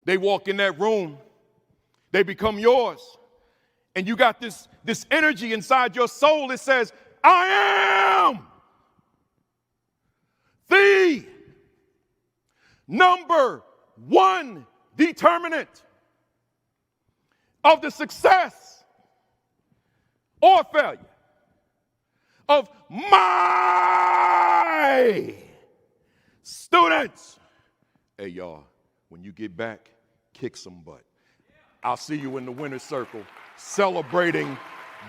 They walk in that room, they become yours. And you got this energy inside your soul that says, I am the number one determinant of the success or failure of my students. Hey, y'all, when you get back, kick some butt. I'll see you in the winner's circle celebrating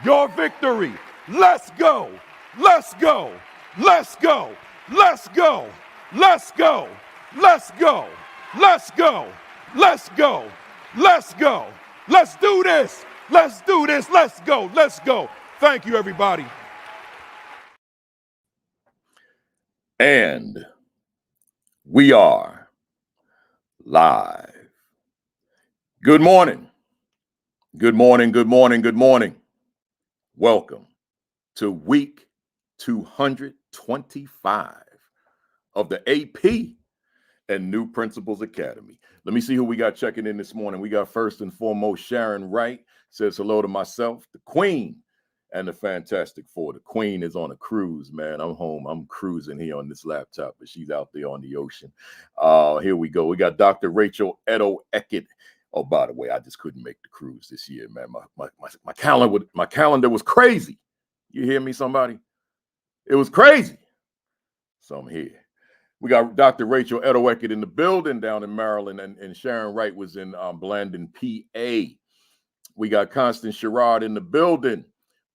your victory. Let's go. Let's go. Let's go. Let's go. Let's go. Let's go. Let's go. Let's go. Let's go. Let's do this. Let's do this. Let's go. Let's go. Thank you, everybody. And we are live. Good morning. Good morning. Good morning. Good morning. Welcome to week 225 of the AP and New Principals Academy. Let me see who we got checking in this morning. We got first and foremost Sharon Wright says hello to myself, the Queen, and the Fantastic Four. The Queen is on a cruise, man. I'm home. I'm cruising here on this laptop, but she's out there on the ocean. Here we go. We got Dr. Rachel Edo Eckett. Oh, by the way, I just couldn't make the cruise this year, man. My calendar was crazy. You hear me, somebody? It was crazy. So I'm here. We got Dr. Rachel Edo Eckett in the building down in Maryland, and Sharon Wright was in Blandon, PA. We got Constance Sherrod in the building,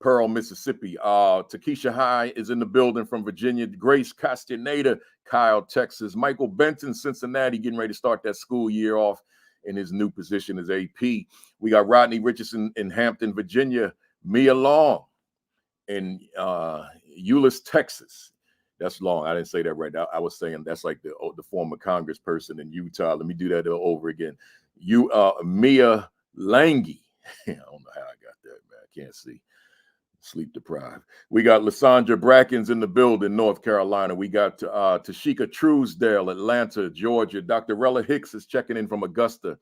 Pearl, Mississippi. Takesha High is in the building from Virginia. Grace Castaneda, Kyle, Texas. Michael Benton, Cincinnati, getting ready to start that school year off in his new position as AP. We got Rodney Richardson in Hampton, Virginia. Mia Long in Euless, Texas. That's long. I didn't say that right. I was saying that's like the former congressperson in Utah. Let me do that over again. Mia Lange. I don't know how I got that, man. I can't see. Sleep deprived. We got Lysandra Brackens in the building, North Carolina. We got Tashika Truesdale, Atlanta, Georgia. Dr. Rella Hicks is checking in from Augusta,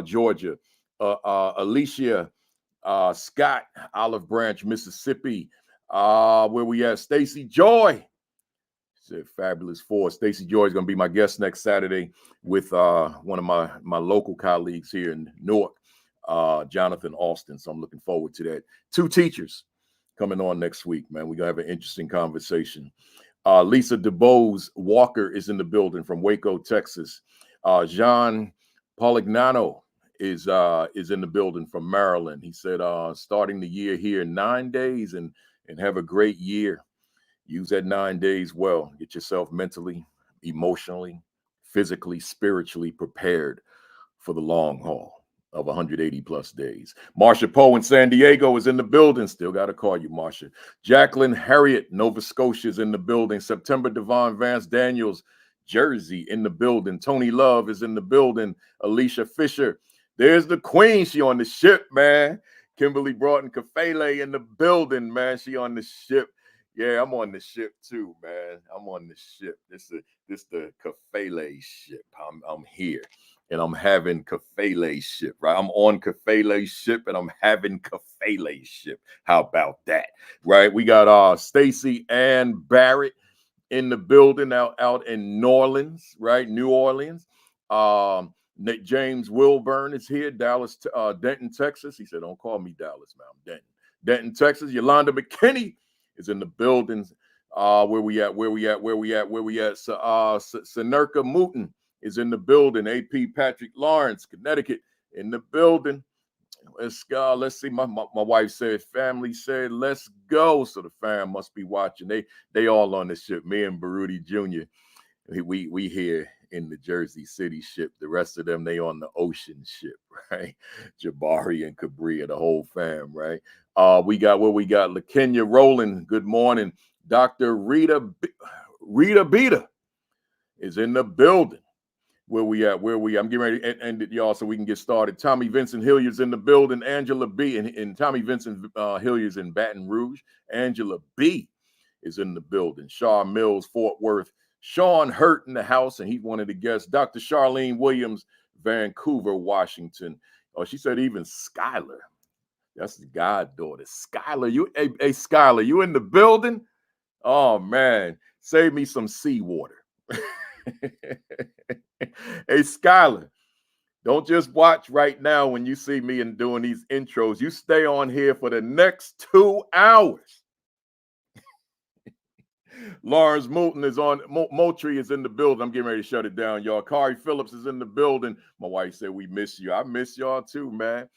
Georgia. Alicia Scott, Olive Branch, Mississippi. Where we at? Stacy Joy. Said Fabulous Four. Stacy Joy is going to be my guest next Saturday with one of my local colleagues here in Newark, Jonathan Austin. So I'm looking forward to that. 2 teachers coming on next week, man. We're going to have an interesting conversation. Lisa DeBose Walker is in the building from Waco, Texas. Jean Polignano is in the building from Maryland. He said, starting the year here in 9 days and have a great year. Use that 9 days well. Get yourself mentally, emotionally, physically, spiritually prepared for the long haul of 180 plus days. Marsha Poe in San Diego is in the building. Still got to call you, Marsha. Jacqueline Harriet, Nova Scotia is in the building. September Devon Vance Daniels, Jersey in the building. Tony Love is in the building. Alicia Fisher. There's the Queen. She on the ship, man. Kimberly Broughton Kafele in the building, man. She on the ship. Yeah, I'm on the ship too, man. I'm on the ship. This the Kafele ship. I'm here. And I'm having Kafele ship, right? I'm on Kafele ship and I'm having Kafele ship. How about that, right? We got Stacy Ann Barrett in the building out in New Orleans, right? New Orleans. Nick James Wilburn is here, Dallas, Denton, Texas. He said, don't call me Dallas, man. I'm Denton. Denton, Texas. Yolanda McKinney is in the building. Where we at? Senerca Mooten is in the building. AP Patrick Lawrence, Connecticut, in the building. Let's see. My wife said, family said, let's go. So the fam must be watching. They all on the ship. Me and Baruti Jr. We here in the Jersey City ship. The rest of them, they on the ocean ship, right? Jabari and Cabria, the whole fam, right? We got LaKenya Rowland. Good morning. Dr. Rita Beta is in the building. Where we at? I'm getting ready to end it, y'all, so we can get started. Tommy Vincent Hilliard's in the building. Angela B. and Tommy Vincent Hilliard's in Baton Rouge. Angela B. is in the building. Shaw Mills, Fort Worth. Sean Hurt in the house, and he's one of the guests. Dr. Charlene Williams, Vancouver, Washington. Oh, she said even Skylar. That's the goddaughter. Skylar, hey, Skylar, you in the building? Oh, man, save me some seawater. Hey, Skylar, don't just watch right now when you see me and doing these intros. You stay on here for the next 2 hours. Lawrence Moulton is on. Moultrie is in the building. I'm getting ready to shut it down, y'all. Kari Phillips is in the building. My wife said we miss you. I miss y'all too, man.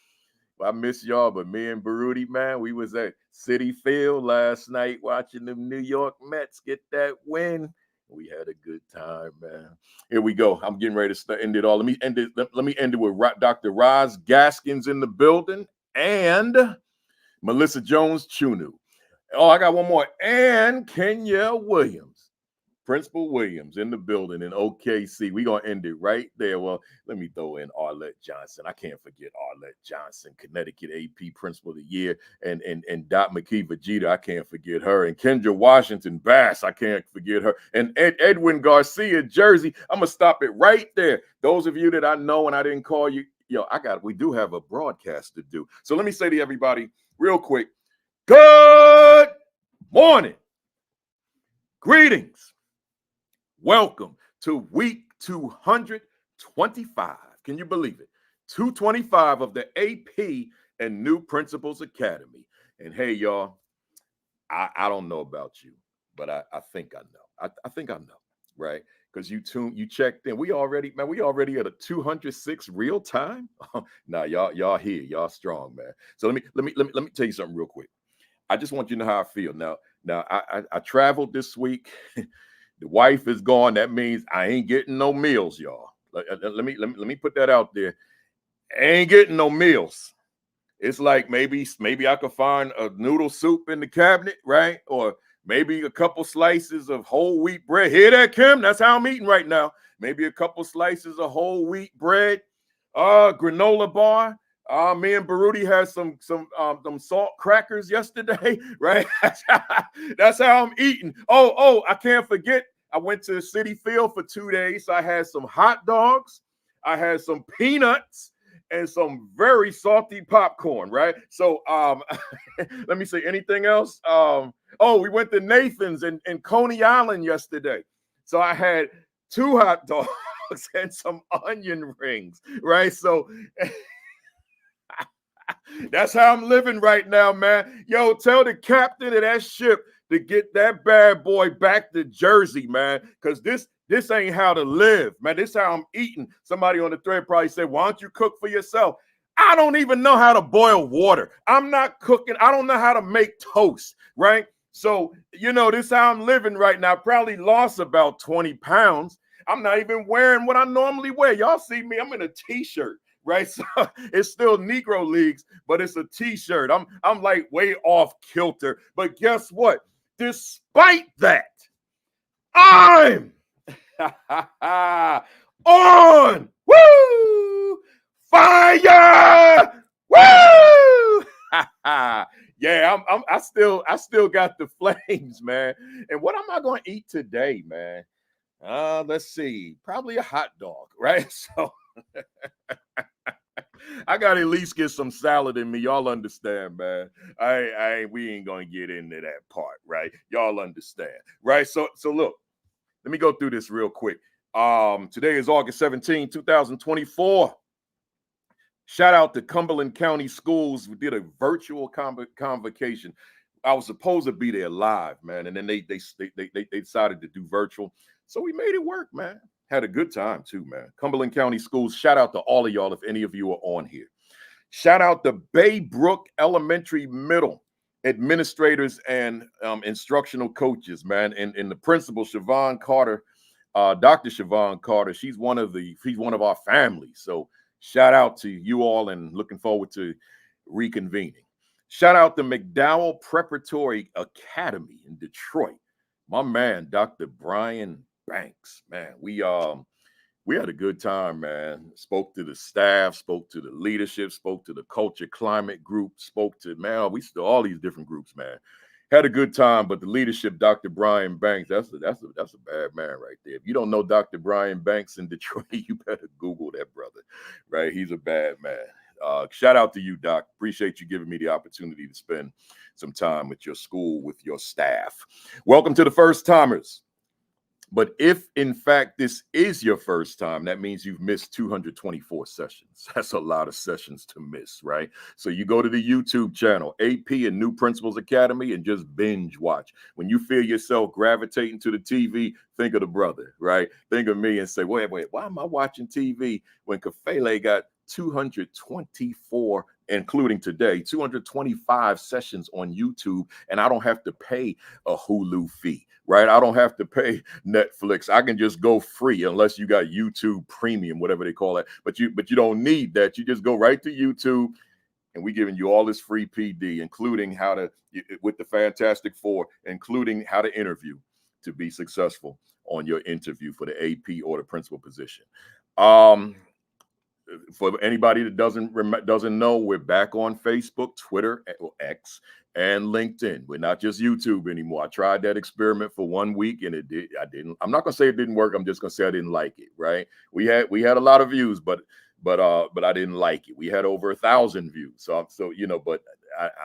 I miss y'all, but me and Baruti, man, we was at Citi Field last night watching the New York Mets get that win. We had a good time, man. Here we go. I'm getting ready to end it all. Let me end it with Dr. Roz Gaskins in the building and Melissa Jones Chunu. Oh, I got one more. And Kenya Williams, Principal Williams in the building in OKC. We're going to end it right there. Well, let me throw in Arlette Johnson. I can't forget Arlette Johnson, Connecticut AP Principal of the Year. And Dot McKee Vegeta, I can't forget her. And Kendra Washington Bass, I can't forget her. And Edwin Garcia, Jersey. I'm going to stop it right there. Those of you that I know and I didn't call you, we do have a broadcast to do. So let me say to everybody real quick, good morning. Greetings. Welcome to week 225. Can you believe it? 225 of the AP and New Principals Academy. And hey, y'all, I don't know about you, but I think I know. I think I know, right? Because you checked in. We already at a 206 real time. Nah, y'all here, y'all strong, man. So let me tell you something real quick. I just want you to know how I feel. Now I traveled this week. The wife is gone. That means I ain't getting no meals, y'all. Let me put that out there. I ain't getting no meals. It's like maybe I could find a noodle soup in the cabinet, right? Or maybe a couple slices of whole wheat bread. Hear that, Kim? That's how I'm eating right now. Maybe a couple slices of whole wheat bread, granola bar. Me and Baruti had some salt crackers yesterday, right? That's how I'm eating. Oh, I can't forget. I went to Citi Field for 2 days. So I had some hot dogs. I had some peanuts and some very salty popcorn, right? So let me say anything else. We went to Nathan's in Coney Island yesterday. So I had 2 hot dogs and some onion rings, right? So that's how I'm living right now, man. Yo, tell the captain of that ship to get that bad boy back to Jersey, man, because this ain't how to live, man. This is how I'm eating. Somebody on the thread probably said, why don't you cook for yourself? I don't even know how to boil water. I'm not cooking. I don't know how to make toast, right? So, this is how I'm living right now. I probably lost about 20 pounds. I'm not even wearing what I normally wear. Y'all see me, I'm in a t-shirt. Right, so it's still Negro Leagues, but it's a t-shirt. I'm like way off kilter. But guess what? Despite that, I'm on fire. Woo! Yeah, I still got the flames, man. And what am I going to eat today, man? Let's see. Probably a hot dog, right? So I gotta at least get some salad in me. Y'all understand, man. We ain't gonna get into that part, right? Y'all understand, right? So look, let me go through this real quick. Today is August 17, 2024. Shout out to Cumberland County Schools. We did a virtual convocation. I was supposed to be there live, man, and then they decided to do virtual. So we made it work, man. Had a good time too, man. Cumberland County Schools, shout out to all of y'all if any of you are on here. Shout out to Baybrook Elementary Middle administrators and instructional coaches, man. And the principal, Siobhan Carter, Dr. Siobhan Carter, she's one of our families. So shout out to you all and looking forward to reconvening. Shout out to McDowell Preparatory Academy in Detroit. My man, Dr. Brian Banks, man, we had a good time, man. Spoke to the staff, spoke to the leadership, spoke to the culture climate group, spoke to, man, all these different groups, man. Had a good time, but the leadership, Dr. Brian Banks, that's a bad man right there. If you don't know Dr. Brian Banks in Detroit, you better Google that brother, right? He's a bad man. Shout out to you, Doc. Appreciate you giving me the opportunity to spend some time with your school, with your staff. Welcome to the first timers. But if, in fact, this is your first time, that means you've missed 224 sessions. That's a lot of sessions to miss, right? So you go to the YouTube channel, AP and New Principals Academy, and just binge watch. When you feel yourself gravitating to the TV, think of the brother, right? Think of me and say, wait, why am I watching TV when Kafele got 224, including today, 225 sessions on YouTube, and I don't have to pay a Hulu fee, right? I don't have to pay Netflix. I can just go free unless you got YouTube Premium, whatever they call it. But you don't need that. You just go right to YouTube, and we're giving you all this free PD, including how to, with the Fantastic Four, including how to interview to be successful on your interview for the AP or the principal position. For anybody that doesn't know, we're back on Facebook, Twitter, X, and LinkedIn. We're not just YouTube anymore. I tried that experiment for 1 week, and I'm not gonna say it didn't work. I'm just gonna say I didn't like it. Right? We had a lot of views, but I didn't like it. We had over 1,000 views. So but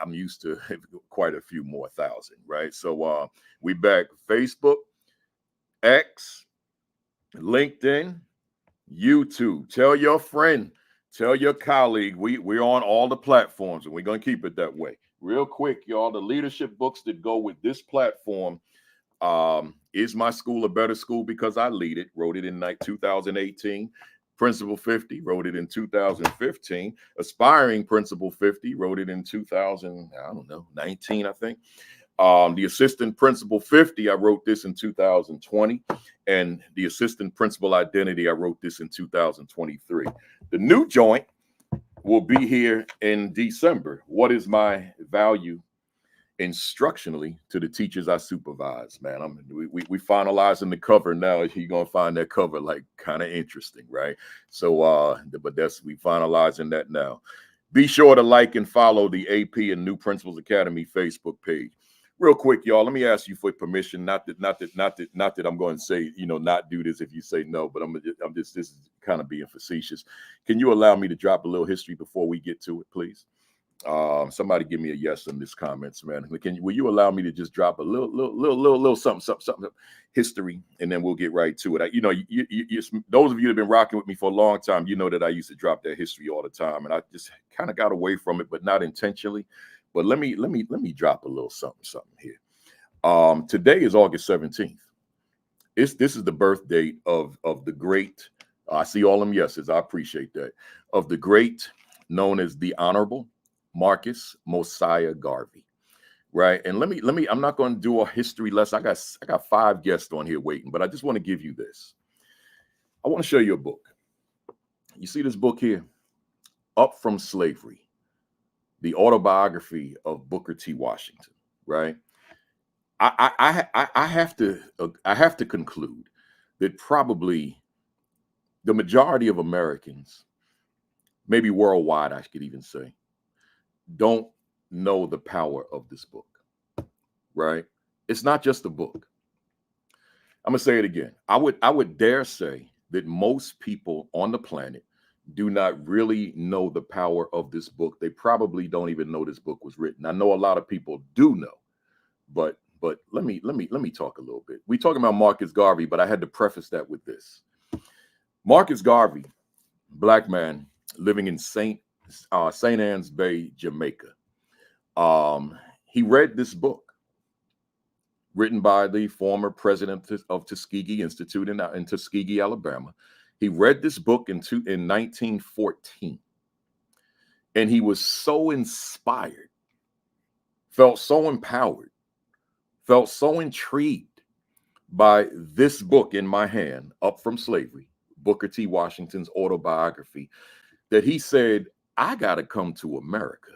I'm used to quite a few more thousand. Right? So we back Facebook, X, LinkedIn, YouTube. Tell your friend, tell your colleague, we're on all the platforms, and we're going to keep it that way. Real quick, y'all, the leadership books that go with this platform, Is My School a Better School Because I Lead It? Wrote it in 2018. Principal 50, wrote it in 2015. Aspiring Principal 50, wrote it in 2019, I think. The Assistant Principal 50, I wrote this in 2020. And the Assistant Principal Identity, I wrote this in 2023. The new joint will be here in December. What is my value instructionally to the teachers I supervise? Man, we finalizing the cover now. You're gonna find that cover like kind of interesting, right? So but we finalizing that now. Be sure to like and follow the AP and New Principals Academy Facebook page. Real quick, y'all, let me ask you for permission. Not that I'm going to say, not do this if you say no, but this is kind of being facetious. Can you allow me to drop a little history before we get to it, please? Somebody give me a yes in this comments, man. Will you allow me to just drop a little something history, and then we'll get right to it. Those of you that have been rocking with me for a long time, you know that I used to drop that history all the time, and I just kind of got away from it, but not intentionally. But let me drop a little something here. Today is August 17th. This is the birth date of the great. I see all them yeses. I appreciate that. Of the great, known as the Honorable Marcus Mosiah Garvey, right? And let me. I'm not going to do a history lesson. I got 5 guests on here waiting, but I just want to give you this. I want to show you a book. You see this book here, Up From Slavery. The autobiography of Booker T. Washington, right? I have to conclude that probably the majority of Americans, maybe worldwide, I could even say, don't know the power of this book, right? It's not just a book. I'm gonna say it again. I would dare say that most people on the planet do not really know the power of this book. They probably don't even know this book was written. I know a lot of people do know, but let me talk a little bit. We're talking about Marcus Garvey, but I had to preface that with this. Marcus Garvey, Black man living in St. Ann's Bay, Jamaica. He read this book written by the former president of Tuskegee Institute in Tuskegee, Alabama. He read this book in 1914, and he was so inspired, felt so empowered, felt so intrigued by this book in my hand, Up From Slavery, Booker T. Washington's autobiography, that he said, I got to come to America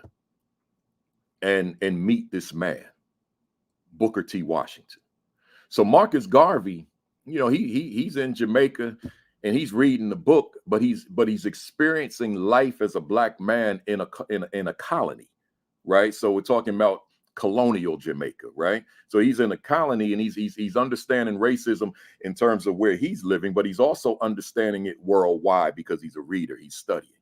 and meet this man, Booker T. Washington. So Marcus Garvey, he's in Jamaica, and he's reading the book, but he's experiencing life as a Black man in a colony, right? So we're talking about colonial Jamaica, right? So he's in a colony, and he's understanding racism in terms of where he's living, but he's also understanding it worldwide because he's a reader, he's studying.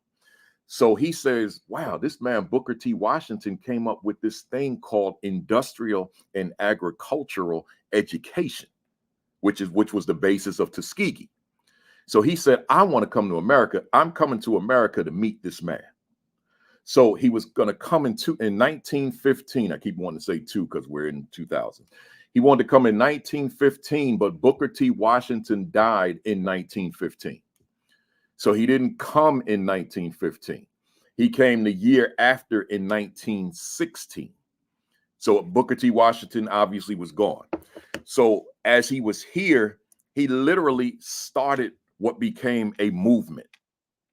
So he says, wow, this man Booker T. Washington came up with this thing called industrial and agricultural education, which was the basis of Tuskegee. So he said, I want to come to America. I'm coming to America to meet this man. So he was going to come in 1915. I keep wanting to say two because we're in 2000. He wanted to come in 1915, but Booker T. Washington died in 1915. So he didn't come in 1915. He came the year after in 1916. So Booker T. Washington obviously was gone. So as he was here, he literally started what became a movement,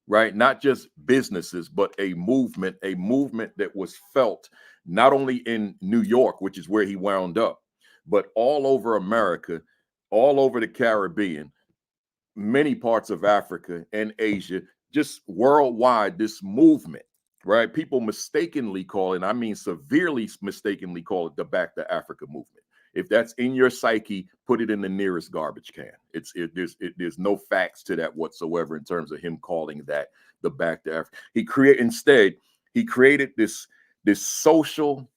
right? Not just businesses, but a movement that was felt not only in New York, which is where he wound up, but all over America, all over the Caribbean, many parts of Africa and Asia, just worldwide, this movement, right? People mistakenly call it, I mean severely mistakenly call it, the Back to Africa movement. If that's in your psyche, put it in the nearest garbage can. There's no facts to that whatsoever in terms of him calling that the Back to Africa. He created this social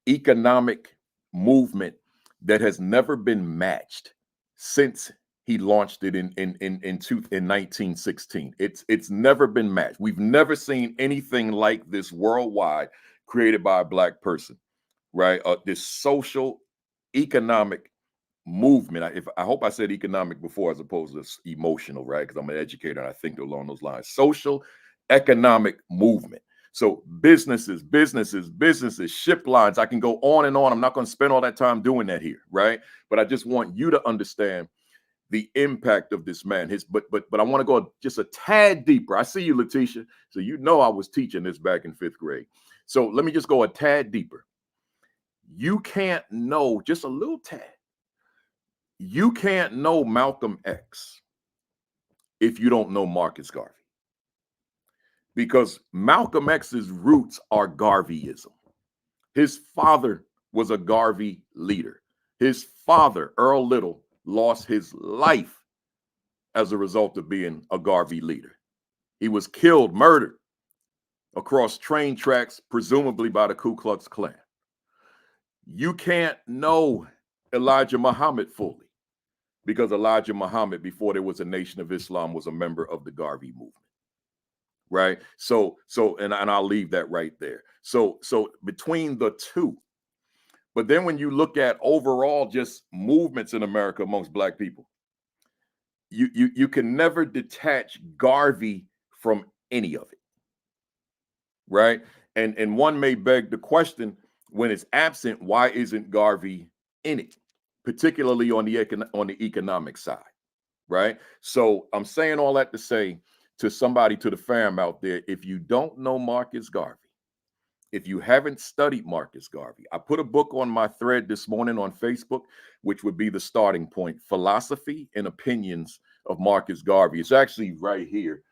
economic movement that has never been matched since he launched it in 1916. It's never been matched. We've never seen anything like this worldwide created by a Black person, right? This social economic movement. I hope I said economic before as opposed to emotional, right? Because I'm an educator and I think along those lines. Social economic movement. So businesses, ship lines. I can go on and on. I'm not going to spend all that time doing that here, right? But I just want you to understand the impact of this man. But I want to go just a tad deeper. I see you, Letitia. So you know I was teaching this back in 5th grade. So let me just go a tad deeper. You can't know, just a little tad, you can't know Malcolm X if you don't know Marcus Garvey. Because Malcolm X's roots are Garveyism. His father was a Garvey leader. His father, Earl Little, lost his life as a result of being a Garvey leader. He was killed, murdered across train tracks, presumably by the Ku Klux Klan. You can't know Elijah Muhammad fully because Elijah Muhammad, before there was a Nation of Islam, was a member of the Garvey movement, right? So, and I'll leave that right there. So between the two, but then when you look at overall just movements in America amongst Black people, you can never detach Garvey from any of it, right? And one may beg the question, when it's absent, why isn't Garvey in it, particularly on the economic side, right? So I'm saying all that to say to somebody, to the fam out there, if you don't know Marcus Garvey, if you haven't studied Marcus Garvey, I put a book on my thread this morning on Facebook, which would be the starting point, Philosophy and Opinions of Marcus Garvey. It's actually right here.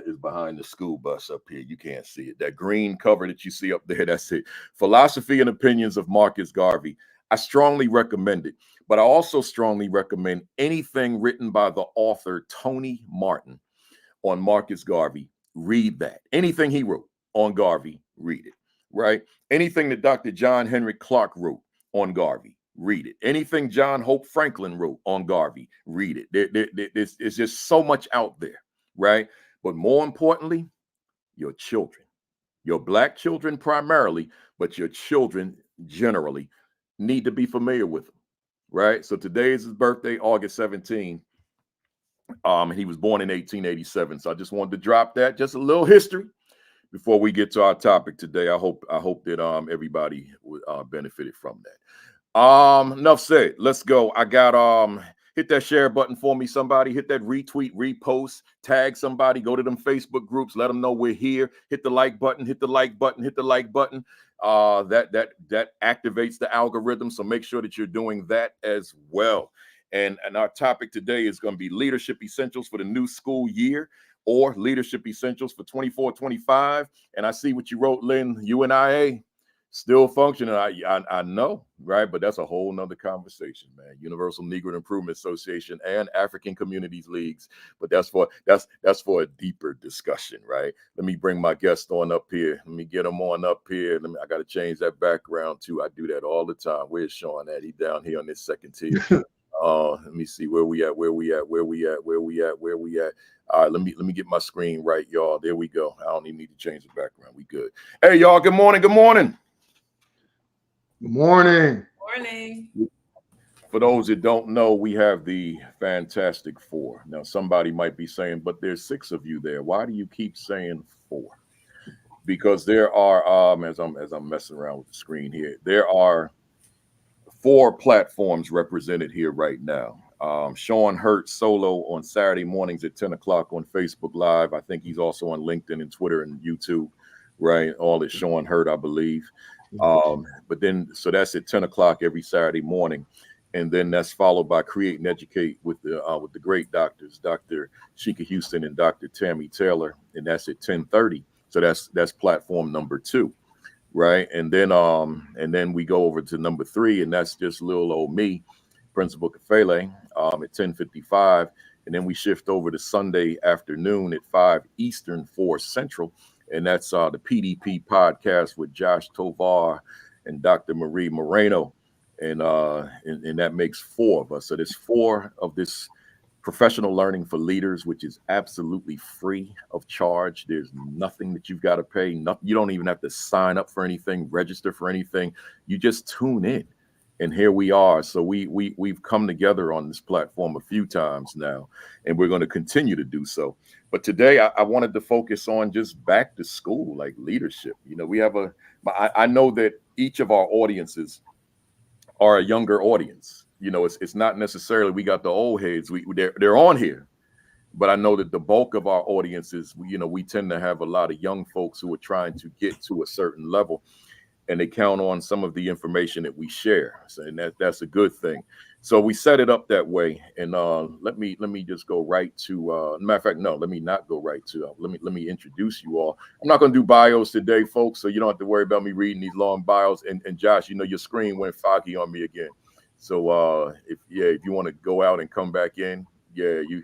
Is behind the school bus up here. You can't see it. That green cover that you see up there, that's it. Philosophy and Opinions of Marcus Garvey. I strongly recommend it, but I also strongly recommend anything written by the author Tony Martin on Marcus Garvey. Read that. Anything he wrote on Garvey, read it, right? Anything that Dr. John Henry Clark wrote on Garvey, read it. Anything John Hope Franklin wrote on Garvey, read it. There's just so much out there, right? But more importantly, your children, your Black children primarily, but your children generally need to be familiar with them, right? So today is his birthday, August 17. He was born in 1887. So I just wanted to drop that, just a little history before we get to our topic today. I hope that everybody benefited from that. Enough said. Let's go. I got hit that share button for me, somebody. Hit that retweet, repost, tag somebody, go to them Facebook groups, let them know we're here. Hit the like button, hit the like button, hit the like button. That activates the algorithm. So make sure that you're doing that as well. And our topic today is going to be leadership essentials for the new school year, or leadership essentials for 24-25. And I see what you wrote, Lynn, UNIA. Still functioning. I know, right? But that's a whole nother conversation, man. Universal Negro Improvement Association and African Communities Leagues, but that's for a deeper discussion, right? Let me bring my guest on up here. Let me get him on up here. I got to change that background too. I do that all the time. Where's Sean at? He down here on this second tier. Let me see where we at. All right, let me get my screen right, y'all. There we go. I don't even need to change the background. We good. Hey, y'all. Good morning. Good morning. Good morning. Morning. For those that don't know, we have the Fantastic Four. Now, somebody might be saying, but there's 6 of you there. Why do you keep saying 4? Because there are, as I'm messing around with the screen here, there are 4 platforms represented here right now. Sean Hurt solo on Saturday mornings at 10 o'clock on Facebook Live. I think he's also on LinkedIn and Twitter and YouTube, right? All at Sean Hurt, I believe. But then, so that's at 10 o'clock every Saturday morning. And then that's followed by Create and Educate with the great doctors, Dr. Sheikah Houston and Dr. Tammy Taylor. And that's at 10:30. So that's platform number 2. Right. And then we go over to number 3, and that's just little old me, Principal Kafele, at 10:55. And then we shift over to Sunday afternoon at 5 Eastern, 4 Central. And that's the PDP podcast with Josh Tovar and Dr. Marie Moreno. And that makes 4 of us. So there's 4 of this professional learning for leaders, which is absolutely free of charge. There's nothing that you've got to pay. You don't even have to sign up for anything, register for anything. You just tune in. And here we are. So we've come together on this platform a few times now, and we're going to continue to do so. But today I wanted to focus on just back to school, like leadership. You know, we have I know that each of our audiences are a younger audience. You know, it's not necessarily we got the old heads. They're on here, but I know that the bulk of our audiences, we tend to have a lot of young folks who are trying to get to a certain level, and they count on some of the information that we share. So, and that's a good thing. So we set it up that way. And let me just go right to. Matter of fact, no, let me not go right to. Let me introduce you all. I'm not going to do bios today, folks, so you don't have to worry about me reading these long bios. And Josh, your screen went foggy on me again. So if you want to go out and come back in, you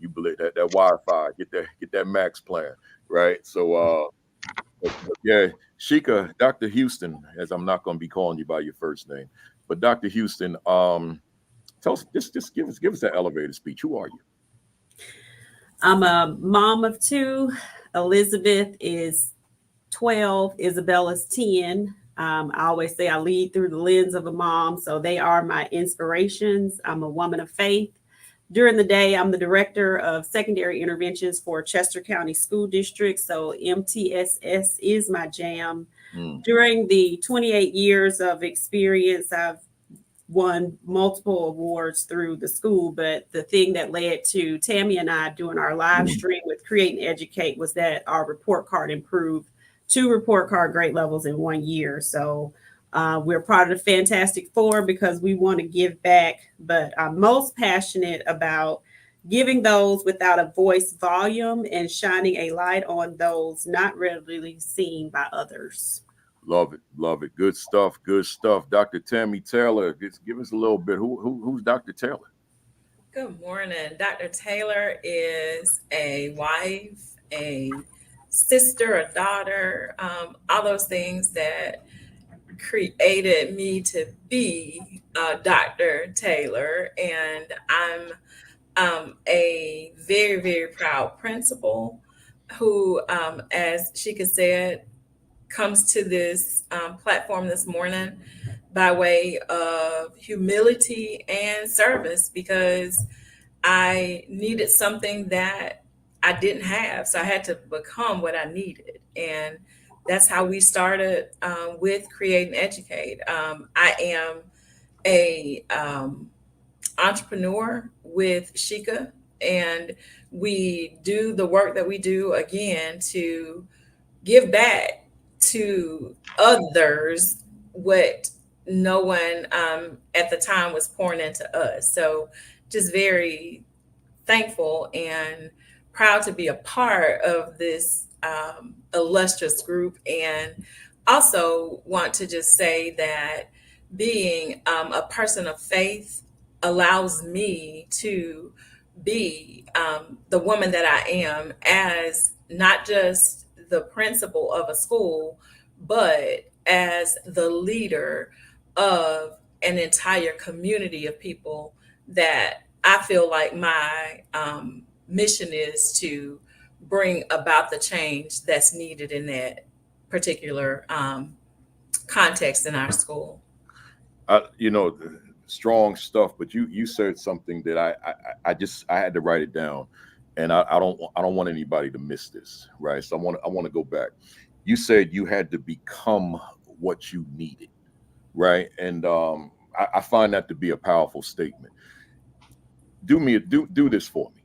that Wi-Fi, get that max plan, right? So Sheikah, Dr. Houston, as I'm not going to be calling you by your first name, but Dr. Houston, tell us, just give us that elevator speech. Who are you? I'm a mom of 2. Elizabeth is 12. Isabella's 10. I always say I lead through the lens of a mom, so they are my inspirations. I'm a woman of faith. During the day, I'm the director of secondary interventions for Chester County School District, so MTSS is my jam. During the 28 years of experience, I've won multiple awards through the school, but the thing that led to Tammy and I doing our live stream with Create and Educate was that our report card improved 2 report card grade levels in 1 year. So we're part of the Fantastic Four because we want to give back, but I'm most passionate about giving those without a voice volume and shining a light on those not readily seen by others. Love it. Good stuff. Dr. Tammy Taylor, give us a little bit. Who's Dr. Taylor? Good morning. Dr. Taylor is a wife, a sister, a daughter, all those things that created me to be Dr. Taylor. And I'm a very, very proud principal who, as Sheikah said, comes to this platform this morning by way of humility and service, because I needed something that I didn't have. So I had to become what I needed. And that's how we started with Create and Educate. I am a entrepreneur with Sheikah, and we do the work that we do again to give back to others what no one at the time was pouring into us. So just very thankful and proud to be a part of this illustrious group. And also want to just say that being a person of faith allows me to be the woman that I am as not just the principal of a school, but as the leader of an entire community of people that I feel like my mission is to bring about the change that's needed in that particular context in our school. You know, strong stuff. But you said something that I had to write it down, and I don't want anybody to miss this, right? So I want to go back. You said you had to become what you needed, right? And I find that to be a powerful statement. Do this for me.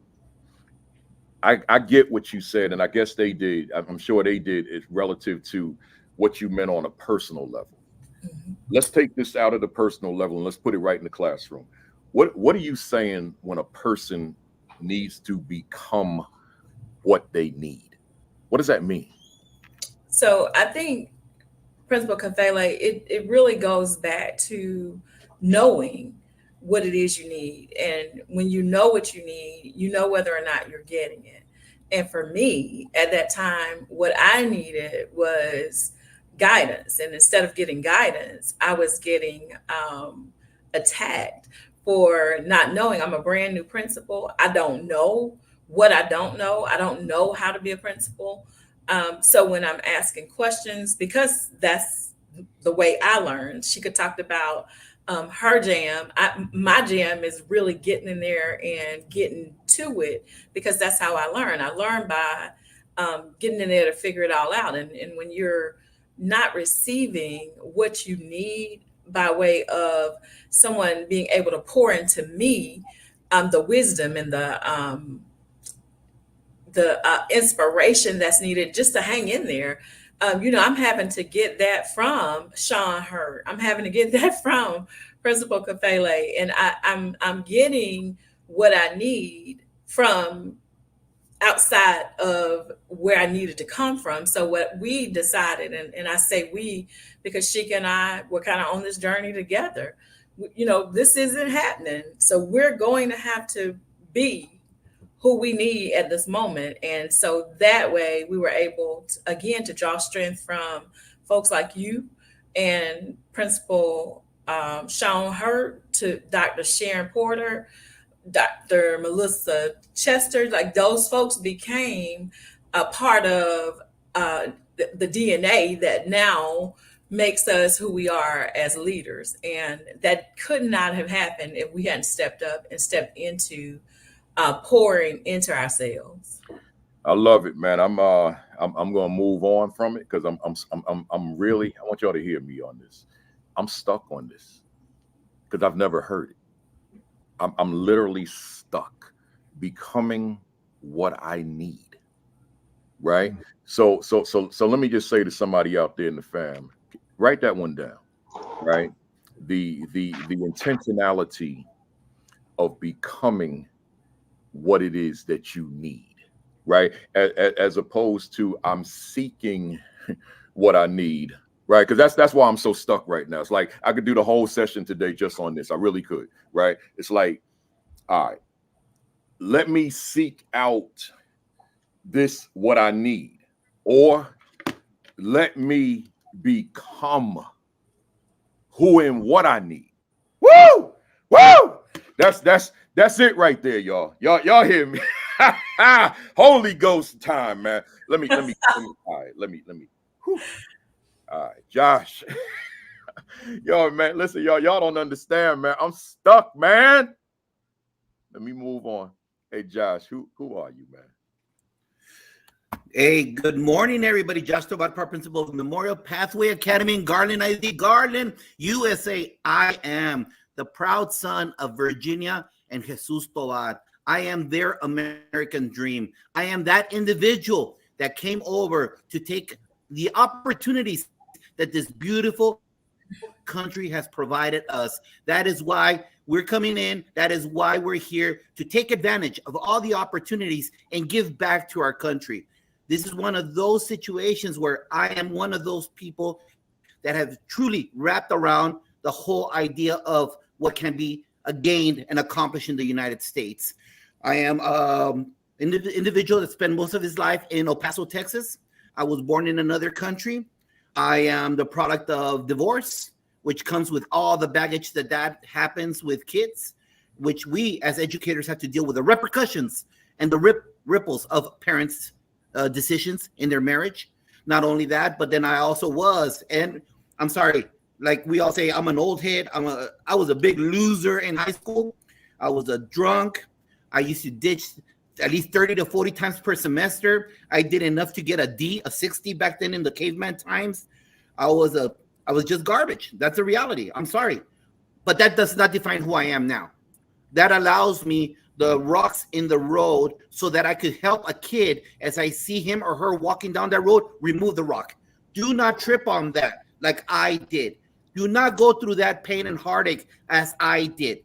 I get what you said, and I guess they did. I'm sure they did. Is relative to what you meant on a personal level. Mhm. Let's take this out of the personal level and let's put it right in the classroom. What are you saying when a person needs to become what they need? What does that mean? So I think Principal Kafele, it really goes back to knowing what it is you need. And when you know what you need, you know whether or not you're getting it. And for me, at that time, what I needed was guidance. And instead of getting guidance, I was getting attacked for not knowing. I'm a brand new principal. I don't know what I don't know. I don't know how to be a principal. So when I'm asking questions, because that's the way I learned, she could talk about her jam. My jam is really getting in there and getting to it because that's how I learn. I learn by getting in there to figure it all out. And when you're not receiving what you need by way of someone being able to pour into me the wisdom and the inspiration that's needed just to hang in there. I'm having to get that from Sean Hurt. I'm having to get that from Principal Kafele, and I'm getting what I need from outside of where I needed to come from. So what we decided, and I say we because Sheikah and I were kind of on this journey together. This isn't happening, so we're going to have to be who we need at this moment. And so that way we were able to, again, to draw strength from folks like you and Principal Sean Hurt to Dr. Sharon Porter, Dr. Melissa Chester. Like those folks became a part of the DNA that now makes us who we are as leaders. And that could not have happened if we hadn't stepped up and stepped into pouring into ourselves. I love it, man. I'm gonna move on from it because I'm really, I want y'all to hear me on this. I'm stuck on this because I've never heard it. I'm literally stuck becoming what I need. Right. So let me just say to somebody out there in the fam, write that one down. Right. The intentionality of becoming what it is that you need, right? As opposed to I'm seeking what I need, right? Because that's why I'm so stuck right now. It's like I could do the whole session today just on this. I really could, right? It's like, all right, let me seek out this what I need, or let me become who and what I need. Woo! Woo! That's it right there, y'all. Y'all hear me? Holy Ghost time, man. Let me. All right, let me. Whew. All right, Josh. Yo, man, listen, y'all don't understand, man. I'm stuck, man. Let me move on. Hey, Josh, who are you, man? Hey, good morning, everybody. Josh Tobar, Principal of Memorial Pathway Academy in Garland, Garland, USA. I am the proud son of Virginia and Jesus Tobar. I am their American dream. I am that individual that came over to take the opportunities that this beautiful country has provided us. That is why we're coming in. That is why we're here to take advantage of all the opportunities and give back to our country. This is one of those situations where I am one of those people that have truly wrapped around the whole idea of what can be gained and accomplished in the United States. I am an individual that spent most of his life in El Paso, Texas. I was born in another country. I am the product of divorce, which comes with all the baggage that happens with kids, which we as educators have to deal with the repercussions and the ripples of parents' decisions in their marriage. Not only that, but then I also was, and I'm sorry, like we all say, I'm an old head. I was a big loser in high school. I was a drunk. I used to ditch at least 30 to 40 times per semester. I did enough to get a D, a 60 back then in the caveman times. I was just garbage. That's the reality. I'm sorry. But that does not define who I am now. That allows me the rocks in the road so that I could help a kid as I see him or her walking down that road, remove the rock. Do not trip on that like I did. Do not go through that pain and heartache as I did.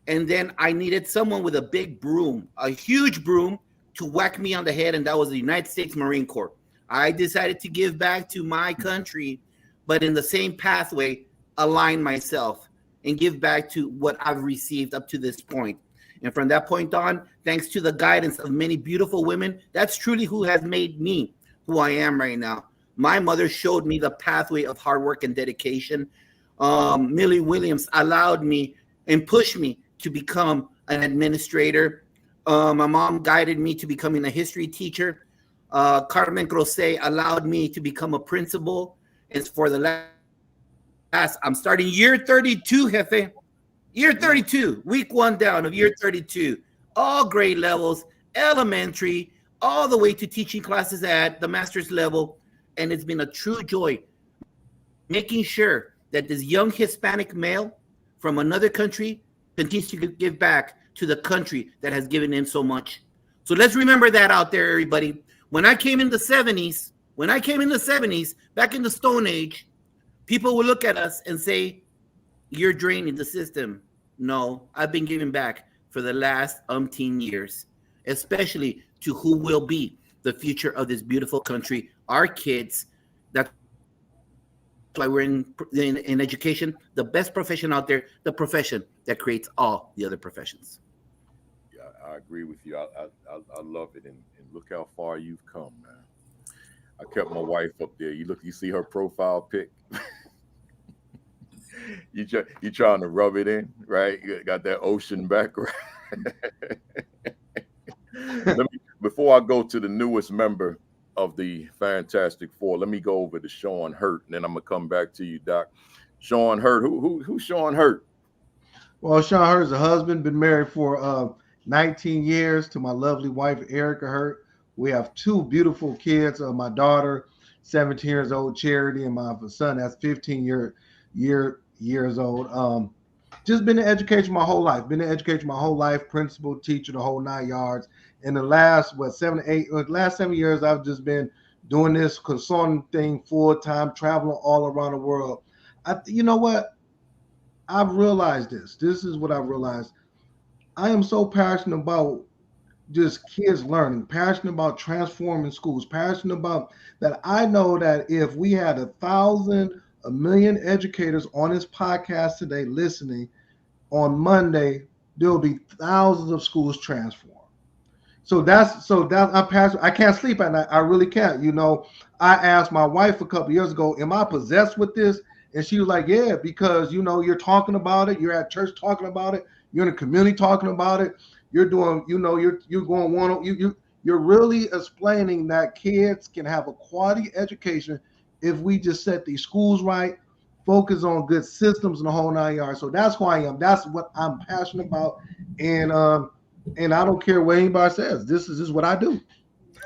And then I needed someone with a big broom, a huge broom, to whack me on the head, and that was the United States Marine Corps. I decided to give back to my country, but in the same pathway, align myself and give back to what I've received up to this point. And from that point on, thanks to the guidance of many beautiful women, that's truly who has made me who I am right now. My mother showed me the pathway of hard work and dedication. Millie Williams allowed me and pushed me to become an administrator. My mom guided me to becoming a history teacher. Carmen Grosset allowed me to become a principal. And for the last, I'm starting year 32, Jefe. Year 32, week 1 down of year 32. All grade levels, elementary, all the way to teaching classes at the master's level. And it's been a true joy making sure that this young Hispanic male from another country continues to give back to the country that has given him so much. So let's remember that out there, everybody. When I came in the 70s, back in the Stone Age, people would look at us and say, you're draining the system. No, I've been giving back for the last umpteen years, especially to who will be the future of this beautiful country, our kids. That's why we're in education, the best profession out there, the profession that creates all the other professions. Yeah, I agree with you. I love it, and look how far you've come, man. I kept my wife up there. You see her profile pic. You trying to rub it in, right? You got that ocean background. Before I go to the newest member of the Fantastic Four, let me go over to Sean Hurt, and then I'm gonna come back to you, Doc. Sean Hurt, who's Sean Hurt? Well, Sean Hurt is a husband, been married for 19 years to my lovely wife, Erica Hurt. We have 2 beautiful kids. My daughter, 17 years old, Charity, and my son, that's 15 years old. Just been in education my whole life. Principal, teacher, the whole 9 yards. In the last 7 years, I've just been doing this consulting thing full time, traveling all around the world. You know what? I've realized this. This is what I've realized. I am so passionate about just kids learning, passionate about transforming schools, passionate about that. I know that if we had 1,000, 1 million educators on this podcast today listening, on Monday, there will be thousands of schools transformed. So that's I'm passionate. I can't sleep at night. I really can't. You know, I asked my wife a couple years ago, am I possessed with this? And she was like, yeah, because, you know, you're talking about it. You're at church talking about it. You're in the community talking about it. You're doing, you know, you're going you're really explaining that kids can have a quality education if we just set these schools right, focus on good systems and the whole 9 yards. So that's who I am. That's what I'm passionate about. And I don't care what anybody says. This is what I do.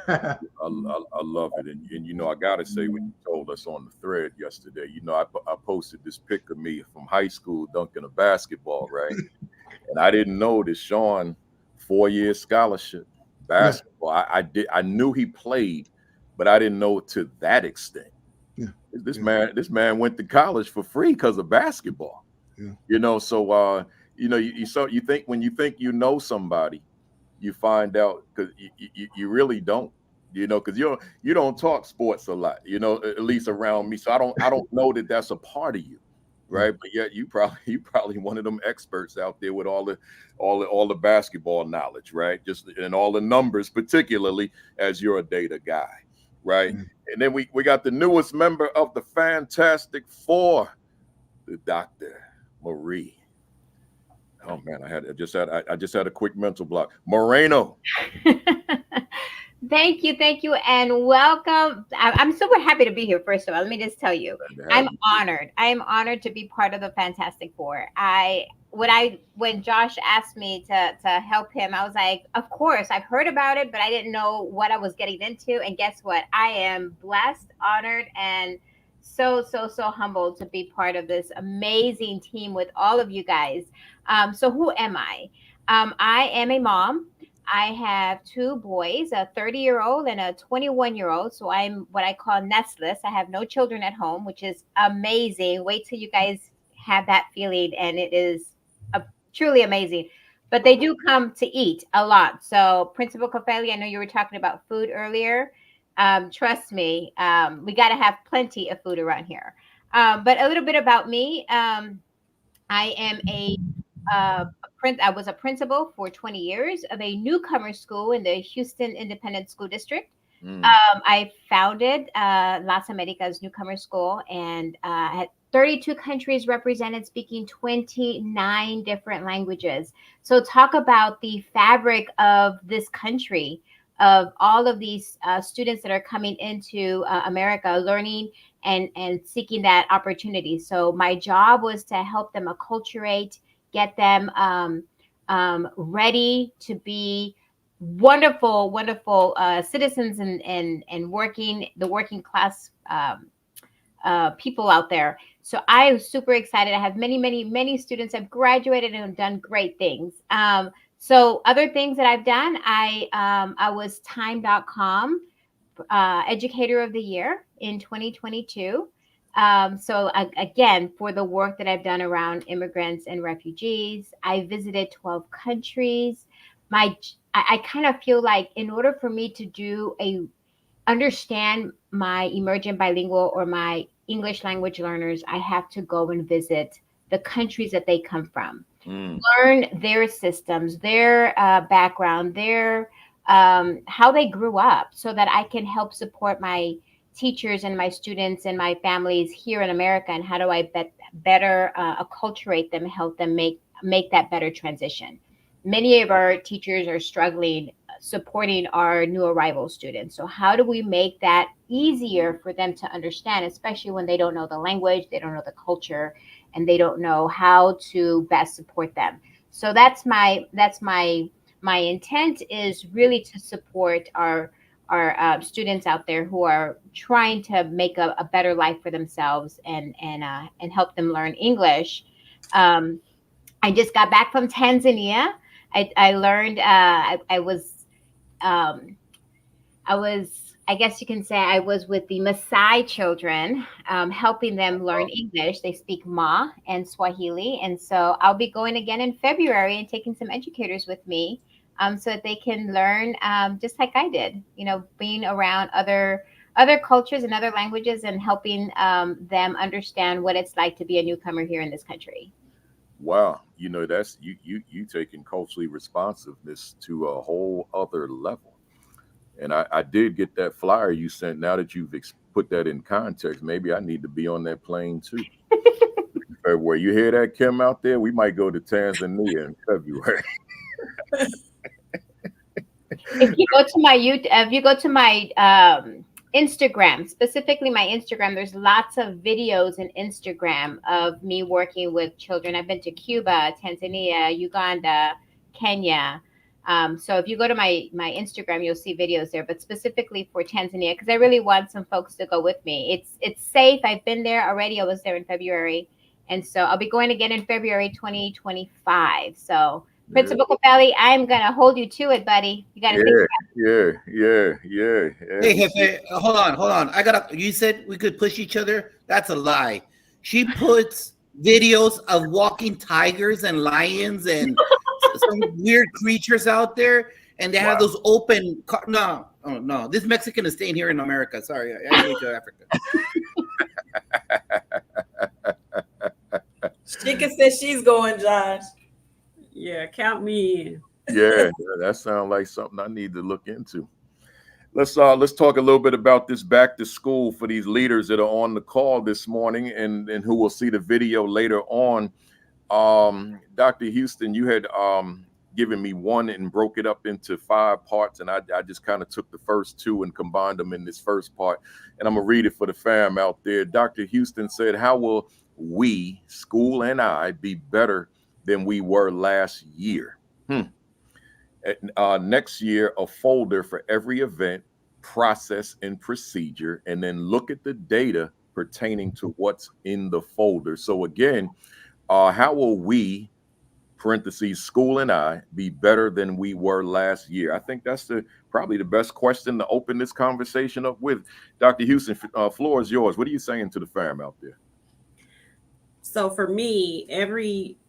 I love it. And you know, I got to say, when you told us on the thread yesterday, you know, I posted this pic of me from high school dunking a basketball, right? And I didn't know that Sean, 4-year scholarship, basketball. Yeah. I knew he played, but I didn't know to that extent. Yeah. This man went to college for free because of basketball. Yeah. You know, so you know, you think when you think you know somebody, you find out because you really don't. you know, because you don't talk sports a lot, you know, at least around me. So I don't know that that's a part of you, right? But yet you probably one of them experts out there with all the basketball knowledge, right? Just and all the numbers, particularly as you're a data guy, right? And then we got the newest member of the Fantastic Four, the Dr. Marie. Oh man, I just had a quick mental block. Moreno. Thank you, and welcome. I'm super happy to be here. First of all, let me just tell you, I'm honored. I am honored to be part of the Fantastic Four. When Josh asked me to help him, I was like, of course, I've heard about it, but I didn't know what I was getting into. And guess what? I am blessed, honored, and so humbled to be part of this amazing team with all of you guys. So who am I? I am a mom. I have two boys, a 30-year-old and a 21-year-old. So I'm what I call nestless. I have no children at home, which is amazing. Wait till you guys have that feeling. And it is truly amazing. But they do come to eat a lot. So Principal Kafele, I know you were talking about food earlier. Trust me, we got to have plenty of food around here. But a little bit about me. I am I was a principal for 20 years of a newcomer school in the Houston Independent School District. I founded Las Americas Newcomer School and had 32 countries represented, speaking 29 different languages. So talk about the fabric of this country, of all of these students that are coming into America, learning and seeking that opportunity. So my job was to help them acculturate, get them ready to be wonderful citizens and working class people out there. So I am super excited. I have many students have graduated and have done great things. So other things that I've done, I was Time.com Educator of the Year in 2022. So again, for the work that I've done around immigrants and refugees, I visited 12 countries. I kind of feel like in order for me to understand my emergent bilingual or my English language learners, I have to go and visit the countries that they come from, learn their systems, their background, their how they grew up, so that I can help support my teachers and my students and my families here in America. And how do I better acculturate them, help them make that better transition? Many of our teachers are struggling supporting our new arrival students. So how do we make that easier for them to understand, especially when they don't know the language, they don't know the culture, and they don't know how to best support them? So that's my intent, is really to support our students out there who are trying to make a better life for themselves and help them learn English. I just got back from Tanzania. I learned I guess you can say I was with the Maasai children, helping them learn English. They speak Ma and Swahili. And so I'll be going again in February and taking some educators with me, so that they can learn just like I did, being around other cultures and other languages and helping them understand what it's like to be a newcomer here in this country. Wow. That's you taking culturally responsiveness to a whole other level. And I did get that flyer you sent. Now that you've put that in context, maybe I need to be on that plane too. February. You hear that, Kim, out there? We might go to Tanzania in February. If you go to my Instagram, specifically my Instagram, there's lots of videos in Instagram of me working with children. I've been to Cuba, Tanzania, Uganda, Kenya. So if you go to my Instagram, you'll see videos there, but specifically for Tanzania, because I really want some folks to go with me. It's safe. I've been there already. I was there in February. And so I'll be going again in February 2025. So Principal Kafele, I'm going to hold you to it, buddy. You got to think. Yeah. Hey, hold on. You said we could push each other. That's a lie. She puts videos of walking tigers and lions and some weird creatures out there, and they have those open. No, Oh no, this Mexican is staying here in America. Sorry, I moved to Africa. She said she's going, Josh. Yeah, count me in. Yeah, that sounds like something I need to look into. Let's talk a little bit about this back to school for these leaders that are on the call this morning and who will see the video later on. Dr. Houston, you had given me one and broke it up into 5 parts, and I just kind of took the first 2 and combined them in this first part, and I'm gonna read it for the fam out there. Dr. Houston said, how will we, school and I, be better than we were last year? Next year, a folder for every event, process, and procedure, and then look at the data pertaining to what's in the folder. So again, how will we, parentheses, school and I, be better than we were last year? I think that's probably the best question to open this conversation up with. Dr. Houston, floor is yours. What are you saying to the fam out there? So for me,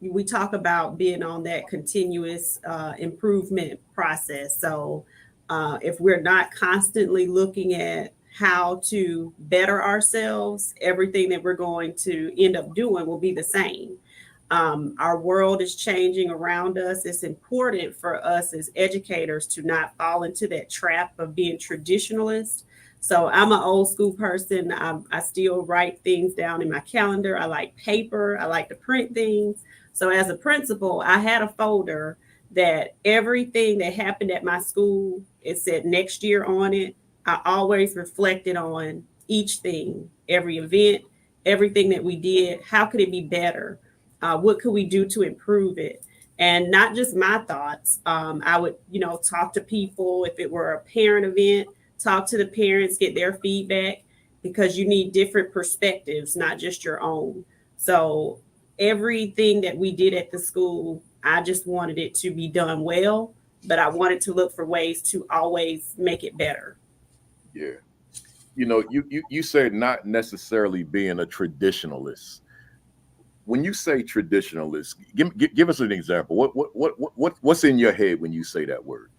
we talk about being on that continuous improvement process. So if we're not constantly looking at how to better ourselves, everything that we're going to end up doing will be the same. Our world is changing around us. It's important for us as educators to not fall into that trap of being traditionalist. So I'm an old school person. I still write things down in my calendar. I like paper. I like to print things. So as a principal, I had a folder that everything that happened at my school, it said next year on it. I always reflected on each thing, every event, everything that we did. How could it be better? What could we do to improve it? And not just my thoughts. I would, talk to people. If it were a parent event, talk to the parents, get their feedback, because you need different perspectives, not just your own. So everything that we did at the school, I just wanted it to be done well, but I wanted to look for ways to always make it better. Yeah. You said not necessarily being a traditionalist. When you say traditionalist, give us an example. What's in your head when you say that word?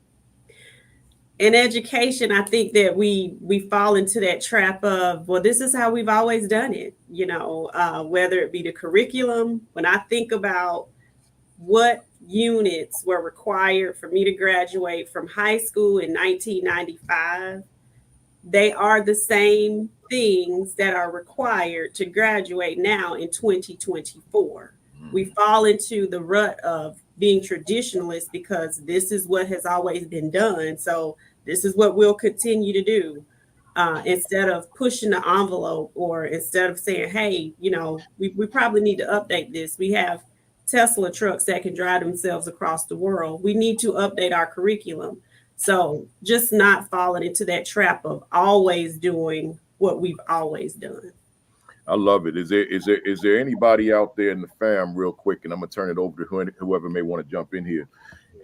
In education, I think that we fall into that trap of, well, this is how we've always done it, whether it be the curriculum. When I think about what units were required for me to graduate from high school in 1995, they are the same things that are required to graduate now in 2024. We fall into the rut of being traditionalist because this is what has always been done. So this is what we'll continue to do, instead of pushing the envelope, or instead of saying, hey, we probably need to update this. We have Tesla trucks that can drive themselves across the world. We need to update our curriculum. So just not falling into that trap of always doing what we've always done. I love it. Is there anybody out there in the fam, real quick, and I'm gonna turn it over to whoever may want to jump in here.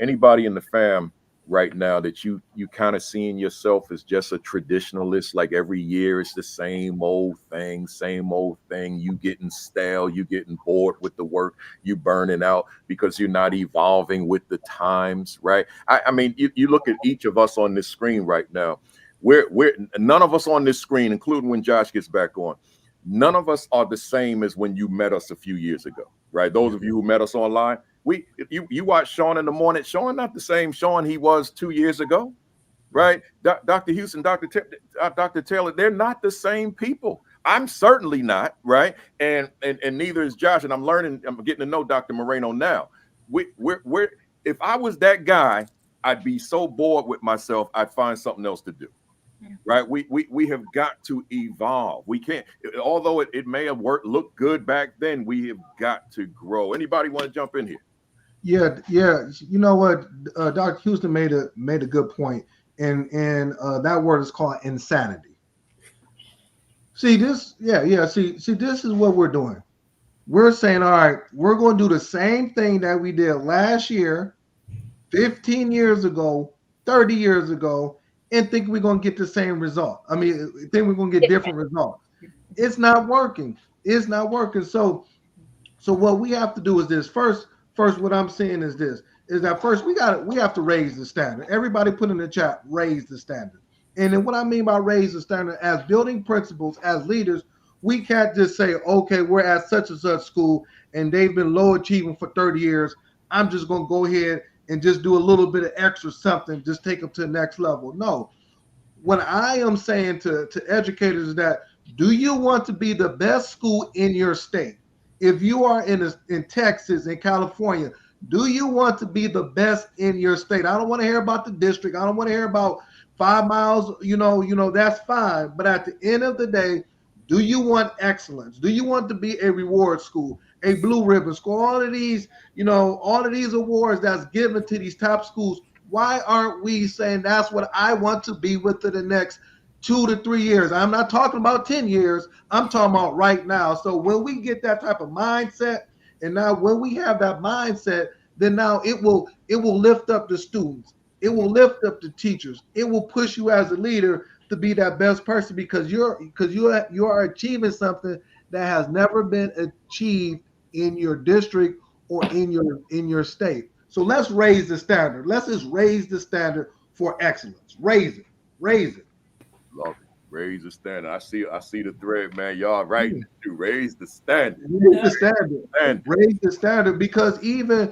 Anybody in the fam right now that you kind of seeing yourself as just a traditionalist, like every year it's the same old thing, you getting stale, you getting bored with the work, you burning out because you're not evolving with the times, right? I mean, you look at each of us on this screen right now. We're none of us on this screen, including when Josh gets back on, none of us are the same as when you met us a few years ago, right? Those of you who met us online, you watch Sean in the morning. Sean not the same Sean he was 2 years ago, right? Dr. Houston, Dr. Taylor, they're not the same people. I'm certainly not, right? And neither is Josh. And I'm getting to know Dr. Moreno now. We're if I was that guy, I'd be so bored with myself, I'd find something else to do. Right? We have got to evolve. We can't, although it may have looked good back then, we have got to grow. Anybody want to jump in here? Yeah. You know what? Dr. Houston made a good point, and that word is called insanity. See this? Yeah. See, this is what we're doing. We're saying, all right, we're going to do the same thing that we did last year, 15 years ago, 30 years ago, and think we're going to get the same result. I mean, think we're going to get different results. It's not working. It's not working. So what we have to do is this. First, what I'm saying is this, is that first we have to raise the standard. Everybody put in the chat, raise the standard. And then what I mean by raise the standard, as building principals, as leaders, we can't just say, okay, we're at such and such school and they've been low achieving for 30 years. I'm just going to go ahead and just do a little bit of extra something, just take them to the next level. No. What I am saying to educators is that, do you want to be the best school in your state? If you are in Texas, in California, do you want to be the best in your state? I don't want to hear about the district. I don't want to hear about 5 miles. That's fine. But at the end of the day, do you want excellence? Do you want to be a reward school, a blue ribbon school? All of these awards that's given to these top schools. Why aren't we saying that's what I want to be within the next 2 to 3 years? I'm not talking about 10 years. I'm talking about right now. So when we get that type of mindset, and now when we have that mindset, then now it will lift up the students. It will lift up the teachers. It will push you as a leader to be that best person, because you are achieving something that has never been achieved in your district or in your state. So let's raise the standard. Let's just raise the standard for excellence. Raise it. Love it. Raise the standard. I see the thread, man. Y'all right. You raise the standard. Raise the standard. Raise the standard, because even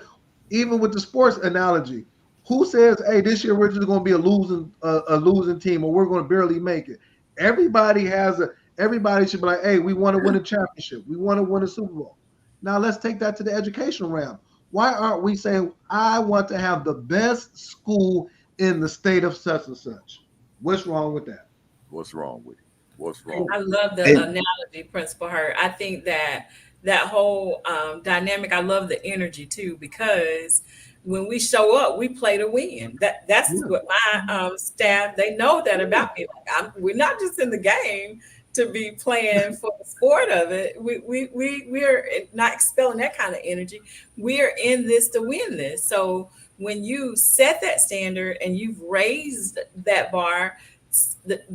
with the sports analogy, who says, hey, this year we're just going to be a losing team, or we're going to barely make it? Everybody should be like, hey, we want to win a championship. We want to win a Super Bowl. Now let's take that to the educational realm. Why aren't we saying, I want to have the best school in the state of such and such? What's wrong with that? What's wrong with it? What's wrong? I love the analogy, Principal Hurt. I think that whole dynamic, I love the energy too, because when we show up, we play to win. That's what my staff, they know that about me. We're not just in the game to be playing for the sport of it. We're not expelling that kind of energy. We're in this to win this. So when you set that standard and you've raised that bar,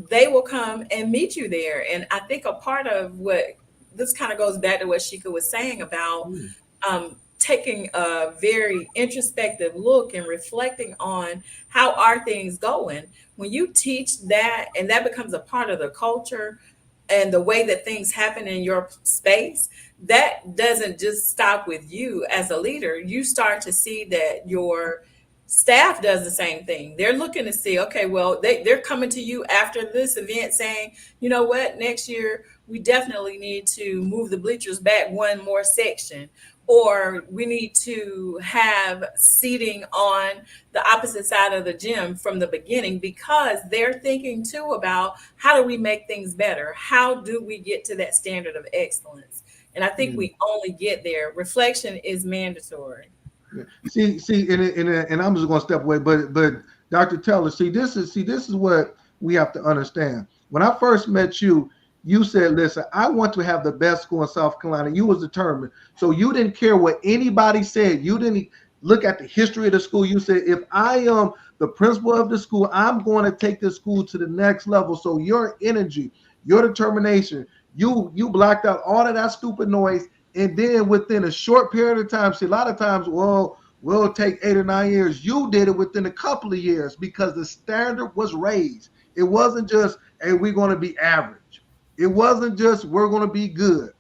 they will come and meet you there. And I think a part of what this kind of goes back to what Sheikah was saying about taking a very introspective look and reflecting on how are things going. When you teach that, and that becomes a part of the culture and the way that things happen in your space, that doesn't just stop with you as a leader. You start to see that your staff does the same thing. They're looking to see, okay, well, they're coming to you after this event saying, you know what, next year we definitely need to move the bleachers back one more section, or we need to have seating on the opposite side of the gym from the beginning, because they're thinking too about how do we make things better? How do we get to that standard of excellence? And I think we only get there. Reflection is mandatory. See, and I'm just going to step away, but Dr. Taylor, this is what we have to understand. When I first met you, you said, listen, I want to have the best school in South Carolina. You was determined. So you didn't care what anybody said. You didn't look at the history of the school. You said, if I am the principal of the school, I'm going to take this school to the next level. So your energy, your determination, you blocked out all of that stupid noise. And then within a short period of time, see, a lot of times, well, we'll take 8 or 9 years. You did it within a couple of years because the standard was raised. It wasn't just, hey, we're going to be average. It wasn't just, we're going to be good.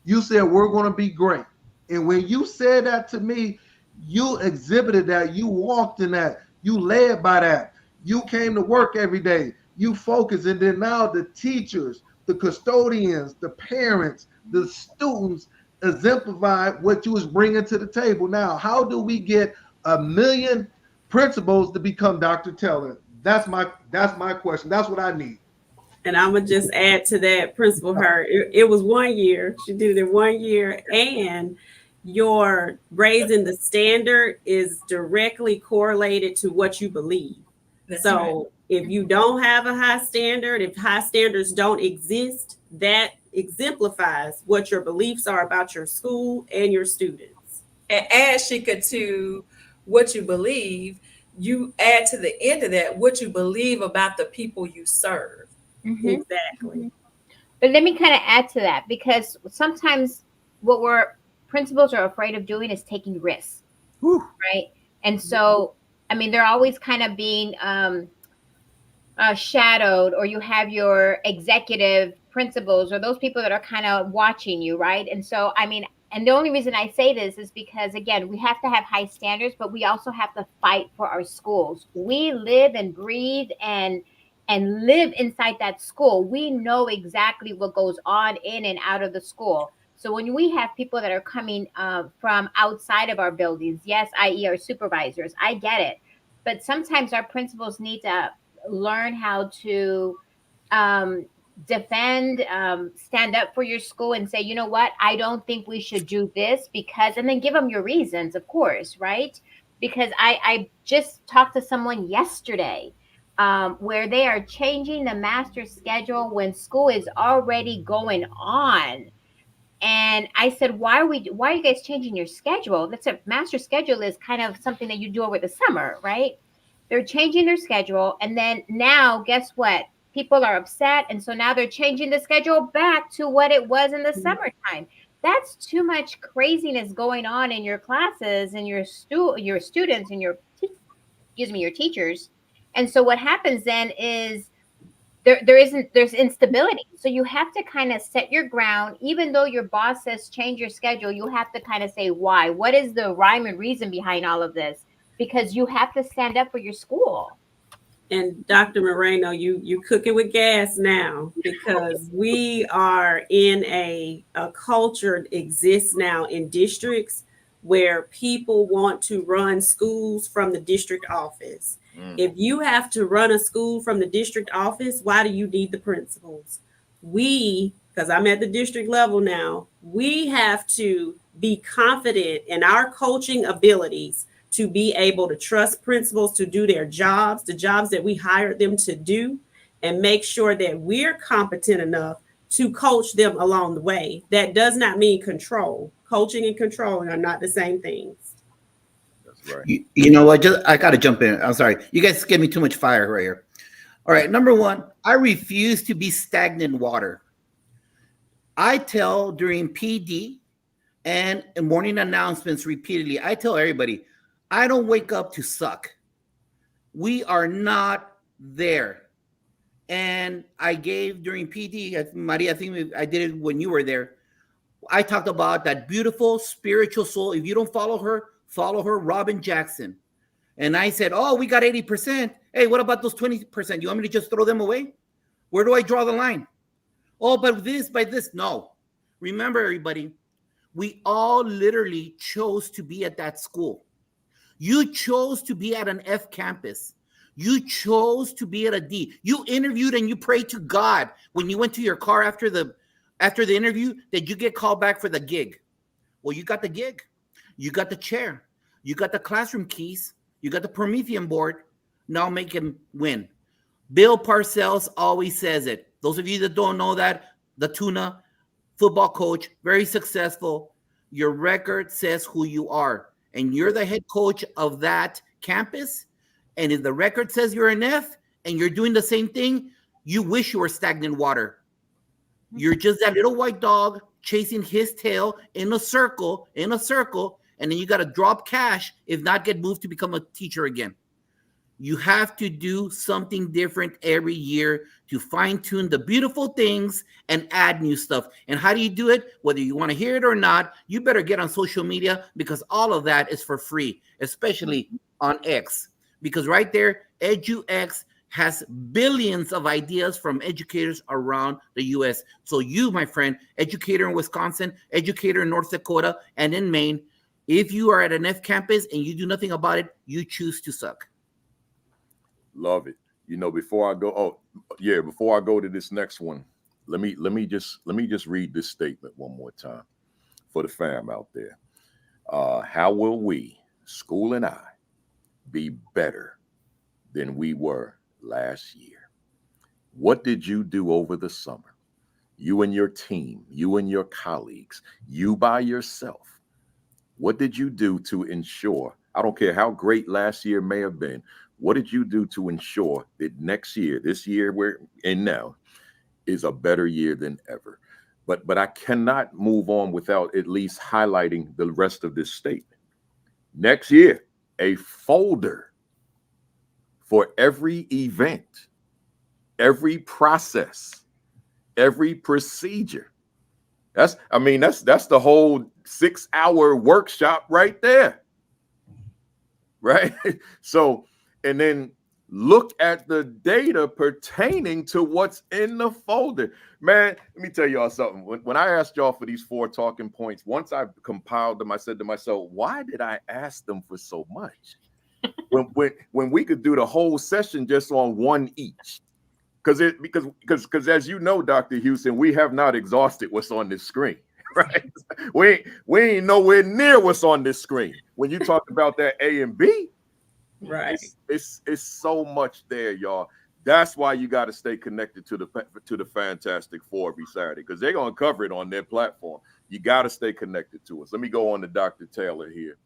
You said, we're going to be great. And when you said that to me, you exhibited that. You walked in that. You led by that. You came to work every day. You focused. And then now the teachers, the custodians, the parents, the students exemplify what you was bringing to the table. Now, how do we get 1 million principals to become Dr. Taylor? That's my question. That's what I need. And I'm gonna just add to that, Principal Hurt. It was 1 year. She did it in 1 year, and your raising the standard is directly correlated to what you believe. That's so right. If you don't have a high standard, if high standards don't exist, that exemplifies what your beliefs are about your school and your students. And add, Sheikah, to what you believe, you add to the end of that what you believe about the people you serve. Mm-hmm. Exactly. But let me kind of add to that, because sometimes what principals are afraid of doing is taking risks, right? And so, I mean, they're always kind of being shadowed, or you have your executive principals, or those people that are kind of watching you, right? And so, I mean, and the only reason I say this is because, again, we have to have high standards, but we also have to fight for our schools. We live and breathe and live inside that school. We know exactly what goes on in and out of the school. So when we have people that are coming from outside of our buildings, yes, i.e. our supervisors, I get it. But sometimes our principals need to learn how to defend, stand up for your school and say, you know what, I don't think we should do this because, and then give them your reasons, of course, right? Because I just talked to someone yesterday where they are changing the master schedule when school is already going on. And I said, why are you guys changing your schedule? That's a master schedule is kind of something that you do over the summer, right? They're changing their schedule. And then now, guess what? People are upset. And so now they're changing the schedule back to what it was in the summertime. That's too much craziness going on in your classes and your students and your teachers. And so what happens then is there's instability. So you have to kind of set your ground. Even though your boss says change your schedule, you have to kind of say why. What is the rhyme and reason behind all of this? Because you have to stand up for your school. And Dr. Moreno, you cooking with gas now, because we are in a culture that exists now in districts where people want to run schools from the district office. If you have to run a school from the district office, why do you need the principals? Because I'm at the district level now, we have to be confident in our coaching abilities to be able to trust principals to do their jobs, the jobs that we hired them to do, and make sure that we're competent enough to coach them along the way. That does not mean control. Coaching and controlling are not the same things. That's right. You know what? I got to jump in. I'm sorry. You guys give me too much fire right here. All right. Number one, I refuse to be stagnant water. I tell during PD and in morning announcements repeatedly, I tell everybody, I don't wake up to suck. We are not there. And I gave during PD, Maria, I think I did it when you were there. I talked about that beautiful spiritual soul. If you don't follow her, Robin Jackson. And I said, oh, we got 80%. Hey, what about those 20%? You want me to just throw them away? Where do I draw the line? Oh, but by this. No. Remember, everybody, we all literally chose to be at that school. You chose to be at an F campus. You chose to be at a D. You interviewed and you prayed to God when you went to your car after the interview that you get called back for the gig. Well, you got the gig. You got the chair. You got the classroom keys. You got the Promethean board. Now make him win. Bill Parcells always says it. Those of you that don't know that, the Tuna football coach, very successful. Your record says who you are. And you're the head coach of that campus. And if the record says you're an F and you're doing the same thing, you wish you were stagnant water. You're just that little white dog chasing his tail in a circle, and then you got to drop cash, if not get moved to become a teacher again. You have to do something different every year to fine-tune the beautiful things and add new stuff. And how do you do it? Whether you want to hear it or not, you better get on social media, because all of that is for free, especially on X. Because right there, EduX has billions of ideas from educators around the U.S. So you, my friend, educator in Wisconsin, educator in North Dakota, and in Maine, if you are at an F campus and you do nothing about it, you choose to suck. Love it. You know, before I go to this next one, let me just read this statement one more time for the fam out there. How will we, school and I, be better than we were last year? What did you do over the summer? You and your team, you and your colleagues, you by yourself. What did you do to ensure, I don't care how great last year may have been, what did you do to ensure that next year, this year we're in now, is a better year than ever? But I cannot move on without at least highlighting the rest of this statement. Next year, a folder for every event every process, every procedure. That's the whole 6-hour workshop right there. Right? So, and then look at the data pertaining to what's in the folder. Man, let me tell y'all something. When I asked y'all for these 4 talking points, once I compiled them, I said to myself, why did I ask them for so much? when we could do the whole session just on one each. Because as you know, Dr. Houston, we have not exhausted what's on this screen. Right? We ain't nowhere near what's on this screen. When you talk about that A and B, right? It's so much there, y'all. That's why you got to stay connected to the Fantastic Four every Saturday, because they're gonna cover it on their platform. You got to stay connected to us. Let me go on to Dr. Taylor here,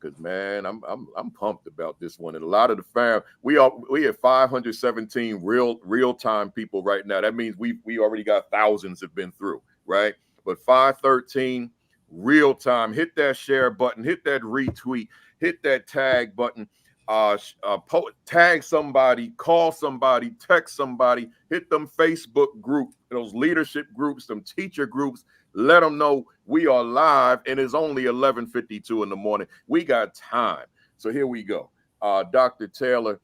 because man, I'm pumped about this one. And a lot of the fam, we have 517 real time people right now. That means we already got thousands have been through, right? But 513 real time. Hit that share button, hit that retweet, hit that tag button, tag somebody, call somebody, text somebody, hit them Facebook group, those leadership groups, some teacher groups. Let them know we are live, and it's only 11:52 in the morning. We got time. So here we go. Dr. Taylor,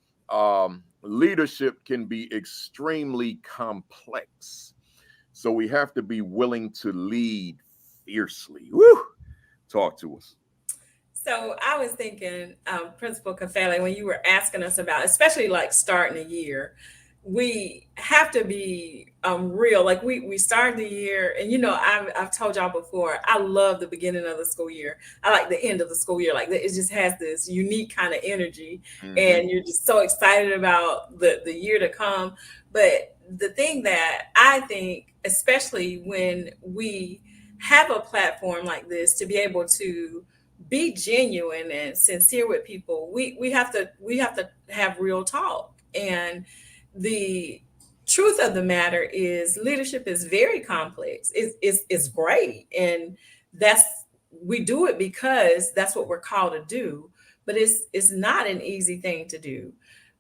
leadership can be extremely complex. So we have to be willing to lead fiercely. Woo! Talk to us. So I was thinking, Principal Kafele, when you were asking us about, especially like starting a year, we have to be real. Like we started the year, and I've told y'all before, I love the beginning of the school year. I like the end of the school year. Like it just has this unique kind of energy, and you're just so excited about the year to come. But the thing that I think, especially when we have a platform like this, to be able to be genuine and sincere with people, we have to have real talk. And the truth of the matter is, leadership is very complex. It's great, and we do it because that's what we're called to do. But it's not an easy thing to do.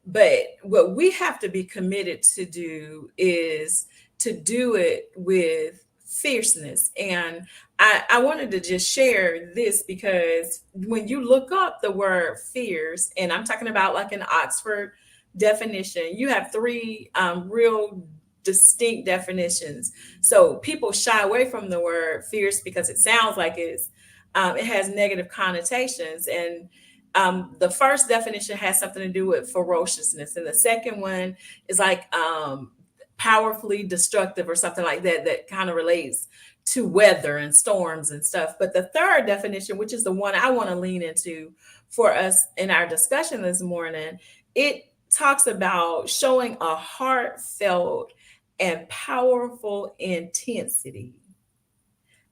But what we have to be committed to do is to do it with fierceness. And I wanted to just share this, because when you look up the word fierce, and I'm talking about like an Oxford definition, you have 3 real distinct definitions. So people shy away from the word fierce because it sounds like it has negative connotations. And the first definition has something to do with ferociousness, and the second one is like powerfully destructive or something like that kind of relates to weather and storms and stuff. But the third definition, which is the one I want to lean into for us in our discussion this morning, it talks about showing a heartfelt and powerful intensity.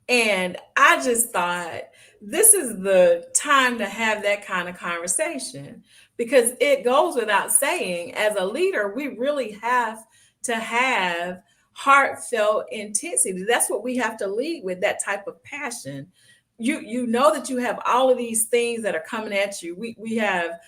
And I just thought, this is the time to have that kind of conversation, because it goes without saying, as a leader, we really have to have heartfelt intensity. That's what we have to lead with, that type of passion. You know that you have all of these things that are coming at you. We have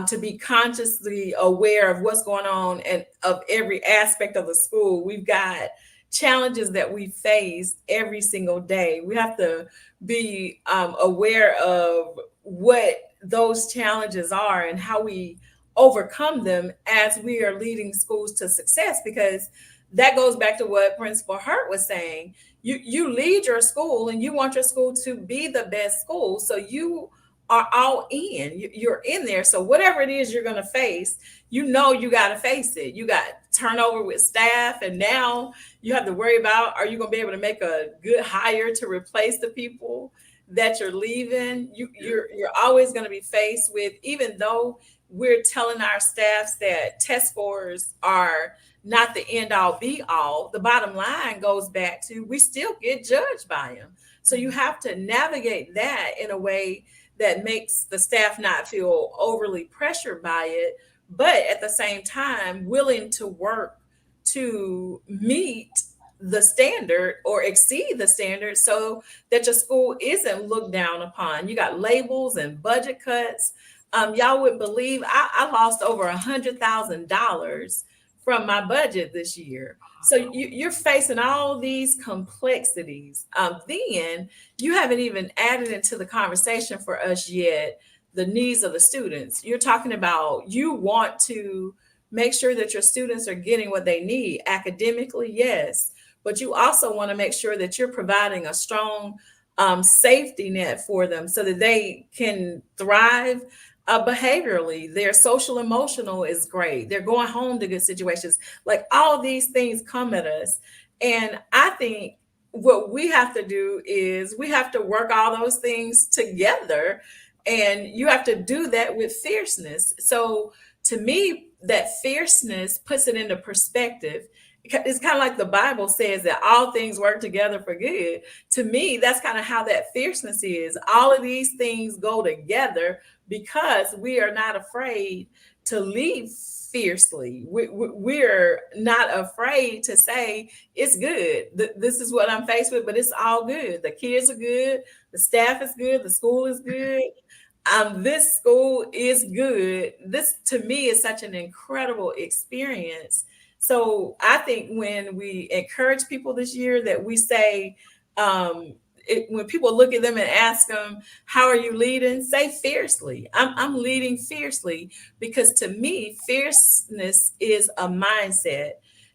to be consciously aware of what's going on and of every aspect of the school. We've got challenges that we face every single day. We have to be aware of what those challenges are and how we overcome them as we are leading schools to success, because that goes back to what Principal Hurt was saying. You lead your school and you want your school to be the best school. So you are all in. You're in there. So whatever it is you're going to face, you got to face it. You got turnover with staff, and now you have to worry about, are you going to be able to make a good hire to replace the people that you're leaving? You're always going to be faced with, even though we're telling our staffs that test scores are not the end all be all, the bottom line goes back to, we still get judged by them. So you have to navigate that in a way that makes the staff not feel overly pressured by it, but at the same time, willing to work to meet the standard or exceed the standard, so that your school isn't looked down upon. You got labels and budget cuts. Y'all wouldn't believe, I lost over $100,000 from my budget this year. So you're facing all these complexities. Then you haven't even added into the conversation for us yet the needs of the students. You're talking about you want to make sure that your students are getting what they need academically, yes, but you also want to make sure that you're providing a strong safety net for them so that they can thrive behaviorally. Their social emotional is great. They're going home to good situations. Like all these things come at us. And I think what we have to do is we have to work all those things together. And you have to do that with fierceness. So to me, that fierceness puts it into perspective. It's kind of like the Bible says that all things work together for good. To me, that's kind of how that fierceness is. All of these things go together because we are not afraid to lead fiercely. We're not afraid to say it's good. This is what I'm faced with, but it's all good. The kids are good. The staff is good. The school is good. This school is good. This to me is such an incredible experience. So I think when we encourage people this year that we say, when people look at them and ask them, how are you leading? Say fiercely. I'm leading fiercely, because to me, fierceness is a mindset.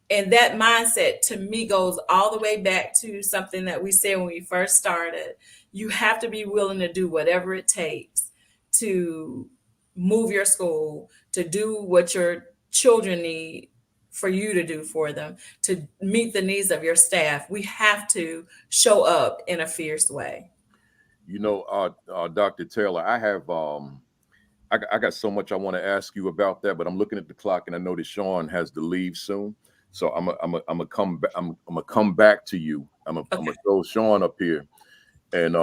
And that mindset to me goes all the way back to something that we said when we first started. You have to be willing to do whatever it takes to move your school, to do what your children need for you to do for them, to meet the needs of your staff. We have to show up in a fierce way. You know, Dr. Taylor, I have I got so much I want to ask you about that, but I'm looking at the clock and I know that Sean has to leave soon. So I'm gonna come back. I'm gonna come back to you. I'm gonna throw Sean up here, and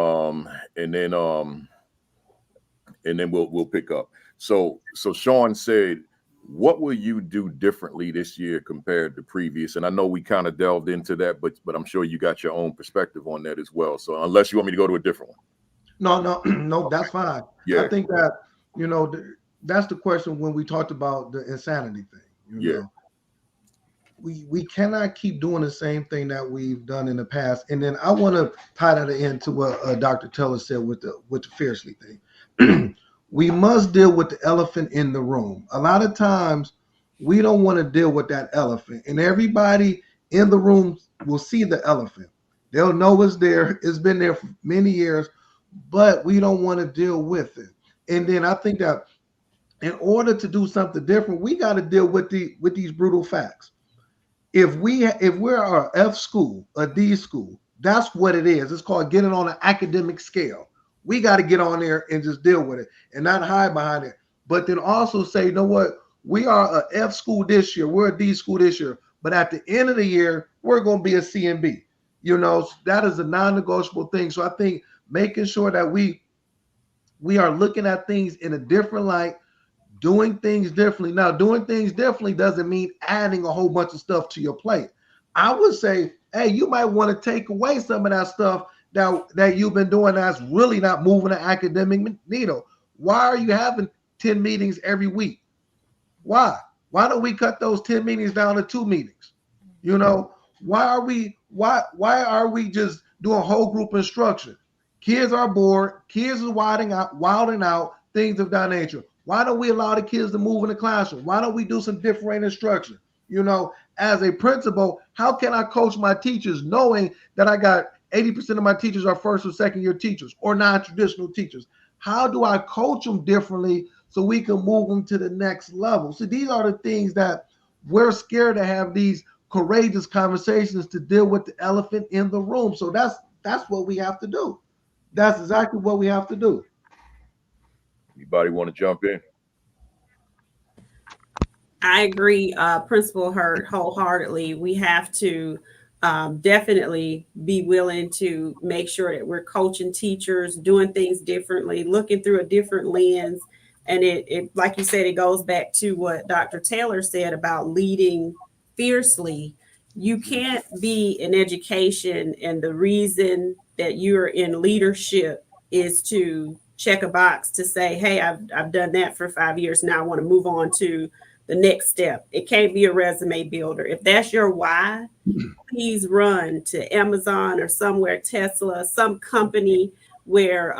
then we'll pick up. So Sean said, what will you do differently this year compared to previous? And I know we kind of delved into that, but I'm sure you got your own perspective on that as well. So unless you want me to go to a different one. No, that's fine. Yeah. I think that, you know, that's the question when we talked about the insanity thing. You know, we cannot keep doing the same thing that we've done in the past. And then I want to tie that into what Dr. Teller said with the fiercely thing. We must deal with the elephant in the room. A lot of times we don't want to deal with that elephant, and everybody in the room will see the elephant. They'll know it's there. It's been there for many years, but we don't want to deal with it. And then I think that in order to do something different, we got to deal with these brutal facts. If we're a F school, a D school, that's what it is. It's called getting on an academic scale. We got to get on there and just deal with it and not hide behind it. But then also say, you know what? We are a F school this year. We're a D school this year. But at the end of the year, we're going to be a C and B. You know, that is a non-negotiable thing. So I think making sure that we are looking at things in a different light, doing things differently. Now, doing things differently doesn't mean adding a whole bunch of stuff to your plate. I would say, hey, you might want to take away some of that stuff that you've been doing that's really not moving the academic needle. Why are you having 10 meetings every week? Why don't we cut those 10 meetings down to 2 meetings? You know, why are we just doing whole group instruction? Kids are bored, kids are wilding out, things of that nature. Why don't we allow the kids to move in the classroom? Why don't we do some different instruction? You know, as a principal, how can I coach my teachers knowing that I got 80% of my teachers are first or second year teachers or non-traditional teachers? How do I coach them differently so we can move them to the next level? So these are the things that we're scared to have, these courageous conversations to deal with the elephant in the room. So that's what we have to do. That's exactly what we have to do. Anybody want to jump in? I agree, Principal Hurt, wholeheartedly. We have to definitely be willing to make sure that we're coaching teachers, doing things differently, looking through a different lens. And it like you said, it goes back to what Dr. Taylor said about leading fiercely. You can't be in education and the reason that you're in leadership is to check a box to say, hey, I've done that for 5 years. Now I want to move on to the next step. It can't be a resume builder. If that's your why, please run to Amazon or somewhere, Tesla, some company where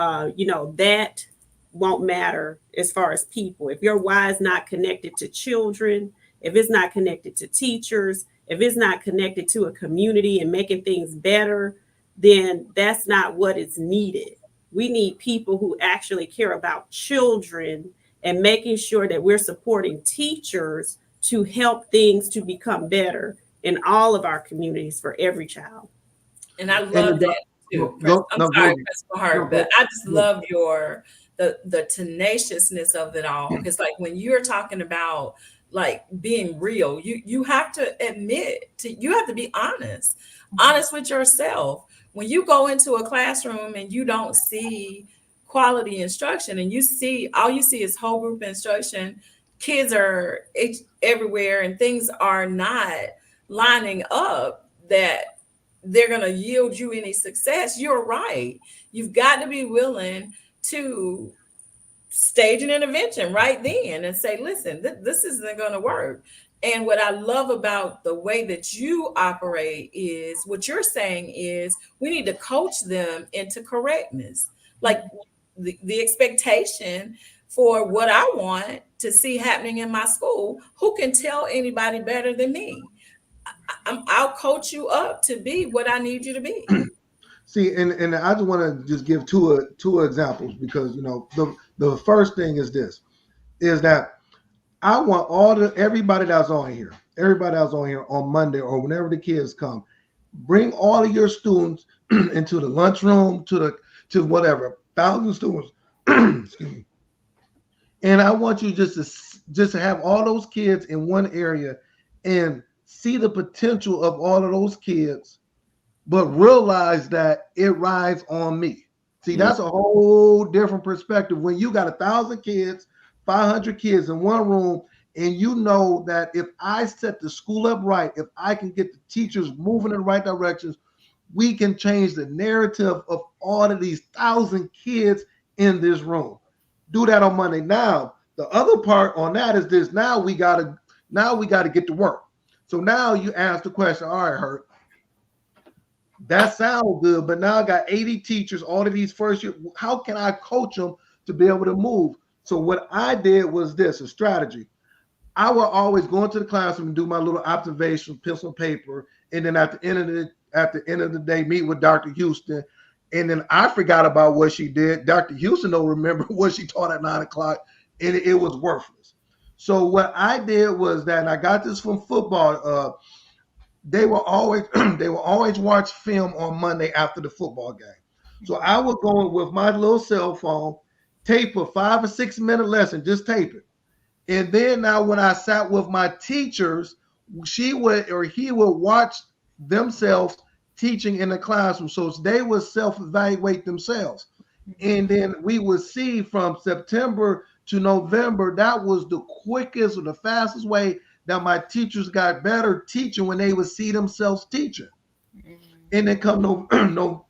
that won't matter as far as people. If your why is not connected to children, if it's not connected to teachers, if it's not connected to a community and making things better, then that's not what is needed. We need people who actually care about children and making sure that we're supporting teachers to help things to become better in all of our communities for every child. And I love that too. I'm sorry, Principal Hart, but I just love the tenaciousness of it all. Because like when you're talking about like being real, you have to you have to be honest with yourself. When you go into a classroom and you don't see quality instruction and all you see is whole group instruction, kids are everywhere and things are not lining up that they're going to yield you any success, you're right. You've got to be willing to stage an intervention right then and say, listen, this isn't going to work. And what I love about the way that you operate is what you're saying is we need to coach them into correctness. Like the expectation for what I want to see happening in my school, who can tell anybody better than me? I'll coach you up to be what I need you to be. See, and I just want to just give two examples because the first thing is this, is that I want everybody that's on here on Monday or whenever the kids come, bring all of your students into the lunchroom to whatever 1,000 students, excuse me, and I want you just to have all those kids in one area and see the potential of all of those kids, but realize that it rides on me. See, that's a whole different perspective. When you got 1,000 kids, 500 kids in one room, and you know that if I set the school up right, if I can get the teachers moving in the right directions, we can change the narrative of all of these 1,000 kids in this room. Do that on Monday. Now, the other part on that is this. Now we gotta get to work. So now you ask the question, all right, Hurt, that sounds good, but now I got 80 teachers, all of these first year. How can I coach them to be able to move? So what I did was this, a strategy. I would always go into the classroom and do my little observation, pencil and paper, and then at the end of the day, meet with Dr. Houston. And then I forgot about what she did. Dr. Houston don't remember what she taught at 9 o'clock, and it was worthless. So what I did was that, and I got this from football. They will always watch film on Monday after the football game. So I would go with my little cell phone, tape a 5 or 6 minute lesson, just tape it. And then now when I sat with my teachers, he would watch themselves teaching in the classroom. So they would self-evaluate themselves. And then we would see from September to November, that was the quickest or the fastest way that my teachers got better teaching when they would see themselves teaching. And then come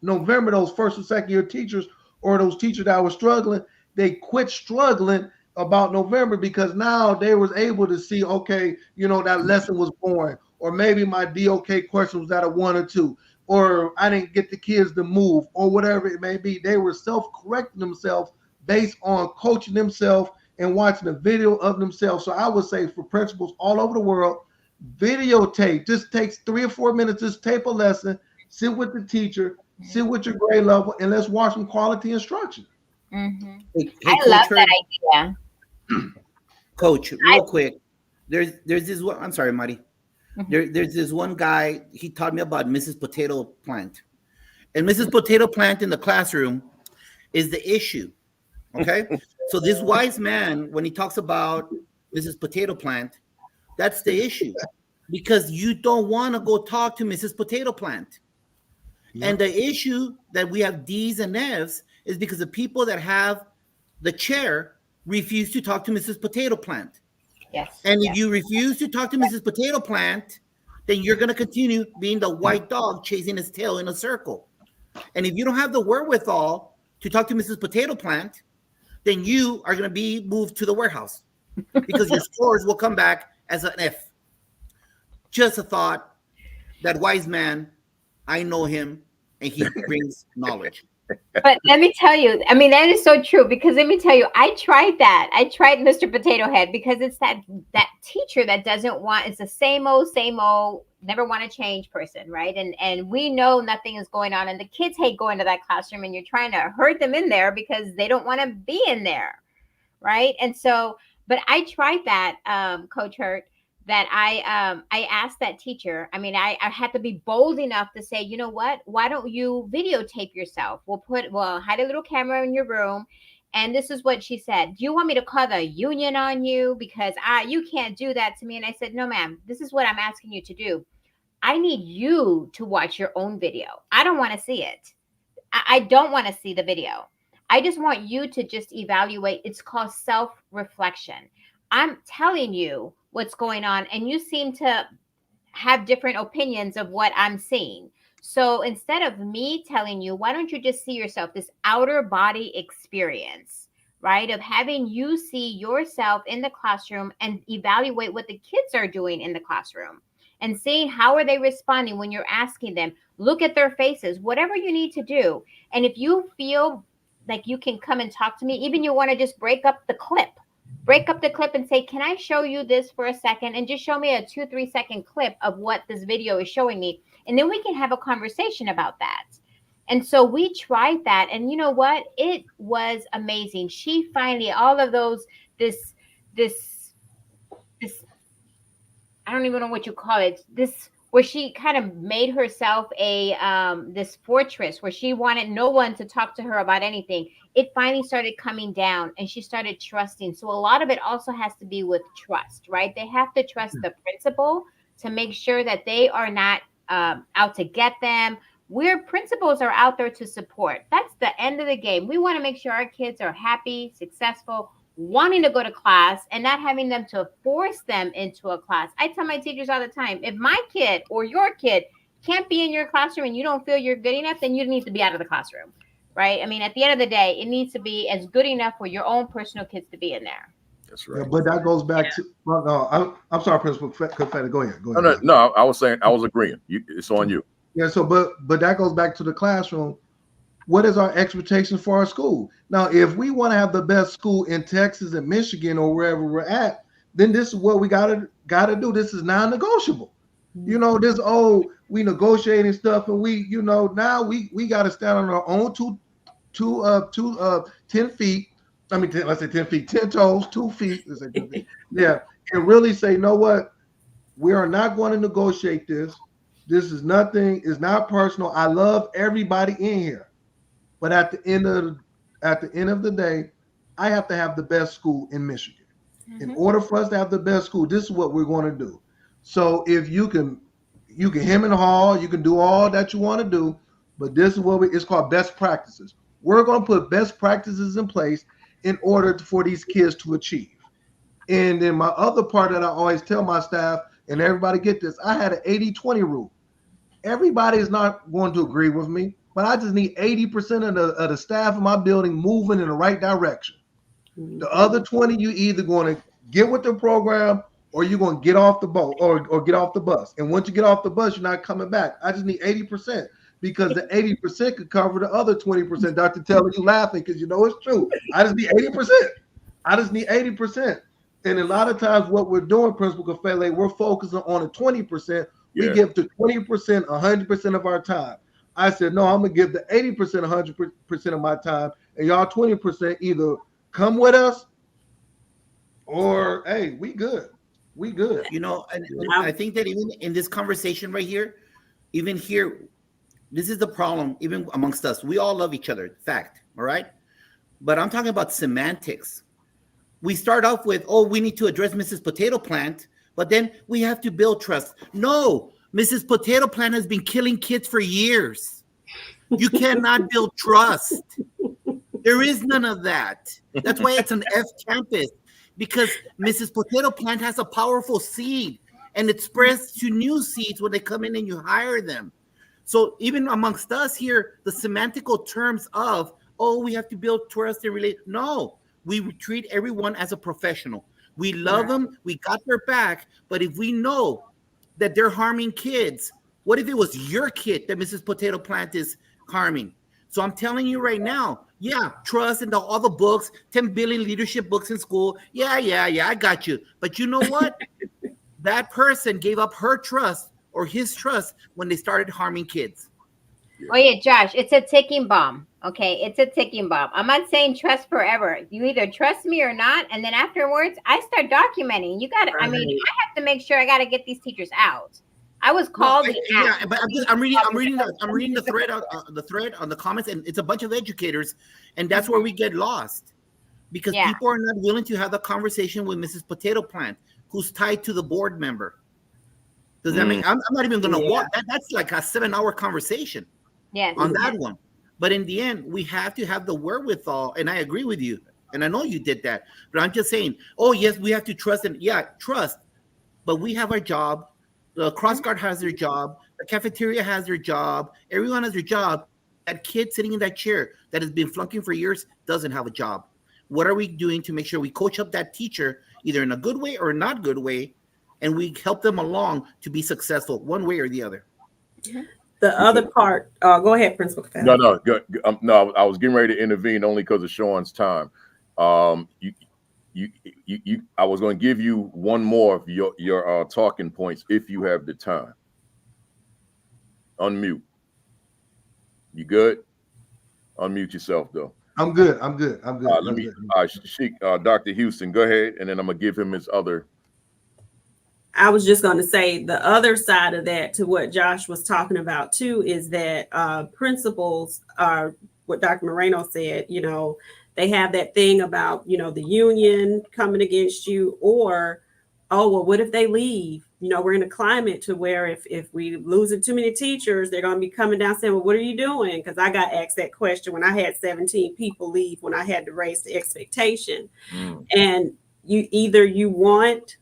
November, those first and second year teachers or those teachers that were struggling, they quit struggling about November because now they was able to see, okay, that lesson was boring, or maybe my DOK question was at a 1 or 2, or I didn't get the kids to move, or whatever it may be. They were self-correcting themselves based on coaching themselves and watching a video of themselves. So I would say for principals all over the world, videotape. Just takes 3 or 4 minutes, just tape a lesson, sit with the teacher, sit with your grade level, and let's watch some quality instruction. Mm-hmm. Hey, I love that idea. Coach, real quick. There's this one. I'm sorry, Marty. There's this one guy. He taught me about Mrs. Potato Plant, and Mrs. Potato Plant in the classroom is the issue. Okay, so this wise man, when he talks about Mrs. Potato Plant, that's the issue, because you don't want to go talk to Mrs. Potato Plant. And the issue that we have D's and F's is because the people that have the chair refuse to talk to Mrs. Potato Plant. Yes. And if you refuse to talk to Mrs. Potato Plant, then you're going to continue being the white dog chasing his tail in a circle. And if you don't have the wherewithal to talk to Mrs. Potato Plant, then you are going to be moved to the warehouse. because your scores will come back as an F. Just a thought. That wise man, I know him, and he brings knowledge. But let me tell you, I mean, that is so true, because let me tell you, I tried that. I tried Mr. Potato Head, because it's that teacher that doesn't want, it's the same old, never want to change person, right? And we know nothing is going on, and the kids hate going to that classroom, and you're trying to herd them in there because they don't want to be in there, right? And so, but I tried that, Coach Hurt, that I asked that teacher. I mean, I had to be bold enough to say, you know what? Why don't you videotape yourself? We'll hide a little camera in your room. And this is what she said. Do you want me to call the union on you? Because you can't do that to me. And I said, no, ma'am, this is what I'm asking you to do. I need you to watch your own video. I don't want to see it. I don't want to see the video. I just want you to just evaluate. It's called self-reflection. I'm telling you what's going on, and you seem to have different opinions of what I'm seeing. So instead of me telling you, why don't you just see yourself, this outer body experience, right? Of having you see yourself in the classroom and evaluate what the kids are doing in the classroom and seeing how are they responding when you're asking them. Look at their faces, whatever you need to do. And if you feel like you can come and talk to me, even you want to just break up the clip and say, can I show you this for a second? And just show me a 2-3 second clip of what this video is showing me. And then we can have a conversation about that. And so we tried that. And you know what? It was amazing. She finally, all of those, this, I don't even know what you call it. Where she kind of made herself this fortress where she wanted no one to talk to her about anything. It finally started coming down, and she started trusting. So a lot of it also has to be with trust, right? They have to trust the principal to make sure that they are not out to get them. Principals are out there to support. That's the end of the game. We want to make sure our kids are happy, successful, wanting to go to class, and not having them to force them into a class. I tell my teachers all the time, if my kid or your kid can't be in your classroom and you don't feel you're good enough, then you need to be out of the classroom, right? I mean, at the end of the day, it needs to be as good enough for your own personal kids to be in there. That's right. Yeah, but that goes back to, well, no, I'm sorry, Principal Kafele, go ahead. No, I was saying, I was agreeing. It's on you. Yeah, so, but that goes back to the classroom. What is our expectations for our school? Now, if we want to have the best school in Texas and Michigan or wherever we're at, then this is what we gotta do. This is non-negotiable. You know, we negotiating stuff, and now we gotta stand on our own 10 feet. I mean, let's say 10 feet, 10 toes, 2 feet. Let's say 10 feet. Yeah, and really say, you know what? We are not going to negotiate this. This is nothing. It's not personal. I love everybody in here. But at the end of the day, I have to have the best school in Michigan. Mm-hmm. In order for us to have the best school, this is what we're going to do. So if you can hem and haw, you can do all that you want to do, but this is what it's called best practices. We're going to put best practices in place in order for these kids to achieve. And then my other part that I always tell my staff, and everybody get this, I had an 80-20 rule. Everybody is not going to agree with me, but I just need 80% of the staff in my building moving in the right direction. The other 20, you either going to get with the program or you're going to get off the boat or get off the bus. And once you get off the bus, you're not coming back. I just need 80% because the 80% could cover the other 20%. Dr. Taylor, you laughing because you know it's true. I just need 80%. I just need 80%. And a lot of times what we're doing, Principal Kafele, we're focusing on the 20%. We give to 20%, 100% of our time. I said, no, I'm going to give the 80%, 100% of my time. And y'all 20% either come with us or, hey, we good. We good. You know, and I think that even in this conversation right here, even here, this is the problem, even amongst us. We all love each other, fact, all right? But I'm talking about semantics. We start off with, we need to address Mrs. Potato Plant, but then we have to build trust. No, Mrs. Potato Plant has been killing kids for years. You cannot build trust. There is none of that. That's why it's an F campus, because Mrs. Potato Plant has a powerful seed, and it spreads to new seeds when they come in and you hire them. So even amongst us here, the semantical terms of, we have to build trust and relate. No, we treat everyone as a professional. We love them. We got their back. But if we know that they're harming kids, what if it was your kid that Mrs. Potato Plant is harming? So I'm telling you right now, yeah, trust in all the books, 10 billion leadership books in school. Yeah, I got you. But you know what? That person gave up her trust or his trust when they started harming kids. Oh yeah, Josh, it's a ticking bomb. Okay, it's a ticking bomb. I'm not saying trust forever. You either trust me or not, and then afterwards, I start documenting. You got to. I mean, I have to make sure I got to get these teachers out. I was called. Yeah, but I'm reading the thread on the comments, and it's a bunch of educators, and that's where we get lost because people are not willing to have the conversation with Mrs. Potato Plant, who's tied to the board member. Does that mean I'm not even going to walk? That's like a 7-hour conversation. Yes. On that one. But in the end, we have to have the wherewithal, and I agree with you. And I know you did that. But I'm just saying, oh, yes, we have to trust them. Yeah, trust. But we have our job. The cross guard has their job. The cafeteria has their job. Everyone has their job. That kid sitting in that chair that has been flunking for years doesn't have a job. What are we doing to make sure we coach up that teacher either in a good way or not good way, and we help them along to be successful one way or the other? The other part, go ahead, Principal Kafele. No, I was getting ready to intervene only because of Sean's time. I was going to give you one more of your talking points if you have the time. Unmute. You good? Unmute yourself though. I'm good. Dr. Houston, go ahead, and then I'm gonna give him his other. I was just going to say the other side of that to what Josh was talking about too is that principals are what Dr. Moreno said, you know, they have that thing about, you know, the union coming against you or, oh, well, what if they leave? You know, we're in a climate to where if we losing too many teachers, they're going to be coming down saying, well, what are you doing? Because I got asked that question when I had 17 people leave, when I had to raise the expectation. And you want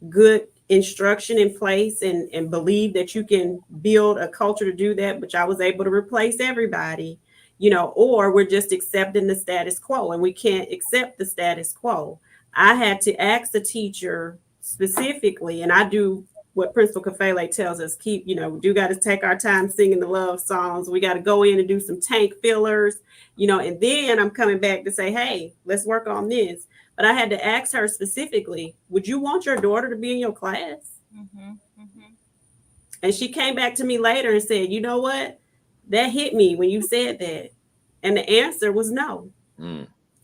good instruction in place and believe that you can build a culture to do that, which I was able to replace everybody, you know, or we're just accepting the status quo, and we can't accept the status quo. I had to ask the teacher specifically, and I do what Principal Kafele tells us, we do got to take our time singing the love songs. We got to go in and do some tank fillers, you know, and then I'm coming back to say, hey, let's work on this. But I had to ask her specifically, would you want your daughter to be in your class? And she came back to me later and said, you know what? That hit me when you said that. And the answer was no.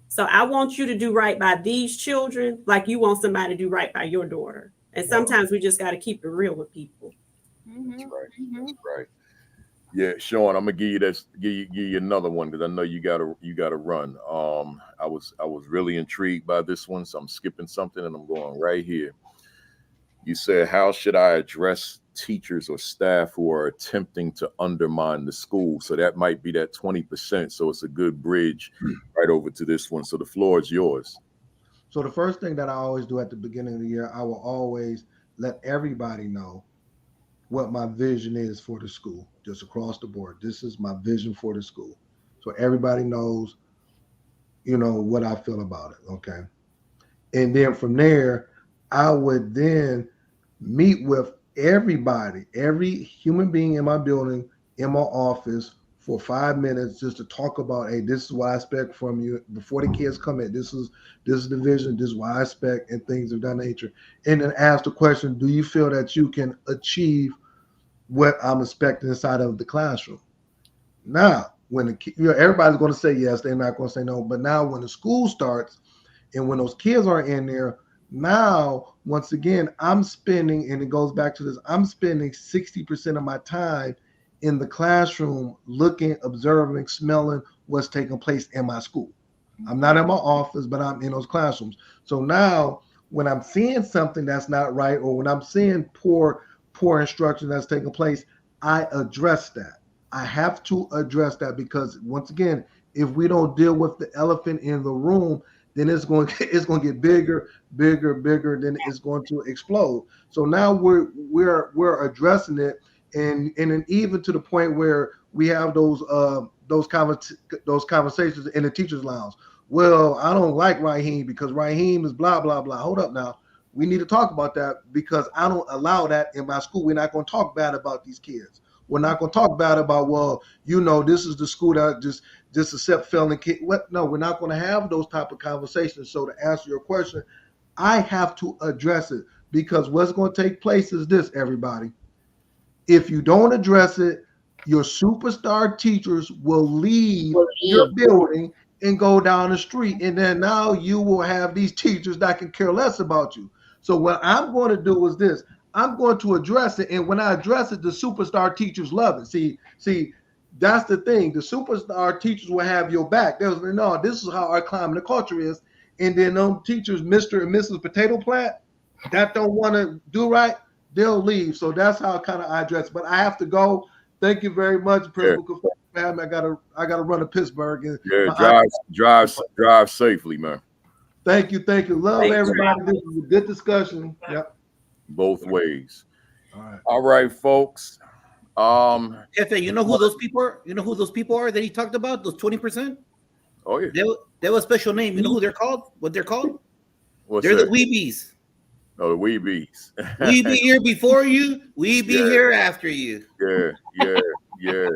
So I want you to do right by these children like you want somebody to do right by your daughter. And sometimes we just got to keep it real with people. That's right. That's right. Yeah, Sean, I'm gonna give you another one because I know you gotta run. I was really intrigued by this one, so I'm skipping something and I'm going right here. You said, how should I address teachers or staff who are attempting to undermine the school? So that might be that 20%. So it's a good bridge right over to this one. So the floor is yours. So the first thing that I always do at the beginning of the year, I will always let everybody know what my vision is for the school, just across the board. This is my vision for the school. So everybody knows, you know, what I feel about it, okay? And then from there, I would then meet with everybody, every human being in my building, in my office for 5 minutes just to talk about, hey, this is what I expect from you before the kids come in. This is the vision, this is what I expect, and things of that nature. And then ask the question, do you feel that you can achieve what I'm expecting inside of the classroom? Now, when everybody's going to say yes, they're not going to say no. But now when the school starts and when those kids are in there, now, once again, I'm spending, and it goes back to this, I'm spending 60% of my time in the classroom looking, observing, smelling what's taking place in my school. I'm not in my office, but I'm in those classrooms. So now when I'm seeing something that's not right, or when I'm seeing poor instruction that's taking place, I address that. I have to address that because once again, if we don't deal with the elephant in the room, then it's going to get bigger, then it's going to explode. So now we're addressing it, and then even to the point where we have those conversations in the teachers' lounge. well, I don't like Raheem because Raheem is blah, blah, blah. Hold up now. We need to talk about that because I don't allow that in my school. We're not going to talk bad about these kids. We're not going to talk bad about, well, this is the school that just accept failing kids. What? No, we're not going to have those type of conversations. So to answer your question, I have to address it because what's going to take place is this, everybody. If you don't address it, your superstar teachers will leave your building and go down the street. And then now you will have these teachers that can care less about you. So what I'm going to do is this. I'm going to address it. And when I address it, the superstar teachers love it. See, that's the thing. The superstar teachers will have your back. They'll say, no, this is how our climate and culture is. And then them teachers, Mr. and Mrs. Potato Plant, that don't want to do right, they'll leave. So that's how kind of I address it. But I have to go. Thank you very much, Principal Kafele. I gotta run to Pittsburgh. And drive safely, man. Thank you. Love everybody. This was a good discussion. Yep. Both ways. All right, folks. If you know who those people are? You know who those people are that he talked about? Those 20%? Oh yeah. They have a special name. You know who they're called? What they're called? They're that? The Weebies. Oh, the Weebies. We be here before you. We be here after you. Yeah.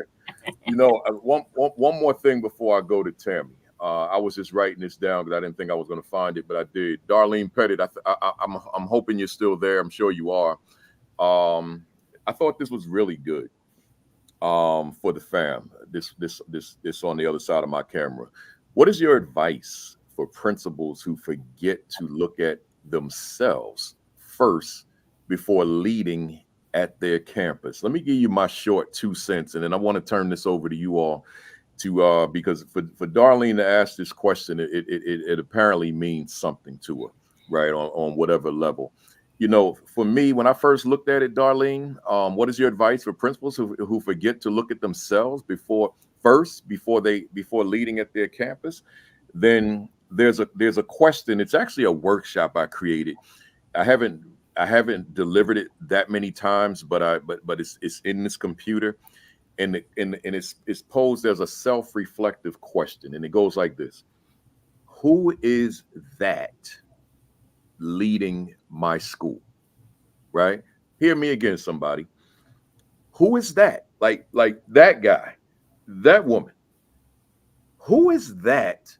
One more thing before I go to Tammy. I was just writing this down because I didn't think I was going to find it, but I did. Darlene Pettit, I'm hoping you're still there. I'm sure you are. I thought this was really good for the fam. This on the other side of my camera. What is your advice for principals who forget to look at themselves first before leading at their campus? Let me give you my short 2 cents, and then I want to turn this over to you all to because for Darlene to ask this question, it apparently means something to her, right, on whatever level. For me, when I first looked at it, Darlene, what is your advice for principals who forget to look at themselves before leading at their campus? Then there's a question. It's actually a workshop I created. I haven't delivered it that many times, but it's in this computer, and it's posed as a self-reflective question, and it goes like this: who is that leading my school? Right? Hear me again, somebody. Who is that? Like that guy, that woman. Who is that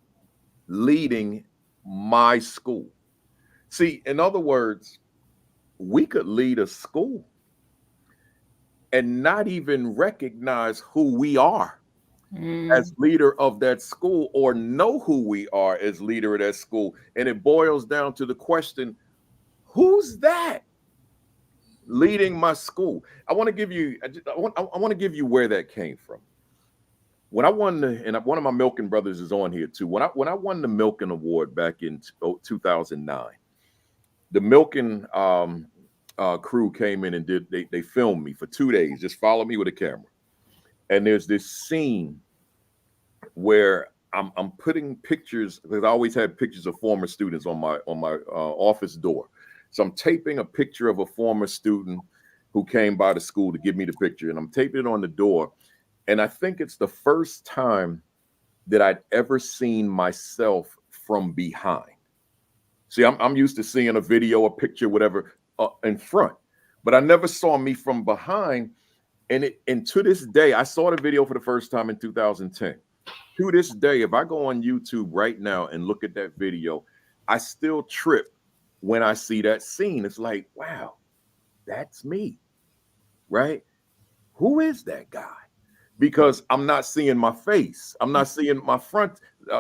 leading my school? See, in other words, we could lead a school and not even recognize who we are as leader of that school, or know who we are as leader of that school. And it boils down to the question, who's that leading my school? I want to give you where that came from. When I won and one of my Milken brothers is on here too. When I won the Milken Award back in 2009, the Milken crew came in and they filmed me for 2 days, just followed me with a camera. And there's this scene where I'm putting pictures, because I always had pictures of former students on my office door. So I'm taping a picture of a former student who came by the school to give me the picture, and I'm taping it on the door. And I think it's the first time that I'd ever seen myself from behind. See, I'm used to seeing a video, a picture, whatever, in front, but I never saw me from behind. And to this day, I saw the video for the first time in 2010. To this day, if I go on YouTube right now and look at that video, I still trip when I see that scene. It's like, wow, that's me, right? Who is that guy? Because I'm not seeing my face. I'm not seeing my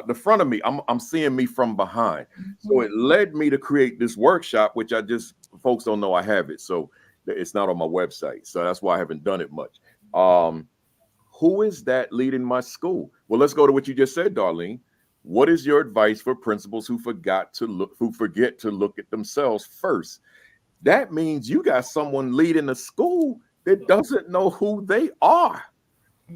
the front of me. I'm seeing me from behind. So it led me to create this workshop, which folks don't know I have it. So it's not on my website. So that's why I haven't done it much. Who is that leading my school? Well, let's go to what you just said, Darlene. What is your advice for principals who forget to look at themselves first? That means you got someone leading a school that doesn't know who they are.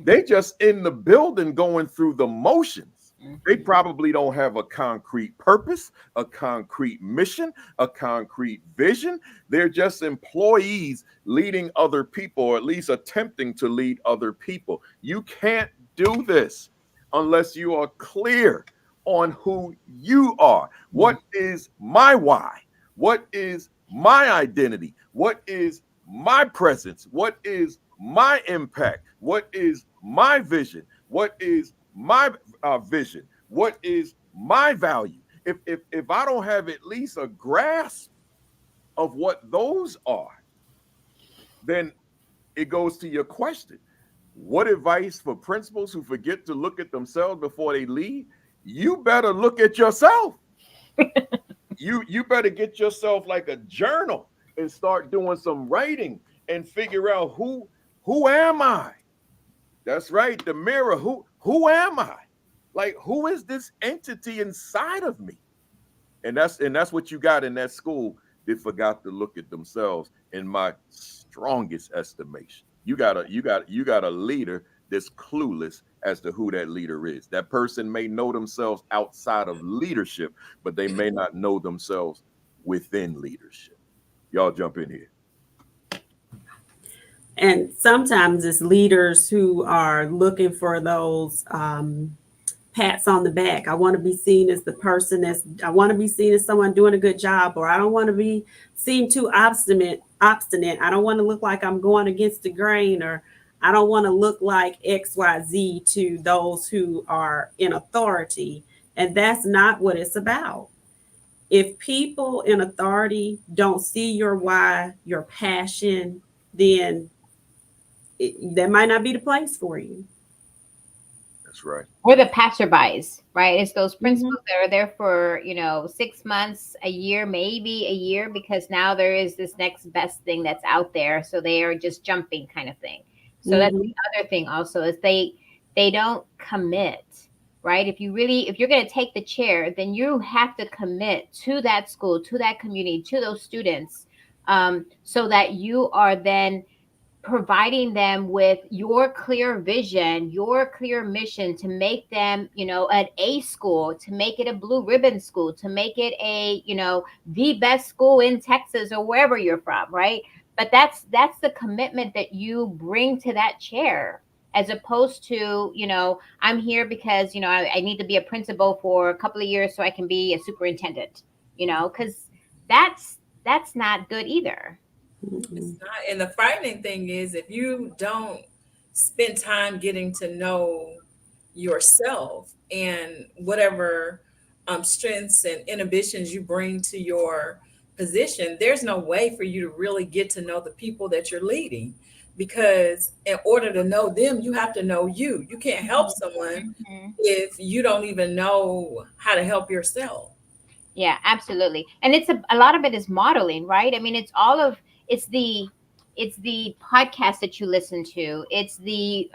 They just in the building going through the motions. They probably don't have a concrete purpose, a concrete mission, a concrete vision. They're just employees leading other people, or at least attempting to lead other people. You can't do this unless you are clear on who you are. What is my why? What is my identity? What is my presence? What is my impact? What is my vision? What is my vision? What is my value? If I don't have at least a grasp of what those are, then it goes to your question. What advice for principals who forget to look at themselves before they lead? You better look at yourself. You better get yourself like a journal and start doing some writing and figure out who am I? That's right, the mirror. Who am I? Like, who is this entity inside of me? And that's what you got in that school. They forgot to look at themselves, in my strongest estimation. You got a leader that's clueless as to who that leader is. That person may know themselves outside of leadership, but they may not know themselves within leadership. Y'all jump in here. And sometimes it's leaders who are looking for those pats on the back. I want to be seen as the person I want to be seen as someone doing a good job, or I don't want to be seen too obstinate. I don't want to look like I'm going against the grain, or I don't want to look like XYZ to those who are in authority. And that's not what it's about. If people in authority don't see your why, your passion, then that might not be the place for you. That's right. Or the passerbys, right? It's those principals that are there for, 6 months, a year, maybe a year, because now there is this next best thing that's out there. So they are just jumping kind of thing. So that's the other thing also, is they don't commit, right? If you're going to take the chair, then you have to commit to that school, to that community, to those students, so that you are then providing them with your clear vision, your clear mission to make them, an A school, to make it a blue ribbon school, to make it a, the best school in Texas or wherever you're from, right? But that's the commitment that you bring to that chair, as opposed to, I'm here because, I need to be a principal for a couple of years so I can be a superintendent, because that's not good either. It's not. And the frightening thing is, if you don't spend time getting to know yourself and whatever strengths and inhibitions you bring to your position, there's no way for you to really get to know the people that you're leading. Because in order to know them, you have to know you. You can't help someone if you don't even know how to help yourself. Yeah, absolutely. And it's a lot of it is modeling, right? I mean, it's the podcast that you listen to, it's the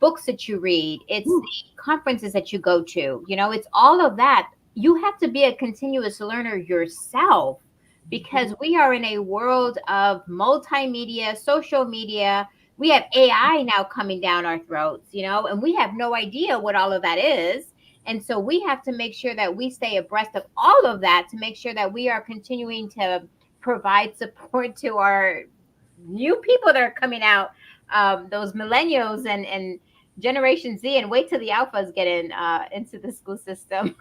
books that you read, it's the conferences that you go to, it's all of that. You have to be a continuous learner yourself, because we are in a world of multimedia, social media. We have AI now coming down our throats, and we have no idea what all of that is. And so we have to make sure that we stay abreast of all of that, to make sure that we are continuing to provide support to our new people that are coming out, those millennials and Generation Z, and wait till the alphas get into the school system.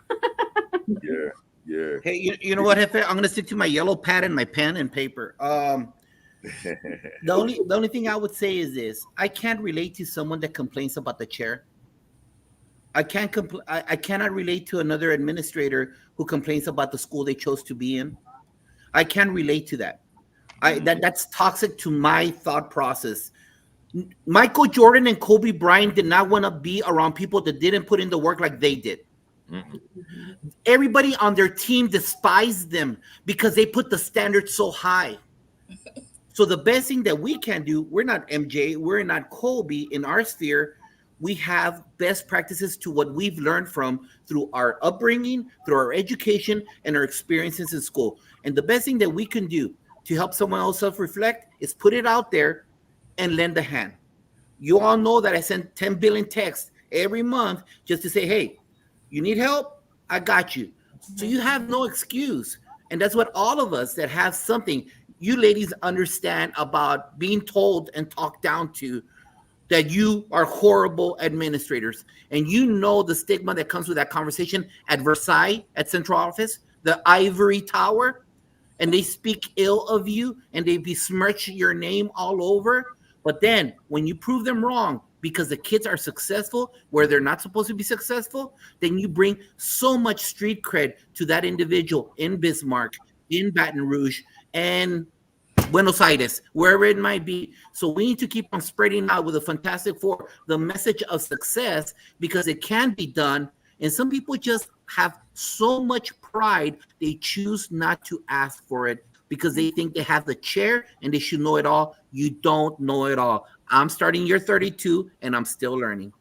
Yeah. Hey, you know what, Jefe? I'm gonna stick to my yellow pad and my pen and paper. The only thing I would say is this: I can't relate to someone that complains about the chair. I cannot relate to another administrator who complains about the school they chose to be in. I can't relate to that. That's toxic to my thought process. Michael Jordan and Kobe Bryant did not want to be around people that didn't put in the work like they did. Everybody on their team despised them because they put the standard so high. So the best thing that we can do, we're not MJ, we're not Kobe in our sphere. We have best practices to what we've learned from through our upbringing, through our education, and our experiences in school. And the best thing that we can do to help someone else self-reflect is put it out there and lend a hand. You all know that I send 10 billion texts every month just to say, hey, you need help? I got you. So you have no excuse. And that's what all of us that have something, you ladies understand about being told and talked down to. that you are horrible administrators, and you know the stigma that comes with that conversation at Versailles, at central office, the ivory tower, and they speak ill of you and they besmirch your name all over. But then when you prove them wrong because the kids are successful where they're not supposed to be successful, then you bring so much street cred to that individual in Bismarck, in Baton Rouge, and Buenos Aires, wherever it might be. So we need to keep on spreading out with the Fantastic Four the message of success, because it can be done. And some people just have so much pride, they choose not to ask for it because they think they have the chair and they should know it all. You don't know it all. I'm starting year 32 and I'm still learning.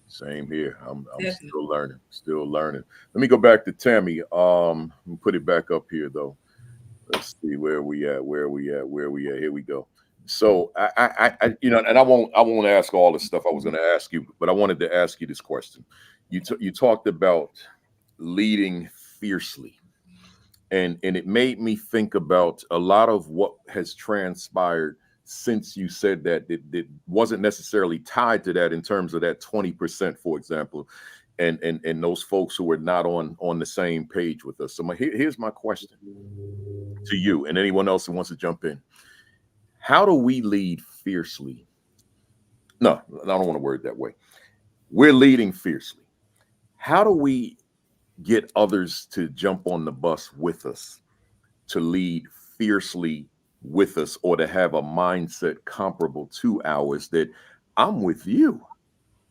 Same here. I'm still learning. Let me go back to Tammy. Let me put it back up here though. Let's see where we at. Here we go. So I and I won't ask all the stuff I was going to ask you, but I wanted to ask you this question. You talked about leading fiercely, and it made me think about a lot of what has transpired since you said that. It wasn't necessarily tied to that in terms of that 20%, for example, and those folks who are not on the same page with us. So here's my question to you and anyone else who wants to jump in. How do we lead fiercely? No, I don't want to word it that way. We're leading fiercely. How do we get others to jump on the bus with us, to lead fiercely with us, or to have a mindset comparable to ours, that I'm with you?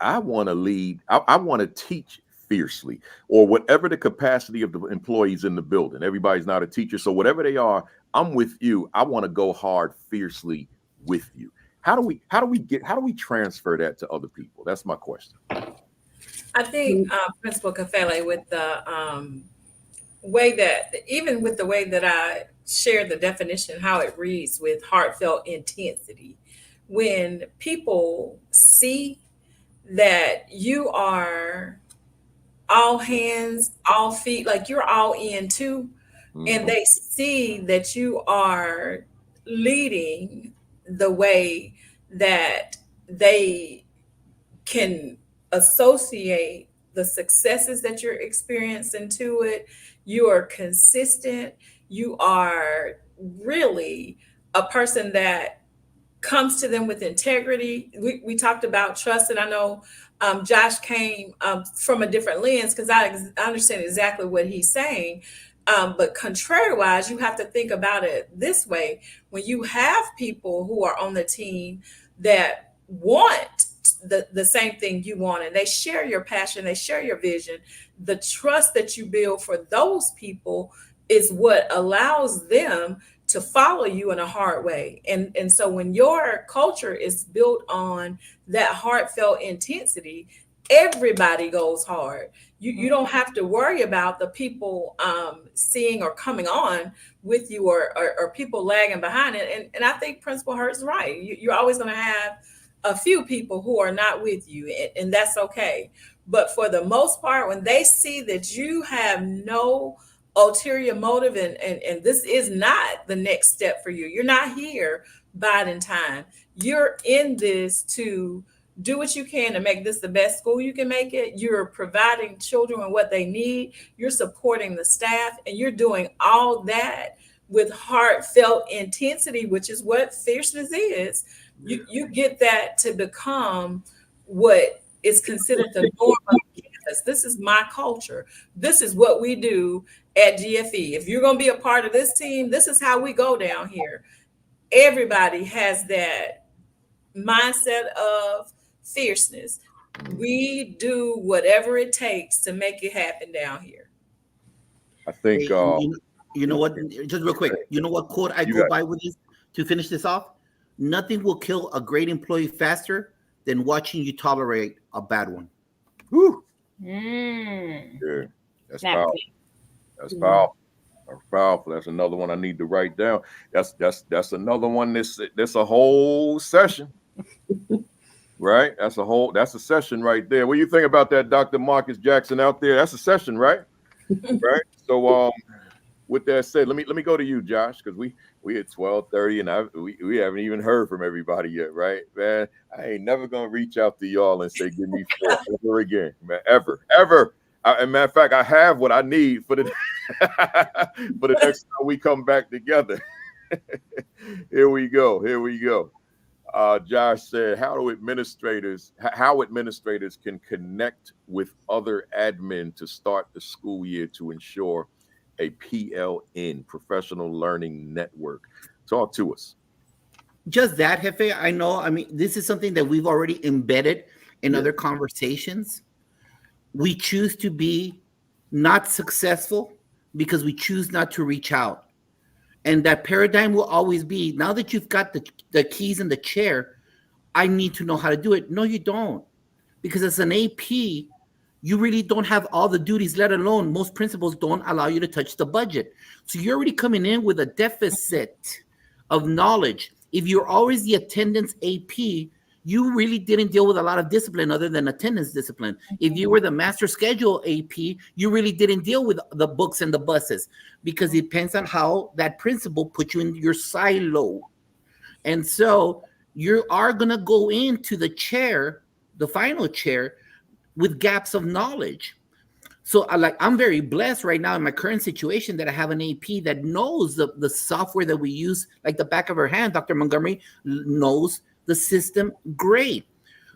I want to lead. I want to teach fiercely, or whatever the capacity of the employees in the building. Everybody's not a teacher, so whatever they are, I'm with you. I want to go hard fiercely with you. How do we transfer that to other people? That's my question. I think Principal Kafele, with the way that, even with the way that I share the definition, how it reads with heartfelt intensity, when people see that you are all hands, all feet, like you're all in too, and they see that you are leading the way that they can associate the successes that you're experiencing to it. You are consistent. You are really a person that comes to them with integrity. We talked about trust, and I know Josh came from a different lens, because I understand exactly what he's saying. But contrary-wise, you have to think about it this way. When you have people who are on the team that want the same thing you want, and they share your passion, they share your vision, the trust that you build for those people is what allows them to follow you in a hard way. And so when your culture is built on that heartfelt intensity, everybody goes hard. You don't have to worry about the people seeing or coming on with you, or people lagging behind it. And I think Principal Hurt's right. You're always going to have a few people who are not with you, and that's okay. But for the most part, when they see that you have no ulterior motive, and this is not the next step for you, you're not here biding time, you're in this to do what you can to make this the best school you can make it. You're providing children with what they need. You're supporting the staff, and you're doing all that with heartfelt intensity, which is what fierceness is. You get that to become what is considered the norm of campus. This is my culture. This is what we do at GFE. If you're going to be a part of this team, this is how we go down here. Everybody has that mindset of fierceness. We do whatever it takes to make it happen down here. I think you know what, just real quick, you know what quote I go by with this to finish this off? Nothing will kill a great employee faster than watching you tolerate a bad one. Whew. Yeah, that's powerful. That's powerful. That's powerful. That's another one I need to write down. That's another one. That's a whole session. Right? That's a session right there. What do you think about that, Dr. Marcus Jackson out there? That's a session, right? Right. So with that said, let me go to you, Josh, because We at 12:30, and we haven't even heard from everybody yet, right, man? I ain't never gonna reach out to y'all and say, "Give me 4" ever again, man, ever. And matter of fact, I have what I need for the for the next time we come back together. Here we go. Josh said, how administrators can connect with other admin to start the school year to ensure a PLN, professional learning network. Talk to us. Just that, Jefe. I know. I mean, this is something that we've already embedded in other conversations. We choose to be not successful because we choose not to reach out. And that paradigm will always be, now that you've got the keys in the chair, I need to know how to do it. No, you don't. Because as an AP, you really don't have all the duties, let alone most principals don't allow you to touch the budget. So you're already coming in with a deficit of knowledge. If you're always the attendance AP, you really didn't deal with a lot of discipline other than attendance discipline. If you were the master schedule AP, you really didn't deal with the books and the buses, because it depends on how that principal put you in your silo. And so you are going to go into the chair, the final chair, with gaps of knowledge. So I'm very blessed right now in my current situation that I have an AP that knows the software that we use like the back of her hand. Dr. Montgomery knows the system great.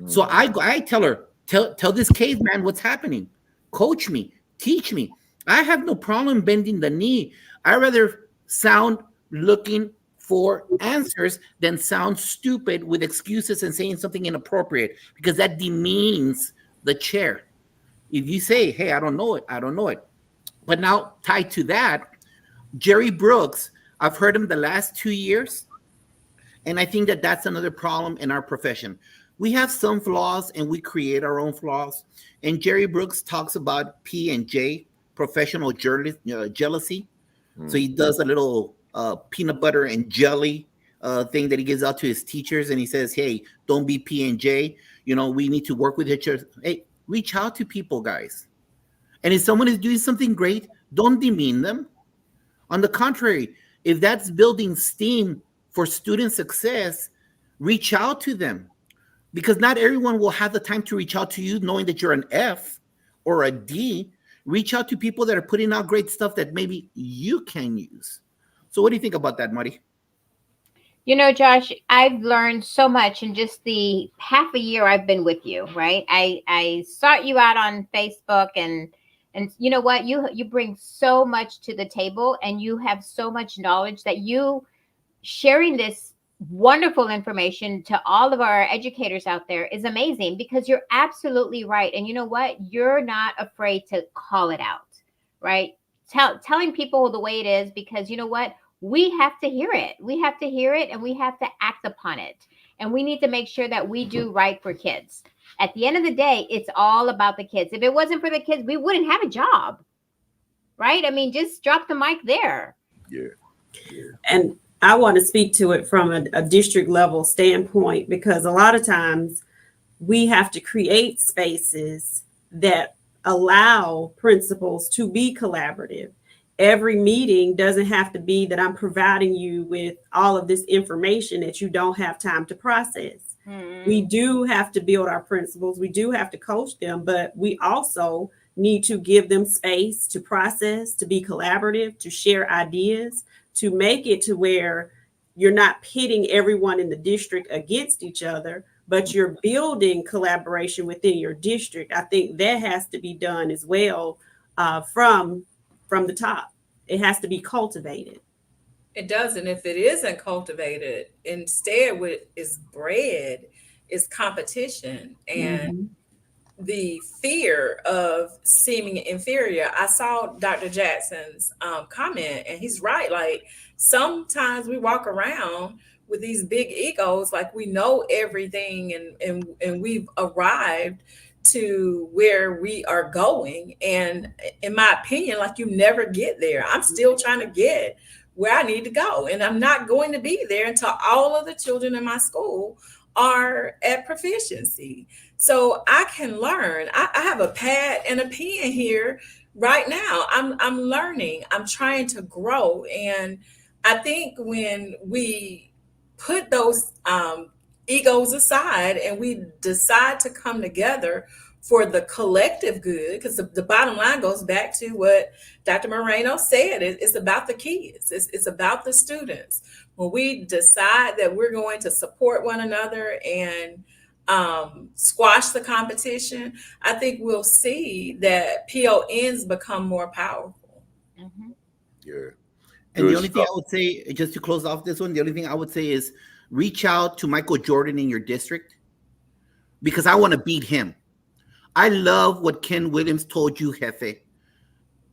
So I tell her, tell this caveman what's happening. Coach me, teach me. I have no problem bending the knee. I rather sound looking for answers than sound stupid with excuses and saying something inappropriate, because that demeans the chair. If you say, hey, I don't know it. But now tied to that, Jerry Brooks, I've heard him the last 2 years. And I think that that's another problem in our profession. We have some flaws and we create our own flaws. And Jerry Brooks talks about P&J, professional jealousy. So he does a little peanut butter and jelly thing that he gives out to his teachers. And he says, hey, don't be P&J. We need to work with each other. Hey, reach out to people, guys. And if someone is doing something great, don't demean them. On the contrary, if that's building steam for student success, reach out to them, because not everyone will have the time to reach out to you knowing that you're an F or a D. Reach out to people that are putting out great stuff that maybe you can use. So what do you think about that, Marty? Josh, I've learned so much in just the half a year I've been with you, right? I sought you out on Facebook, and you know what? You bring so much to the table, and you have so much knowledge that you sharing this wonderful information to all of our educators out there is amazing, because you're absolutely right. And you know what? You're not afraid to call it out, right? Telling people the way it is, because you know what? We have to hear it. We have to hear it, and we have to act upon it. And we need to make sure that we do right for kids. At the end of the day, it's all about the kids. If it wasn't for the kids, we wouldn't have a job, right? I mean, just drop the mic there. Yeah. And I want to speak to it from a district level standpoint, because a lot of times we have to create spaces that allow principals to be collaborative. Every meeting doesn't have to be that I'm providing you with all of this information that you don't have time to process. We do have to build our principals. We do have to coach them, but we also need to give them space to process, to be collaborative, to share ideas, to make it to where you're not pitting everyone in the district against each other, but you're building collaboration within your district. I think that has to be done as well from the top. It has to be cultivated. It does. And if it isn't cultivated, instead what is bred is competition and the fear of seeming inferior. I saw Dr. Jackson's comment, and he's right. Like, sometimes we walk around with these big egos, like we know everything and we've arrived to where we are going. And in my opinion, like, you never get there. I'm still trying to get where I need to go. And I'm not going to be there until all of the children in my school are at proficiency. So I can learn. I have a pad and a pen here right now. I'm learning. I'm trying to grow. And I think when we put those egos aside and we decide to come together for the collective good, because the bottom line goes back to what Dr. Moreno said. It's about the kids. It's about the students. When we decide that we're going to support one another and squash the competition, I think we'll see that PONs become more powerful. Mm-hmm. Yeah. And the Good only thing I stuff. would say, just to close off this one, the only thing I would say is reach out to Michael Jordan in your district, because I want to beat him. I love what Ken Williams told you, Jefe.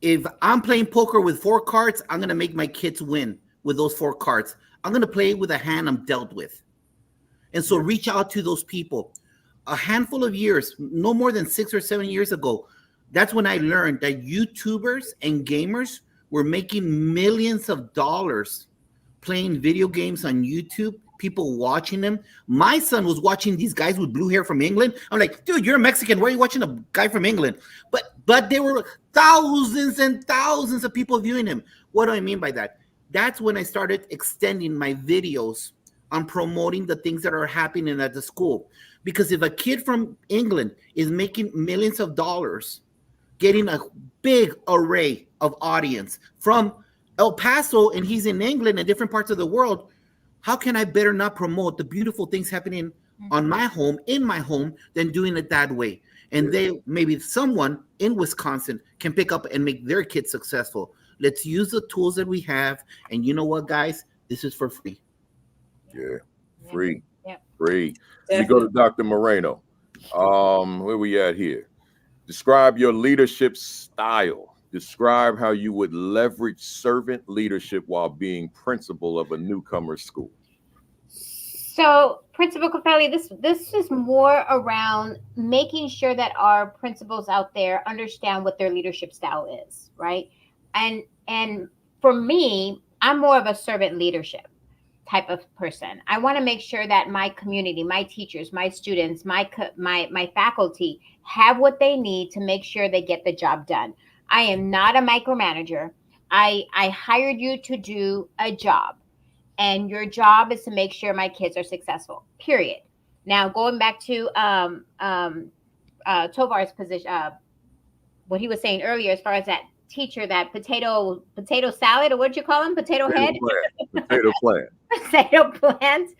If I'm playing poker with 4 cards, I'm going to make my kids win with those 4 cards. I'm going to play with a hand I'm dealt with. And so reach out to those people. A handful of years, no more than 6 or 7 years ago, that's when I learned that YouTubers and gamers were making millions of dollars playing video games on YouTube, people watching them. My son was watching these guys with blue hair from England. I'm like, dude, you're a Mexican. Why are you watching a guy from England? But there were thousands and thousands of people viewing him. What do I mean by that? That's when I started extending my videos on promoting the things that are happening at the school. Because if a kid from England is making millions of dollars, getting a big array of audience from El Paso, and he's in England and different parts of the world, how can I better not promote the beautiful things happening on my home, in my home, than doing it that way? And they, maybe someone in Wisconsin can pick up and make their kids successful. Let's use the tools that we have. And you know what, guys? This is for free. Yeah. Free. Yep. Free. Let me go to Dr. Moreno. Where we at here? Describe your leadership style. Describe how you would leverage servant leadership while being principal of a newcomer school. So, Principal Kafele, this is more around making sure that our principals out there understand what their leadership style is, right? And for me, I'm more of a servant leadership type of person. I want to make sure that my community, my teachers, my students, my faculty have what they need to make sure they get the job done. I am not a micromanager. I hired you to do a job, and your job is to make sure my kids are successful, period. Now, going back to Tovar's position, what he was saying earlier, as far as that teacher, that potato salad, or what did you call him? Potato head? Potato plant. Potato plant.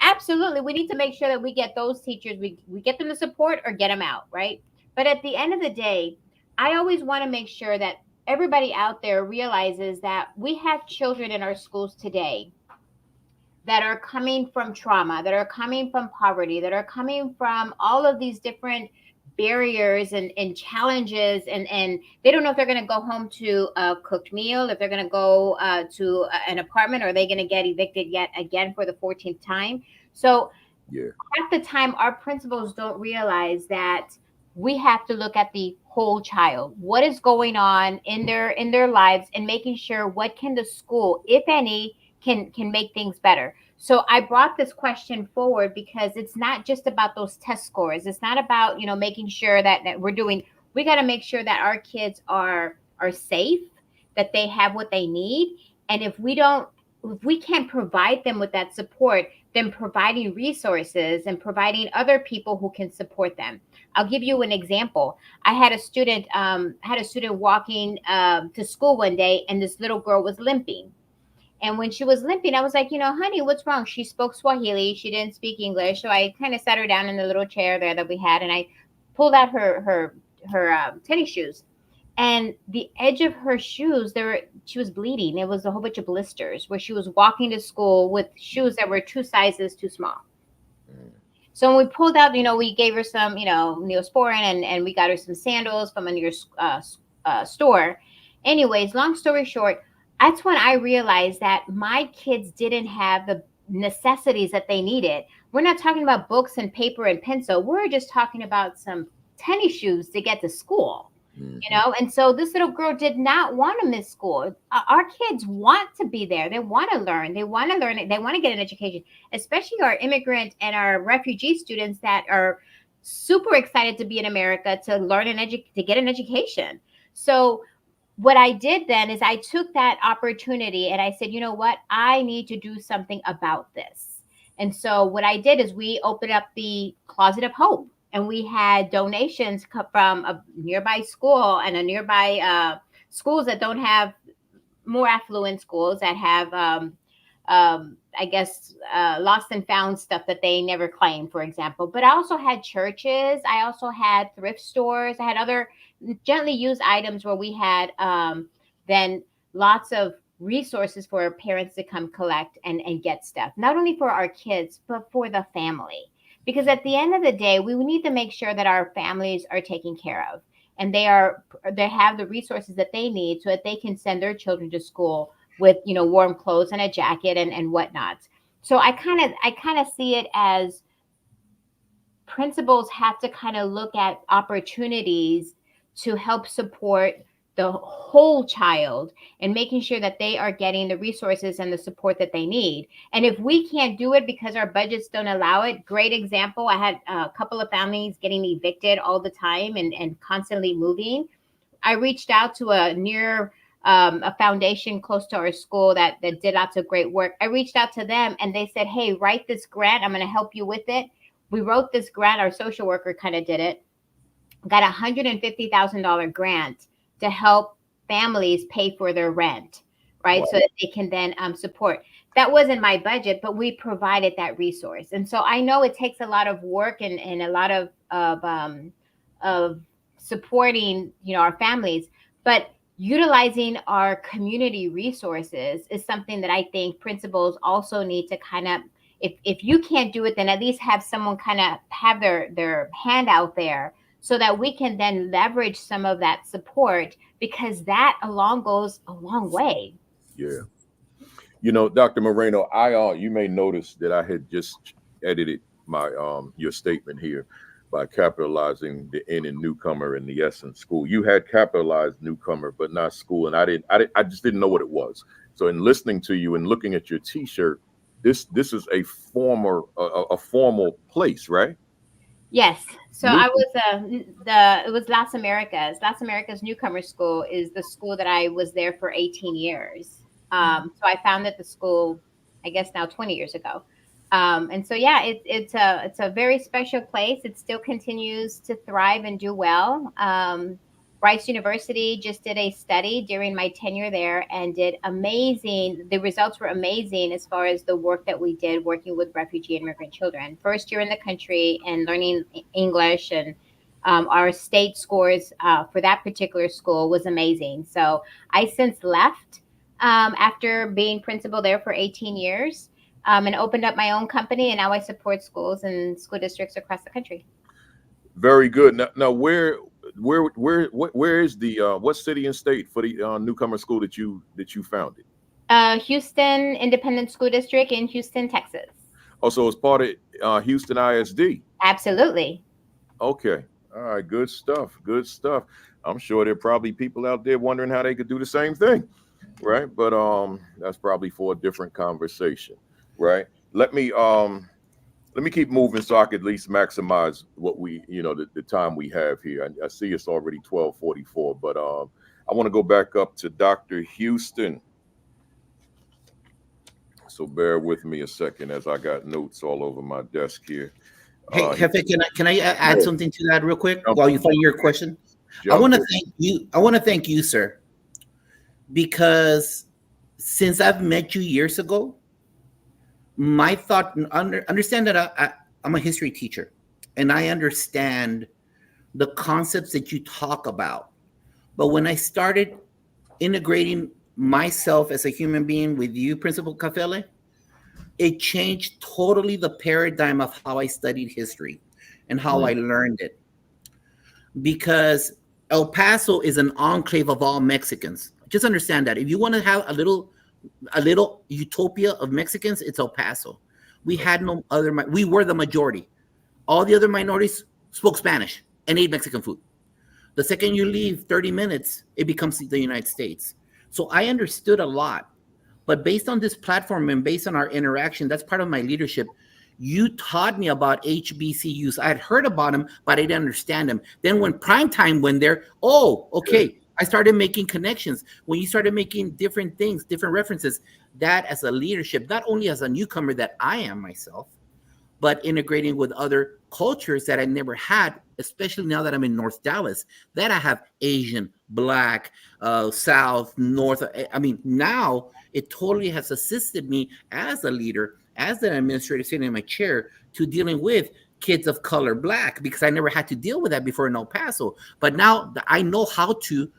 Absolutely. We need to make sure that we get those teachers, we get them the support or get them out, right? But at the end of the day, I always want to make sure that everybody out there realizes that we have children in our schools today that are coming from trauma, that are coming from poverty, that are coming from all of these different barriers and challenges, and they don't know if they're going to go home to a cooked meal, if they're going to go to an apartment, or are they going to get evicted yet again for the 14th time. So half the time our principals don't realize that we have to look at the whole child, what is going on in their lives, and making sure what can the school, if any, can make things better. So I brought this question forward because it's not just about those test scores. It's not about, making sure that we got to make sure that our kids are safe, that they have what they need. And if we can't provide them with that support, then providing resources and providing other people who can support them. I'll give you an example. I had a student walking to school one day, and this little girl was limping. And when she was limping, I was like, honey, what's wrong? She spoke Swahili. She didn't speak English. So I kind of sat her down in the little chair there that we had, and I pulled out her tennis shoes. And the edge of her shoes, she was bleeding. It was a whole bunch of blisters where she was walking to school with shoes that were 2 sizes too small. So when we pulled out, we gave her some, Neosporin, and we got her some sandals from a near store. Anyways, long story short, that's when I realized that my kids didn't have the necessities that they needed. We're not talking about books and paper and pencil. We're just talking about some tennis shoes to get to school, And so this little girl did not want to miss school. Our kids want to be there. They want to learn. They want to learn it. They want to get an education, especially our immigrant and our refugee students that are super excited to be in America, to learn to get an education. So what I did then is I took that opportunity and I said, you know what, I need to do something about this. And so what I did is we opened up the Closet of Hope, and we had donations from a nearby school and a nearby schools that don't have, more affluent schools that have, I guess, lost and found stuff that they never claimed, for example. But I also had churches. I also had thrift stores. I had other gently used items where we had then lots of resources for parents to come collect and get stuff, not only for our kids, but for the family. Because at the end of the day, we need to make sure that our families are taken care of, and they have the resources that they need so that they can send their children to school with, warm clothes and a jacket and whatnot. So I kind of see it as principals have to kind of look at opportunities to help support the whole child and making sure that they are getting the resources and the support that they need. And if we can't do it because our budgets don't allow it, great example. I had a couple of families getting evicted all the time and constantly moving. I reached out to a foundation close to our school that did lots of great work. I reached out to them and they said, hey, write this grant. I'm going to help you with it. We wrote this grant. Our social worker kind of did it. Got a $150,000 grant to help families pay for their rent, right? Wow. So that they can then support. That wasn't my budget, but we provided that resource. And so I know it takes a lot of work and a lot of supporting, our families, but utilizing our community resources is something that I think principals also need to kind of, if you can't do it, then at least have someone kind of have their hand out there so that we can then leverage some of that support, because that alone goes a long way. Yeah. Dr. Moreno, you may notice that I had just edited my your statement here by capitalizing the N in newcomer and the S in school. You had capitalized newcomer, but not school. And I just didn't know what it was. So in listening to you and looking at your T-shirt, this is a formal place, right? Yes. So I was it was Las Americas. Las Americas Newcomer School is the school that I was there for 18 years. So I founded the school, I guess now 20 years ago. And so, yeah, it's a very special place. It still continues to thrive and do well. Rice University just did a study during my tenure there and did amazing. The results were amazing as far as the work that we did working with refugee and immigrant children. First year in the country and learning English, and our state scores for that particular school was amazing. So I since left after being principal there for 18 years. And opened up my own company, and now I support schools and school districts across the country. Very good. Now, where is the what city and state for the newcomer school that you founded? Houston Independent School District in Houston, Texas. Oh, so it's part of Houston ISD. Absolutely. Okay. All right. Good stuff. Good stuff. I'm sure there are probably people out there wondering how they could do the same thing, right? But that's probably for a different conversation. Right. Let me keep moving so I could at least maximize what we, the time we have here. I see it's already 12:44, but I want to go back up to Dr. Houston. So bear with me a second as I got notes all over my desk here. Hey, Jefe, can I add something to that real quick while you find your question? I want to thank you, sir, because since I've met you years ago, my thought, understand that I'm a history teacher, and I understand the concepts that you talk about. But when I started integrating myself as a human being with you, Principal Kafele, it changed totally the paradigm of how I studied history and how I learned it. Because El Paso is an enclave of all Mexicans. Just understand that. If you want to have a little utopia of Mexicans, it's El Paso. We had no other, we were the majority. All the other minorities spoke Spanish and ate Mexican food. The second you leave 30 minutes, it becomes the United States. So I understood a lot, but based on this platform and based on our interaction, that's part of my leadership. You taught me about HBCUs. I had heard about them, but I didn't understand them. Then when prime time went there, oh, okay, I started making connections. When you started making different things, different references, that as a leadership, not only as a newcomer that I am myself, but integrating with other cultures that I never had, especially now that I'm in North Dallas, that I have Asian, Black, South, North. I mean, now it totally has assisted me as a leader, as an administrator sitting in my chair, to dealing with kids of color, Black, because I never had to deal with that before in El Paso. But now I know how to,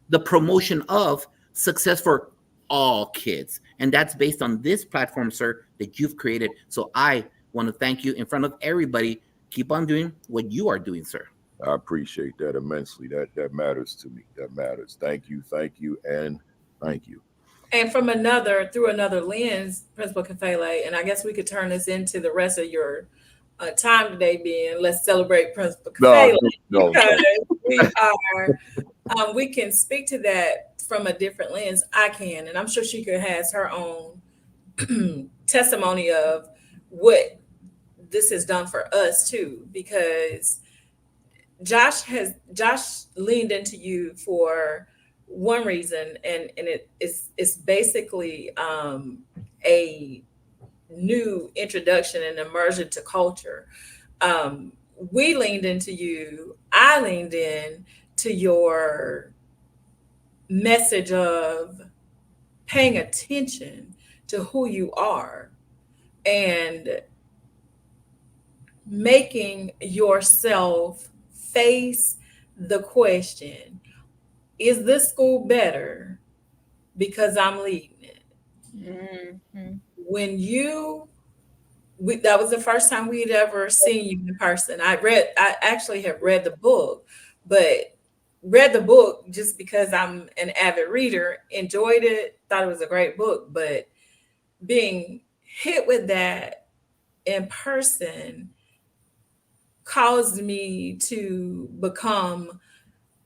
the promotion of success for all kids. And that's based on this platform, sir, that you've created. So I want to thank you in front of everybody. Keep on doing what you are doing, sir. I appreciate that immensely. That matters to me. That matters. Thank you, and thank you. And through another lens, Principal Kafele, and I guess we could turn this into the rest of your time today being, let's celebrate Principal Kafele. No. We can speak to that from a different lens. I can, and I'm sure Sheikah has her own testimony of what this has done for us too, because Josh leaned into you for one reason, and it's basically a new introduction and immersion to culture. We leaned into you. I leaned in to your message of paying attention to who you are and making yourself face the question, is this school better because I'm leading it? Mm-hmm. That was the first time we'd ever seen you in person. I actually have read the book, but read the book just because I'm an avid reader, enjoyed it, thought it was a great book, but being hit with that in person caused me to become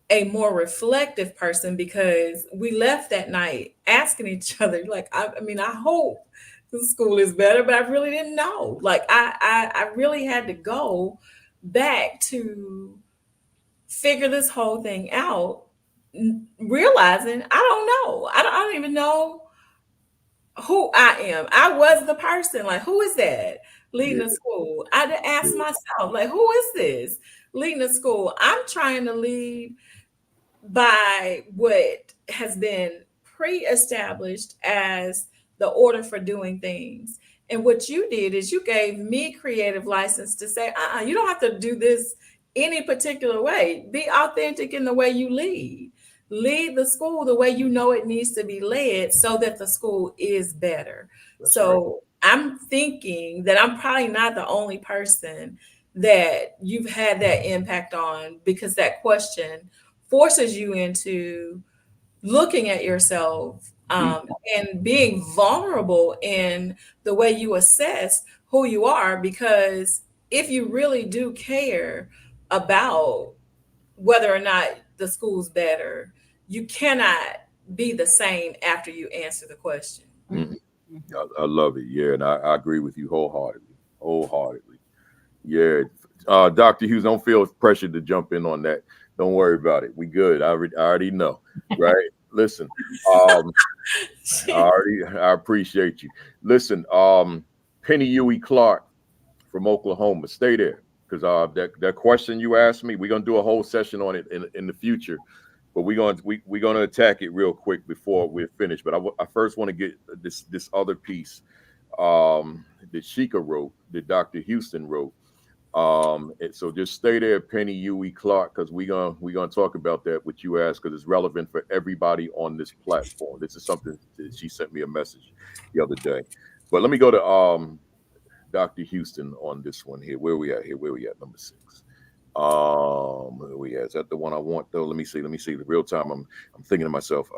a more reflective person, because we left that night asking each other, like, I hope the school is better, but I really didn't know. Like, I really had to go back to figure this whole thing out, realizing I don't know. I don't even know who I am. I was the person, like, who is that leading the school? I had to ask myself, like, who is this leading the school? I'm trying to lead by what has been pre-established as the order for doing things. And what you did is you gave me creative license to say, you don't have to do this any particular way. Be authentic in the way you lead. Lead the school the way you know it needs to be led so that the school is better. That's right. I'm thinking that I'm probably not the only person that you've had that impact on, because that question forces you into looking at yourself and being vulnerable in the way you assess who you are. Because if you really do care about whether or not the school's better, you cannot be the same after you answer the question. Mm-hmm. I love it. Yeah. And I agree with you wholeheartedly. Yeah. Dr. Hughes, don't feel pressured to jump in on that. Don't worry about it. We good. I already know. Right. Listen, I appreciate you. Listen, Penny Huey Clark from Oklahoma, stay there, because that question you asked me, we're gonna do a whole session on it in the future, but we're gonna attack it real quick before we're finished. But I first want to get this other piece that Sheikah wrote, that Dr. Houston wrote. And so just stay there, Penny Huey Clark, because we're gonna talk about that, what you asked, because it's relevant for everybody on this platform. This is something that she sent me a message the other day. But let me go to Dr. Houston on this one here. Where we at here? Where we at? Number 6. Where we at? Is that the one I want though? Let me see. The real time. I'm thinking to myself.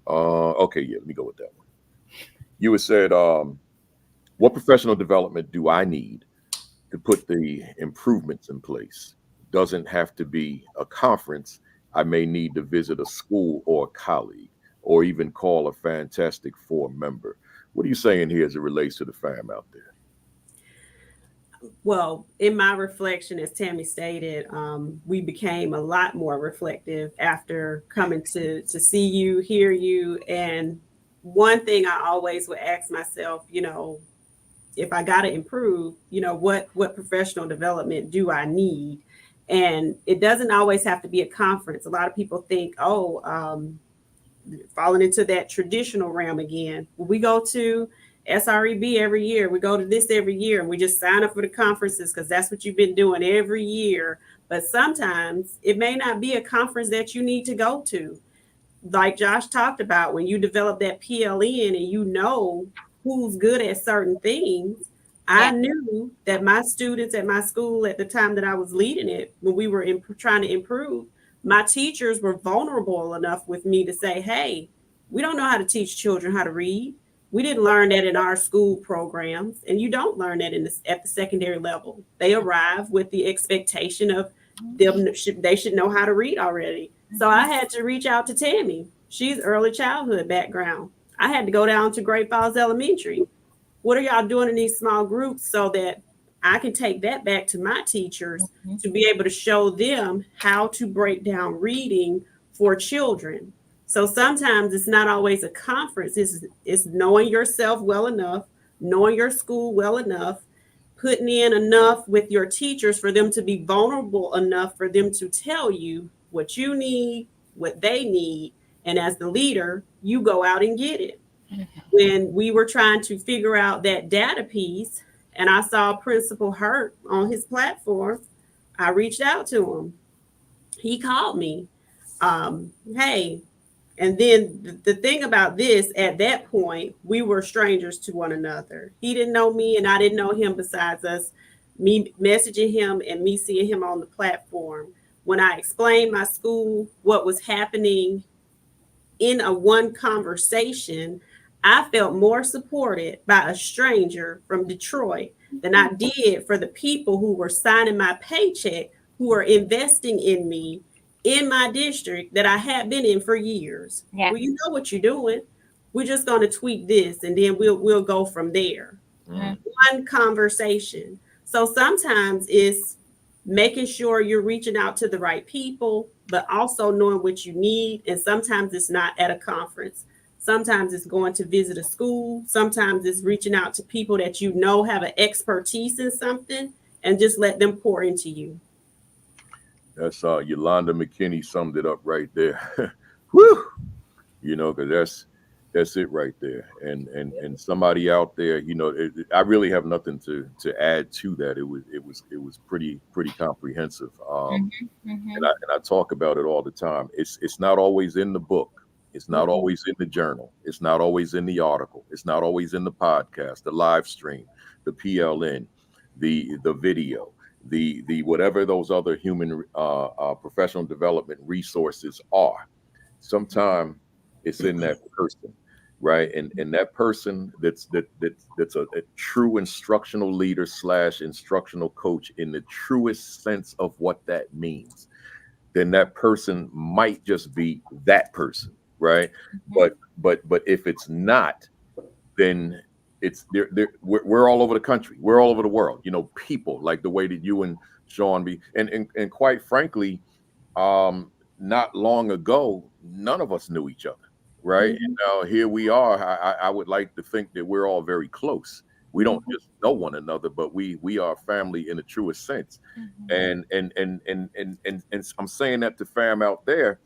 Okay, yeah. Let me go with that one. You had said, what professional development do I need to put the improvements in place? Doesn't have to be a conference. I may need to visit a school or a colleague, or even call a Fantastic Four member. What are you saying here as it relates to the fam out there? Well, in my reflection, as Tammy stated, we became a lot more reflective after coming to see you, hear you. And one thing I always would ask myself, if I got to improve, what professional development do I need? And it doesn't always have to be a conference. A lot of people think, falling into that traditional realm again. We go to SREB every year. We go to this every year, and we just sign up for the conferences because that's what you've been doing every year. But sometimes it may not be a conference that you need to go to. Like Josh talked about, when you develop that PLN and who's good at certain things. I knew that my students at my school at the time that I was leading it, when we were trying to improve, my teachers were vulnerable enough with me to say, hey, we don't know how to teach children how to read. We didn't learn that in our school programs, and you don't learn that at the secondary level. They arrive with the expectation of they should know how to read already. So I had to reach out to Tammy. She's early childhood background. I had to go down to Great Falls Elementary. What are y'all doing in these small groups so that I can take that back to my teachers to be able to show them how to break down reading for children? So sometimes it's not always a conference. It's knowing yourself well enough, knowing your school well enough, putting in enough with your teachers for them to be vulnerable enough for them to tell you what you need, what they need. And as the leader, you go out and get it. When we were trying to figure out that data piece, and I saw Principal Hurt on his platform, I reached out to him. He called me. Hey, and then the thing about this, at that point, we were strangers to one another. He didn't know me and I didn't know him, besides us, me messaging him and me seeing him on the platform. When I explained my school, what was happening in a one conversation, I felt more supported by a stranger from Detroit than I did for the people who were signing my paycheck, who were investing in me in my district that I had been in for years. Yeah. Well, you know what you're doing. We're just going to tweak this, and then we'll go from there. One conversation. So sometimes it's making sure you're reaching out to the right people, but also knowing what you need. And sometimes it's not at a conference. Sometimes it's going to visit a school. Sometimes it's reaching out to people that have an expertise in something and just let them pour into you. That's Yolanda McKinney summed it up right there. Whew! Because that's it right there. And somebody out there, I really have nothing to add to that. It was pretty comprehensive. And I talk about it all the time. It's not always in the book. It's not always in the journal. It's not always in the article. It's not always in the podcast, the live stream, the PLN, the video, the whatever those other human professional development resources are. Sometimes it's in that person, right? And that person that's a true instructional leader / instructional coach in the truest sense of what that means, then that person might just be that person. Right. But if it's not, then it's we're all over the country. We're all over the world. People like the way that you and Sean be. And quite frankly, not long ago, none of us knew each other. Right. And now here we are. I would like to think that we're all very close. We don't just know one another, but we are family in the truest sense. And I'm saying that to fam out there,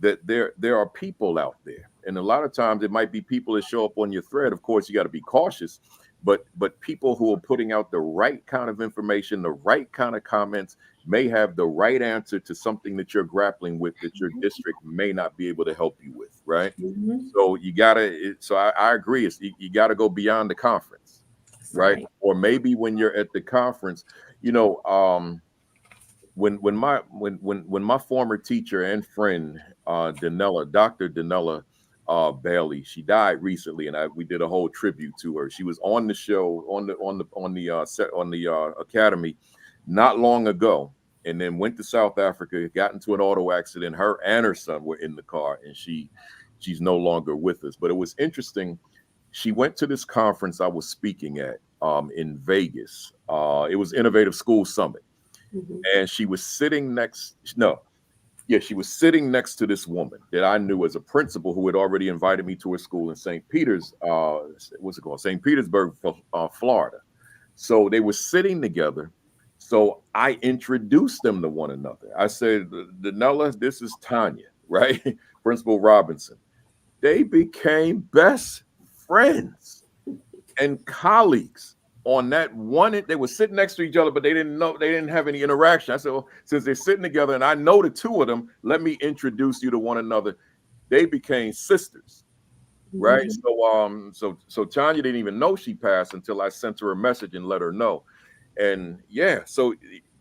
that there are people out there, and a lot of times it might be people that show up on your thread. Of course, you got to be cautious, but people who are putting out the right kind of information, the right kind of comments, may have the right answer to something that you're grappling with that your district may not be able to help you with, right? So you gotta. So I agree. You got to go beyond the conference, right? Or maybe when you're at the conference, when my former teacher and friend Dr. Danella Bailey, she died recently, and we did a whole tribute to her. She was on the show on the academy not long ago, and then went to South Africa, got into an auto accident. Her and her son were in the car, and she's no longer with us. But it was interesting. She went to this conference I was speaking at in Vegas. It was Innovative School Summit. Mhm. And she was sitting she was sitting next to this woman that I knew as a principal who had already invited me to her school in St. Peter's, St. Petersburg, Florida. So they were sitting together. So I introduced them to one another. I said, Danella, this is Tanya, right? Principal Robinson. They became best friends and colleagues on that one. They were sitting next to each other, but they didn't have any interaction. I said, well, since they're sitting together and I know the two of them, let me introduce you to one another. They became sisters, right? Mhm. So Tanya didn't even know she passed until I sent her a message and let her know. And yeah, so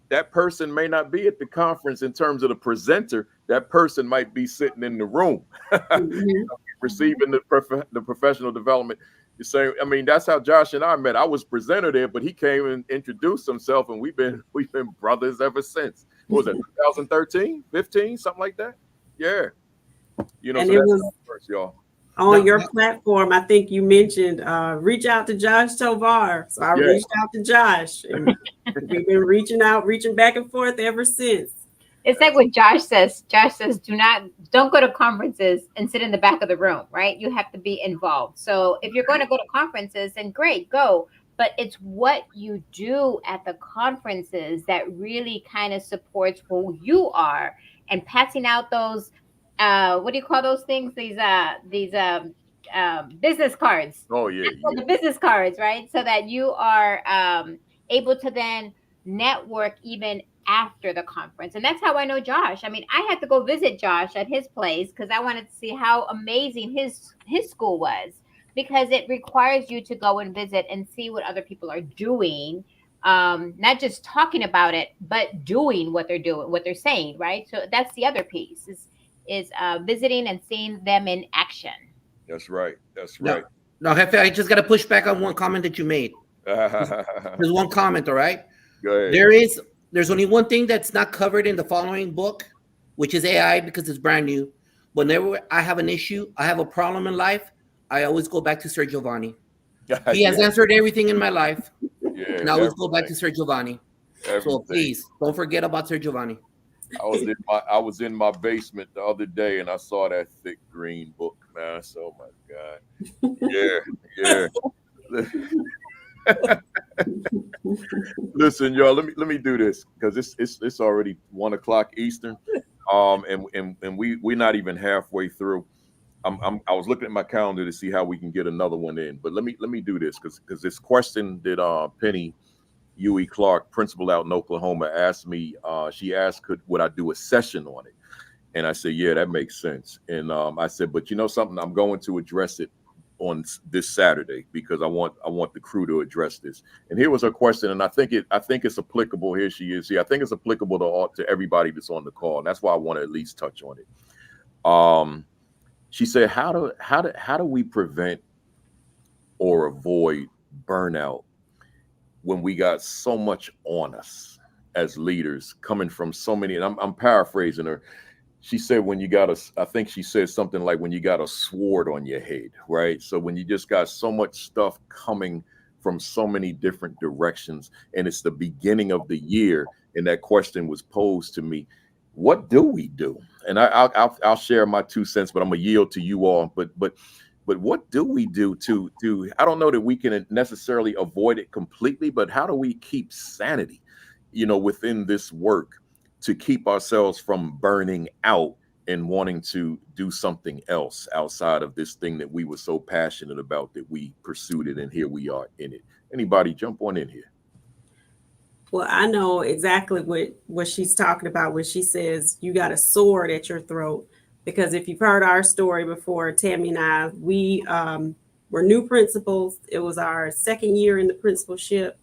that person may not be at the conference in terms of the presenter. That person might be sitting in the room, Mhm. receiving the professional development. The same. I mean, that's how Josh and I met. I was presenter there, but he came and introduced himself, and we've been brothers ever since. What was that? 2013, 15, something like that. Yeah, And so it that's was how it works, y'all. on your platform. I think you mentioned reach out to Josh Tovar. So I Yeah. reached out to Josh, and we've been reaching back and forth ever since. It's like what Josh says. Josh says, don't go to conferences and sit in the back of the room, right? You have to be involved. So if you're going to go to conferences, then great, go. But it's what you do at the conferences that really kind of supports who you are. And passing out those, what do you call those things? These business cards. Oh yeah, The business cards, right? So that you are able to then network even after the conference. And that's how I know Josh. I mean, I had to go visit Josh at his place because I wanted to see how amazing his school was, because it requires you to go and visit and see what other people are doing, not just talking about it, but doing what they're doing, what they're saying, right? So that's the other piece is visiting and seeing them in action. That's right. That's right. No, Jefe, I just got to push back on one comment that you made. There's one comment, all right? Go ahead. There's only one thing that's not covered in the following book, which is AI, because it's brand new. Whenever I have an issue, I have a problem in life, I always go back to Sir Giovanni. He has answered everything in my life. Yeah, and I always go back to Sir Giovanni. Everything. So please don't forget about Sir Giovanni. I was in my basement the other day and I saw that thick green book, man. I said, oh my God. Yeah. Listen, y'all, let me do this because it's already 1:00 Eastern. And we're not even halfway through. I was looking at my calendar to see how we can get another one in. But let me do this because this question that Penny Huey Clark, principal out in Oklahoma, asked me. She asked, would I do a session on it? And I said, yeah, that makes sense. And I said, but you know something, I'm going to address it on this Saturday because I want the crew to address this. And here was her question, and I think it's applicable. Here she is. I think it's applicable to everybody that's on the call, and that's why I want to at least touch on it. She said, how do we prevent or avoid burnout when we got so much on us as leaders coming from so many, and I'm paraphrasing her. She said, I think she said something like when you got a sword on your head, right? So when you just got so much stuff coming from so many different directions, and it's the beginning of the year, and that question was posed to me, what do we do? And I'll share my 2 cents, but I'm gonna yield to you all. But what do we do to I don't know that we can necessarily avoid it completely, but how do we keep sanity, within this work to keep ourselves from burning out and wanting to do something else outside of this thing that we were so passionate about that we pursued it, and here we are in it. Anybody jump on in here? Well, I know exactly what she's talking about when she says you got a sword at your throat. Because if you've heard our story before, Tammy and I, we were new principals. It was our second year in the principalship.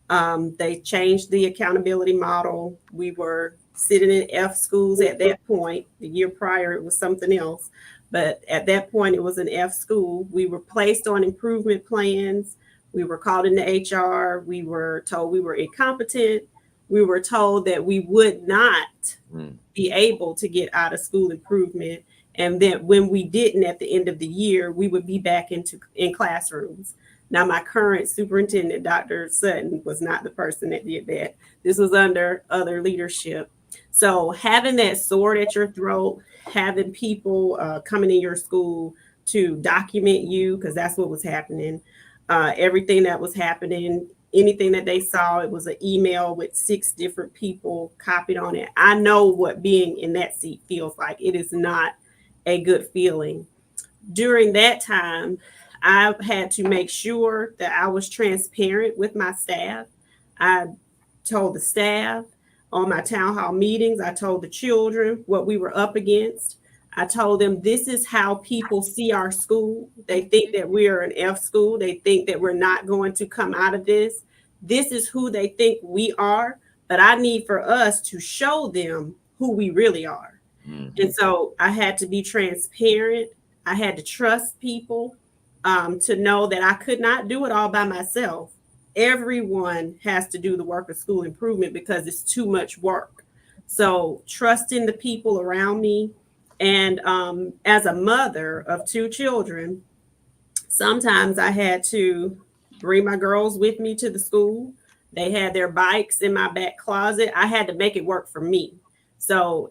They changed the accountability model. We were sitting in F schools at that point. The year prior, it was something else. But at that point, it was an F school. We were placed on improvement plans. We were called into HR. We were told we were incompetent. We were told that we would not be able to get out of school improvement. And that when we didn't at the end of the year, we would be back in classrooms. Now, my current superintendent, Dr. Sutton, was not the person that did that. This was under other leadership. So having that sword at your throat, having people coming in your school to document you, because that's what was happening. Everything that was happening, anything that they saw, it was an email with 6 different people copied on it. I know what being in that seat feels like. It is not a good feeling. During that time, I had to make sure that I was transparent with my staff. I told the staff on my town hall meetings, I told the children what we were up against. I told them this is how people see our school. They think that we are an F school. They think that we're not going to come out of this. This is who they think we are. But I need for us to show them who we really are. Mm-hmm. And so I had to be transparent. I had to trust people to know that I could not do it all by myself. Everyone has to do the work of school improvement because it's too much work. So trusting the people around me. And as a mother of 2 children, sometimes I had to bring my girls with me to the school. They had their bikes in my back closet. I had to make it work for me. So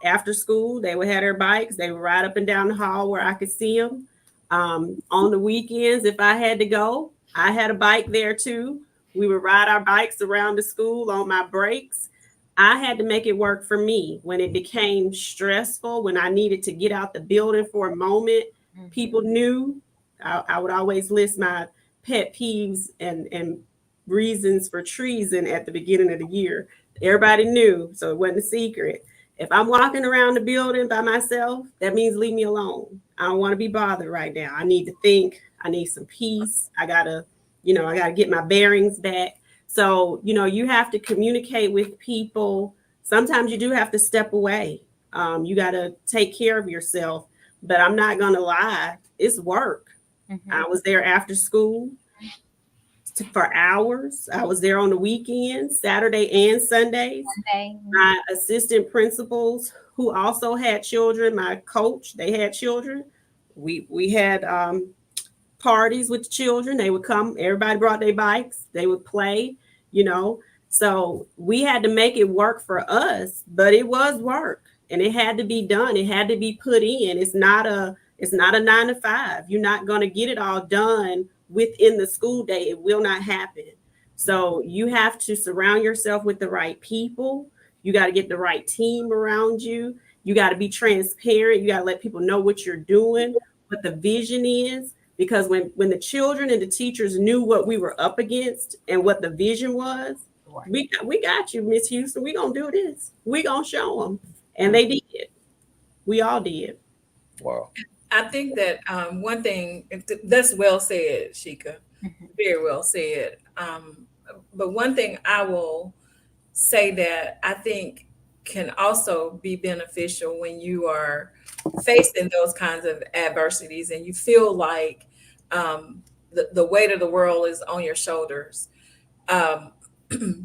after school, they would have their bikes. They would ride up and down the hall where I could see them. On the weekends, if I had to go, I had a bike there too. We would ride our bikes around the school on my breaks. I had to make it work for me. When it became stressful, when I needed to get out the building for a moment, people knew. I would always list my pet peeves and reasons for treason at the beginning of the year. Everybody knew, so it wasn't a secret. If I'm walking around the building by myself, that means leave me alone. I don't want to be bothered right now. I need to think. I need some peace. I gotta get my bearings back. So, you have to communicate with people. Sometimes you do have to step away. You got to take care of yourself. But I'm not going to lie. It's work. Mm-hmm. I was there after school for hours. I was there on the weekends, Saturday and Sundays. My assistant principals who also had children, my coach, they had children. We had parties with the children. They would come. Everybody brought their bikes. They would play, So we had to make it work for us, but it was work and it had to be done. It had to be put in. It's not a 9 to 5. You're not going to get it all done within the school day. It will not happen. So you have to surround yourself with the right people. You got to get the right team around you. You got to be transparent. You got to let people know what you're doing, what the vision is. Because when the children and the teachers knew what we were up against and what the vision was, we got you, Miss Houston. We gonna do this. We gonna show them, and they did. We all did. Wow. I think that one thing that's well said, Sheikah. Very well said. But one thing I will say that I think can also be beneficial when you are facing those kinds of adversities and you feel like the weight of the world is on your shoulders.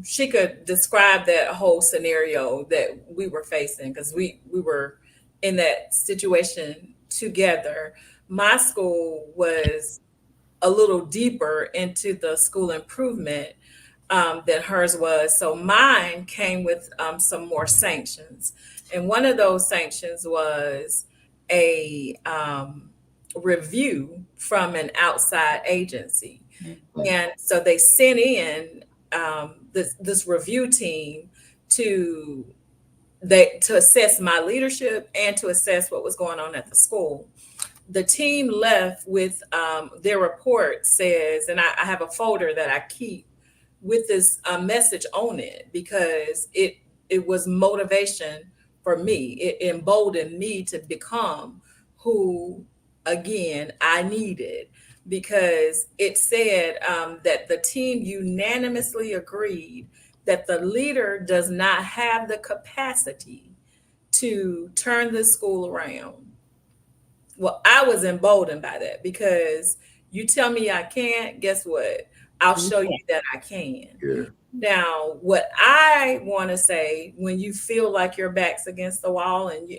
She could describe that whole scenario that we were facing because we were in that situation together. My school was a little deeper into the school improvement than hers was. So mine came with some more sanctions. And one of those sanctions was a review from an outside agency. Mm-hmm. And so they sent in this review team to assess my leadership and to assess what was going on at the school. The team left with their report says, and I have a folder that I keep with this message on it because it was motivation for me. It emboldened me to become who, again, I needed, because it said that the team unanimously agreed that the leader does not have the capacity to turn the school around. Well, I was emboldened by that because you tell me I can't, guess what? I'll show you that I can. Yeah. Now, what I want to say when you feel like your back's against the wall and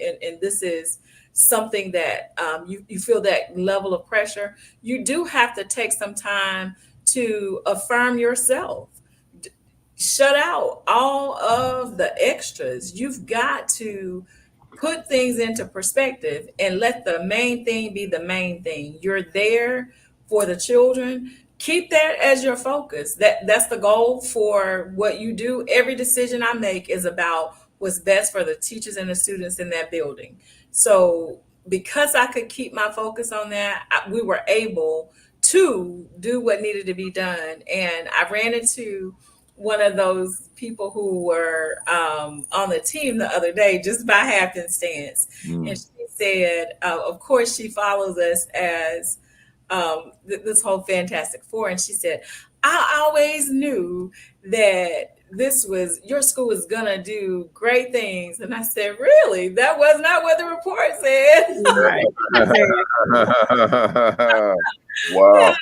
this is something that you feel that level of pressure, you do have to take some time to affirm yourself. Shut out all of the extras. You've got to put things into perspective and let the main thing be the main thing. You're there for the children. Keep that as your focus. That's the goal for what you do. Every decision I make is about what's best for the teachers and the students in that building. So because I could keep my focus on that, we were able to do what needed to be done. And I ran into one of those people who were on the team the other day just by happenstance. And she said, of course, she follows us as this whole Fantastic Four. And she said, I always knew that your school was going to do great things. And I said, really? That was not what the report said. Wow.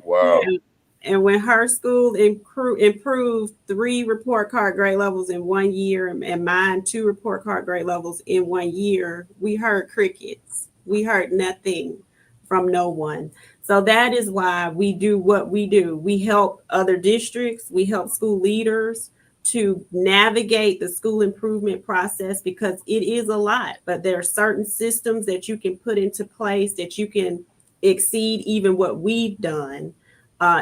Wow. Yeah. And when her school improved 3 report card grade levels in 1 year and mine 2 report card grade levels in 1 year, we heard crickets. We heard nothing from no one. So that is why we do what we do. We help other districts. We help school leaders to navigate the school improvement process, because it is a lot, but there are certain systems that you can put into place that you can exceed even what we've done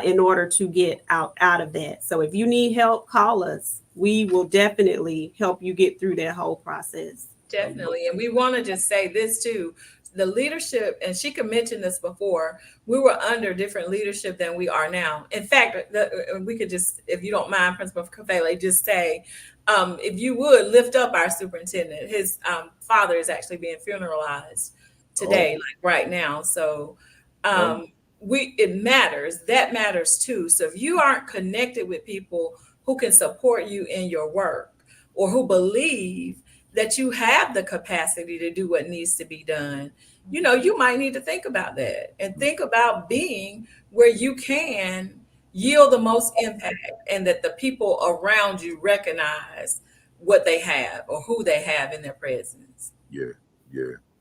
in order to get out of that. So if you need help, call us. We will definitely help you get through that whole process. Definitely. And we want to just say this too. The leadership, and she could mention this before, we were under different leadership than we are now. In fact, we could just, if you don't mind, Principal Kafele, just say, if you would lift up our superintendent. His father is actually being funeralized today, like right now. So it matters. That matters too. So if you aren't connected with people who can support you in your work, or who believe that you have the capacity to do what needs to be done, you might need to think about that and think about being where you can yield the most impact, and that the people around you recognize what they have or who they have in their presence. Yeah.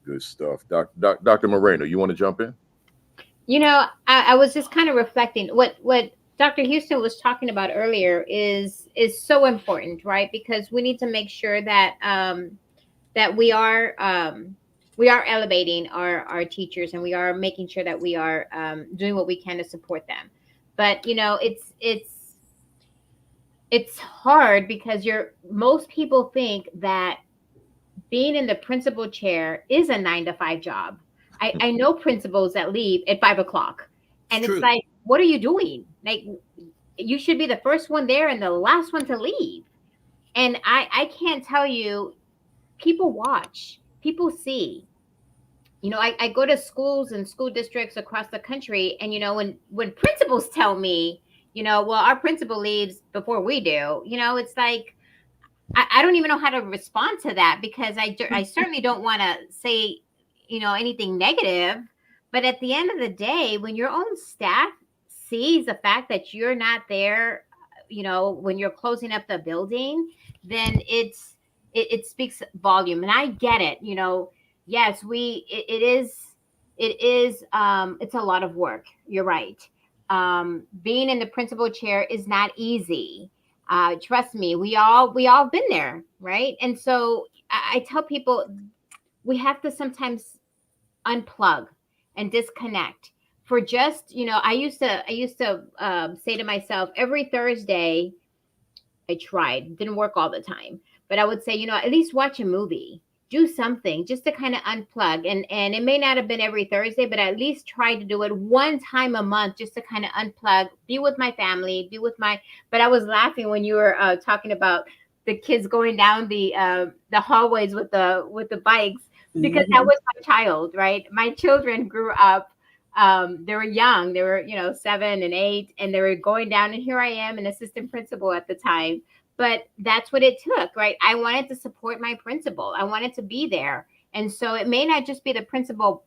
Good stuff. Dr. Moreno, you want to jump in? I was just kind of reflecting what Dr. Houston was talking about earlier is so important, right? Because we need to make sure that that we are elevating our teachers, and we are making sure that we are doing what we can to support them. But it's hard, because most people think that being in the principal chair is a 9-to-5 job. I know principals that leave at 5 o'clock, and it's like, what are you doing? Like, you should be the first one there and the last one to leave. And I can't tell you, people watch, people see. I go to schools and school districts across the country, and when principals tell me, well, our principal leaves before we do, it's like, I don't even know how to respond to that, because I certainly don't want to say anything negative. But at the end of the day, when your own staff sees the fact that you're not there, when you're closing up the building, then it speaks volume. And I get it. Yes, it's a lot of work. You're right. Being in the principal chair is not easy. Trust me, we all been there, right? And so I tell people, we have to sometimes unplug and disconnect for just, I used to say to myself, every Thursday, I tried, didn't work all the time, but I would say, at least watch a movie, do something just to kind of unplug. And it may not have been every Thursday, but I at least try to do it one time a month, just to kind of unplug, be with my family, but I was laughing when you were talking about the kids going down the hallways with the bikes, because that was my child, right? My children grew up, they were young, they were 7 and 8, and they were going down, and here I am, an assistant principal at the time. But that's what it took, right? I wanted to support my principal. I wanted to be there. And so it may not just be the principal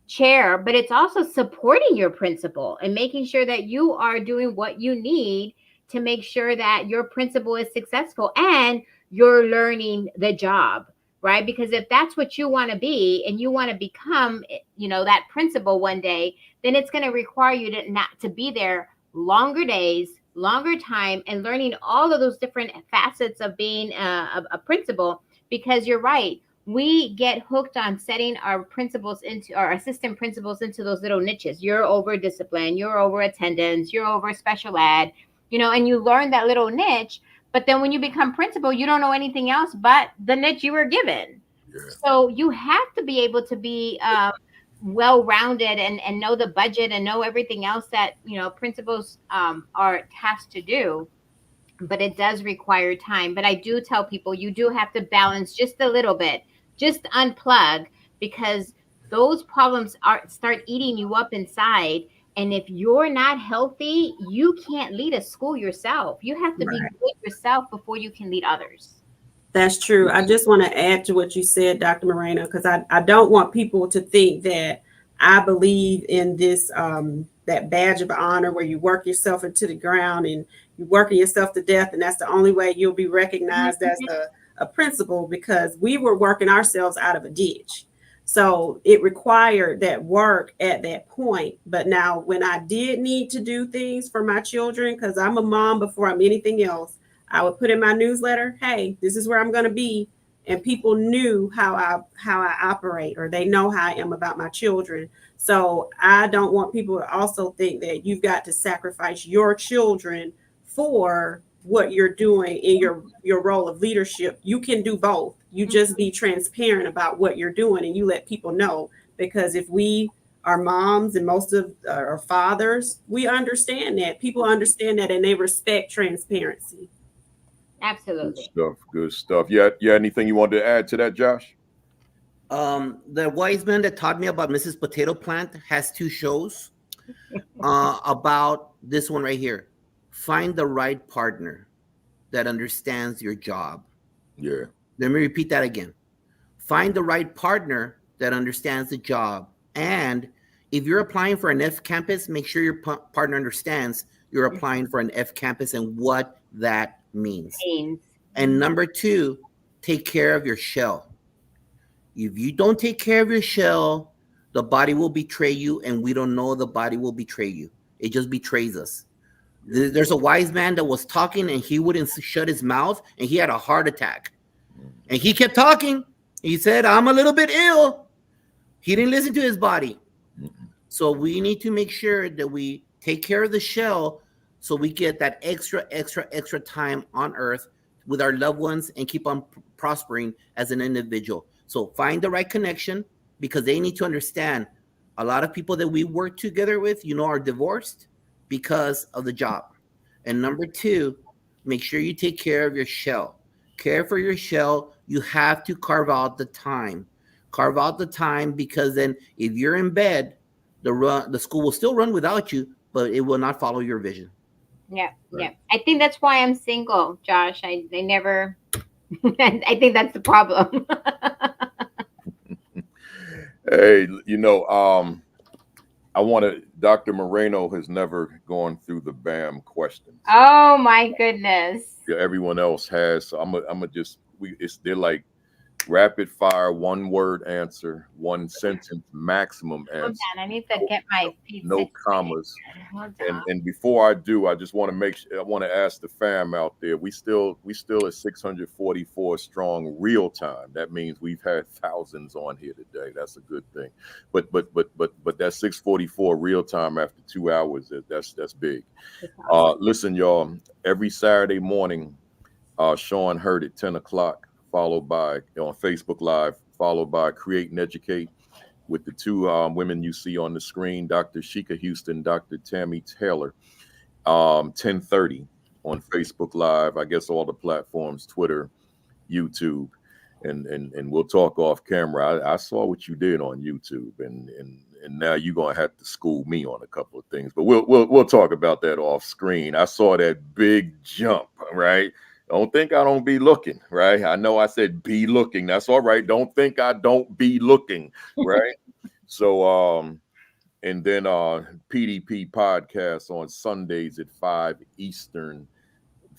chair, but it's also supporting your principal and making sure that you are doing what you need to make sure that your principal is successful and you're learning the job, right? Because if that's what you want to be and you want to become, you know, that principal one day, then it's going to require you to not to be there longer days, longer time, and learning all of those different facets of being a principal. Because you're right, we get hooked on setting our principals into our assistant principals into those little niches. You're over discipline, you're over attendance, you're over special ed, you know, and you learn that little niche. But then when you become principal, you don't know anything else but the niche you were given. Yeah. So you have to be able to be well-rounded and know the budget and know everything else that, you know, principals are tasked to do. But it does require time. But I do tell people you do have to balance just a little bit, just unplug, because those problems start eating you up inside. And if you're not healthy, you can't lead a school yourself. You have to be good yourself before you can lead others. That's true. I just want to add to what you said, Dr. Moreno, because I don't want people to think that I believe in this that badge of honor where you work yourself into the ground and you're working yourself to death, and that's the only way you'll be recognized as a principal, because we were working ourselves out of a ditch. So it required that work at that point. But now when I did need to do things for my children, because I'm a mom before I'm anything else, I would put in my newsletter, hey, this is where I'm going to be. And people knew how I operate, or they know how I am about my children. So I don't want people to also think that you've got to sacrifice your children for what you're doing in your role of leadership. You can do both. You just be transparent about what you're doing and you let people know. Because if we are moms and most of our fathers, we understand that. People understand that and they respect transparency. Absolutely. Good stuff. Yeah, anything you wanted to add to that, Josh? The wise man that taught me about Mrs. Potato Plant has 2 shows about this one right here. Find the right partner that understands your job. Yeah. Let me repeat that again. Find the right partner that understands the job. And if you're applying for an F campus, make sure your partner understands you're applying for an F campus and what that means. And number 2, take care of your shell. If you don't take care of your shell, the body will betray you, and we don't know the body will betray you. It just betrays us. There's a wise man that was talking, and he wouldn't shut his mouth, and he had a heart attack. And he kept talking. He said, I'm a little bit ill. He didn't listen to his body. So we need to make sure that we take care of the shell so we get that extra time on earth with our loved ones and keep on prospering as an individual. So find the right connection, because they need to understand a lot of people that we work together with, are divorced because of the job. And number 2, make sure you take care of your shell. Care for your shell. You have to carve out the time. Carve out the time, because then if you're in bed, the school will still run without you, but it will not follow your vision. Yeah. I think that's why I'm single, Josh. I never. I think that's the problem. Hey, Dr. Moreno has never gone through the BAM questions. Oh my goodness. Yeah, everyone else has. So they're like rapid fire, 1-word answer, 1 sentence maximum answer. Hold on, I need to get my feet. No commas. And before I do, I just want to ask the fam out there. We still at 644 strong real time. That means we've had thousands on here today. That's a good thing. But that 644 real time after 2 hours, that's big. Listen, y'all, every Saturday morning, Sean Hurt at 10 o'clock, followed by on Facebook Live, followed by Create and Educate with the 2 women you see on the screen, Dr. Sheikah Houston, Dr. Tammy Taylor, 10:30 on Facebook Live. I guess all the platforms, Twitter, YouTube, and we'll talk off camera. I saw what you did on YouTube, and now you're gonna have to school me on a couple of things, but we'll talk about that off screen. I saw that big jump, right? Don't think I don't be looking, right? I know I said be looking. That's all right. Don't think I don't be looking, right? So, and then PDP podcast on Sundays at 5 Eastern,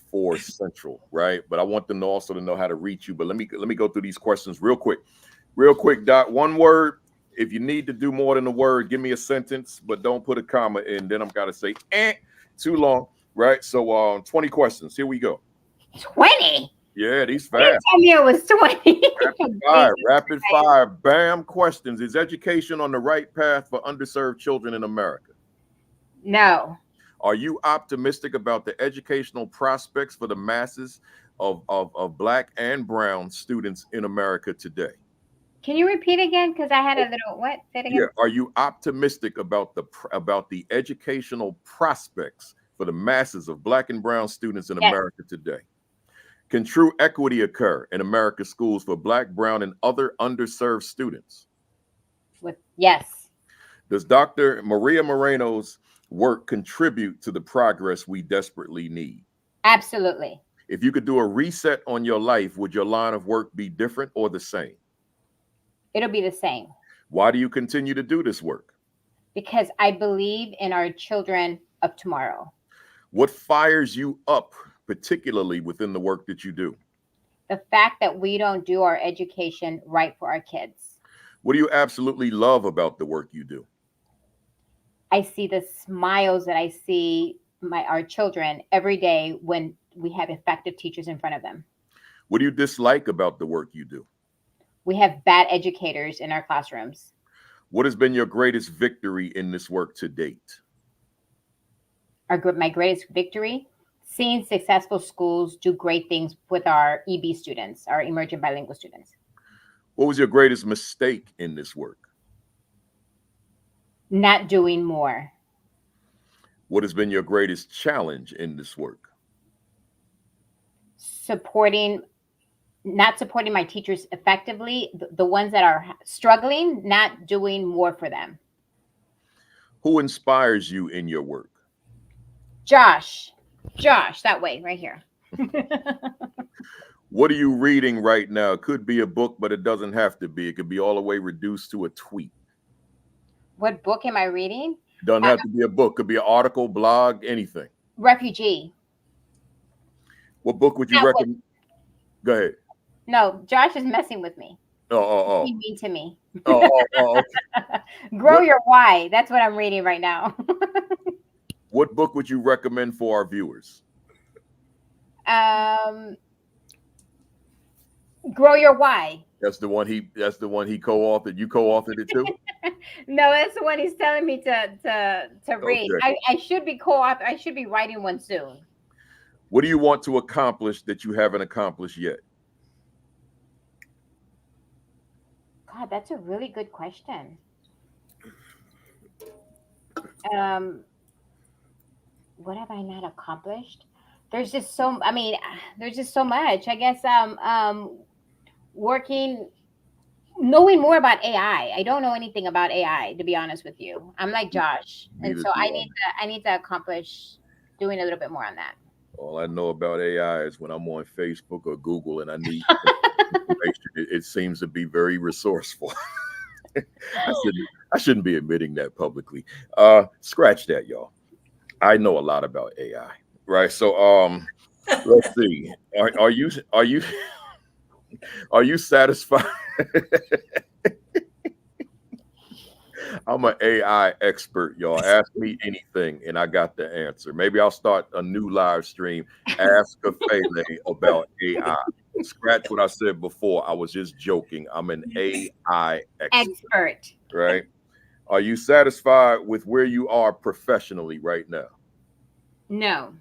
4 Central, right? But I want them to also to know how to reach you. But let me go through these questions real quick. Doc. One word. If you need to do more than a word, give me a sentence, but don't put a comma in. Then I'm gotta say too long, right? So 20 questions. Here we go. 20. Yeah, these You didn't fast. tell me it was 20. Rapid fire, bam. Questions. Is education on the right path for underserved children in America? No. Are you optimistic about the educational prospects for the masses of Black and brown students in America today? Can you repeat again? Because I had a little what? Say it again. Yeah. Are you optimistic about the educational prospects for the masses of Black and brown students in America today? Can true equity occur in America's schools for Black, brown, and other underserved students? Yes. Does Dr. Maria Moreno's work contribute to the progress we desperately need? Absolutely. If you could do a reset on your life, would your line of work be different or the same? It'll be the same. Why do you continue to do this work? Because I believe in our children of tomorrow. What fires you up, particularly within the work that you do? The fact that we don't do our education right for our kids. What do you absolutely love about the work you do? I see the smiles that I see our children every day when we have effective teachers in front of them. What do you dislike about the work you do? We have bad educators in our classrooms. What has been your greatest victory in this work to date? My greatest victory, seeing successful schools do great things with our EB students, our emerging bilingual students. What was your greatest mistake in this work? Not doing more. What has been your greatest challenge in this work? Not supporting my teachers effectively, the ones that are struggling, not doing more for them. Who inspires you in your work? Josh, that way, right here. What are you reading right now? It could be a book, but it doesn't have to be. It could be all the way reduced to a tweet. What book am I reading? It doesn't have to be a book. It could be an article, blog, anything. Refugee. What book would you recommend? Go ahead. No, Josh is messing with me. Oh. He's mean to me. Okay. Grow Your Why. That's what I'm reading right now. What book would you recommend for our viewers? Grow Your Why. That's the one he co-authored. You co-authored it too? No, that's the one he's telling me to read. Okay. I should be co-author. I should be writing one soon. What do you want to accomplish that you haven't accomplished yet? God, that's a really good question. What have I not accomplished? There's just so much. I guess knowing more about AI. I don't know anything about AI, to be honest with you. I'm like Josh. And so I need to accomplish doing a little bit more on that. All I know about AI is when I'm on Facebook or Google and I need information, it seems to be very resourceful. I shouldn't be admitting that publicly. Scratch that, y'all. I know a lot about AI, right? So let's see. Are you satisfied? I'm an AI expert, y'all. Ask me anything, and I got the answer. Maybe I'll start a new live stream. Ask Kafele about AI. Scratch what I said before. I was just joking. I'm an AI expert. Right? Are you satisfied with where you are professionally right now? No.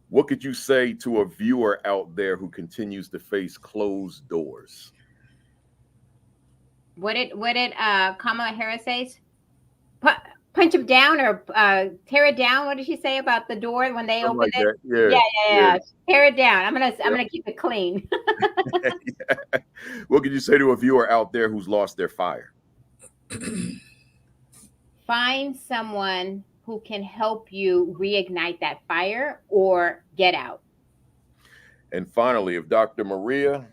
What could you say to a viewer out there who continues to face closed doors? What did Kamala Harris say? Punch him down or tear it down? What did she say about the door when they opened it? Yeah. Tear it down. I'm gonna keep it clean. What could you say to a viewer out there who's lost their fire? Find someone who can help you reignite that fire or get out. And finally, if Dr. Maria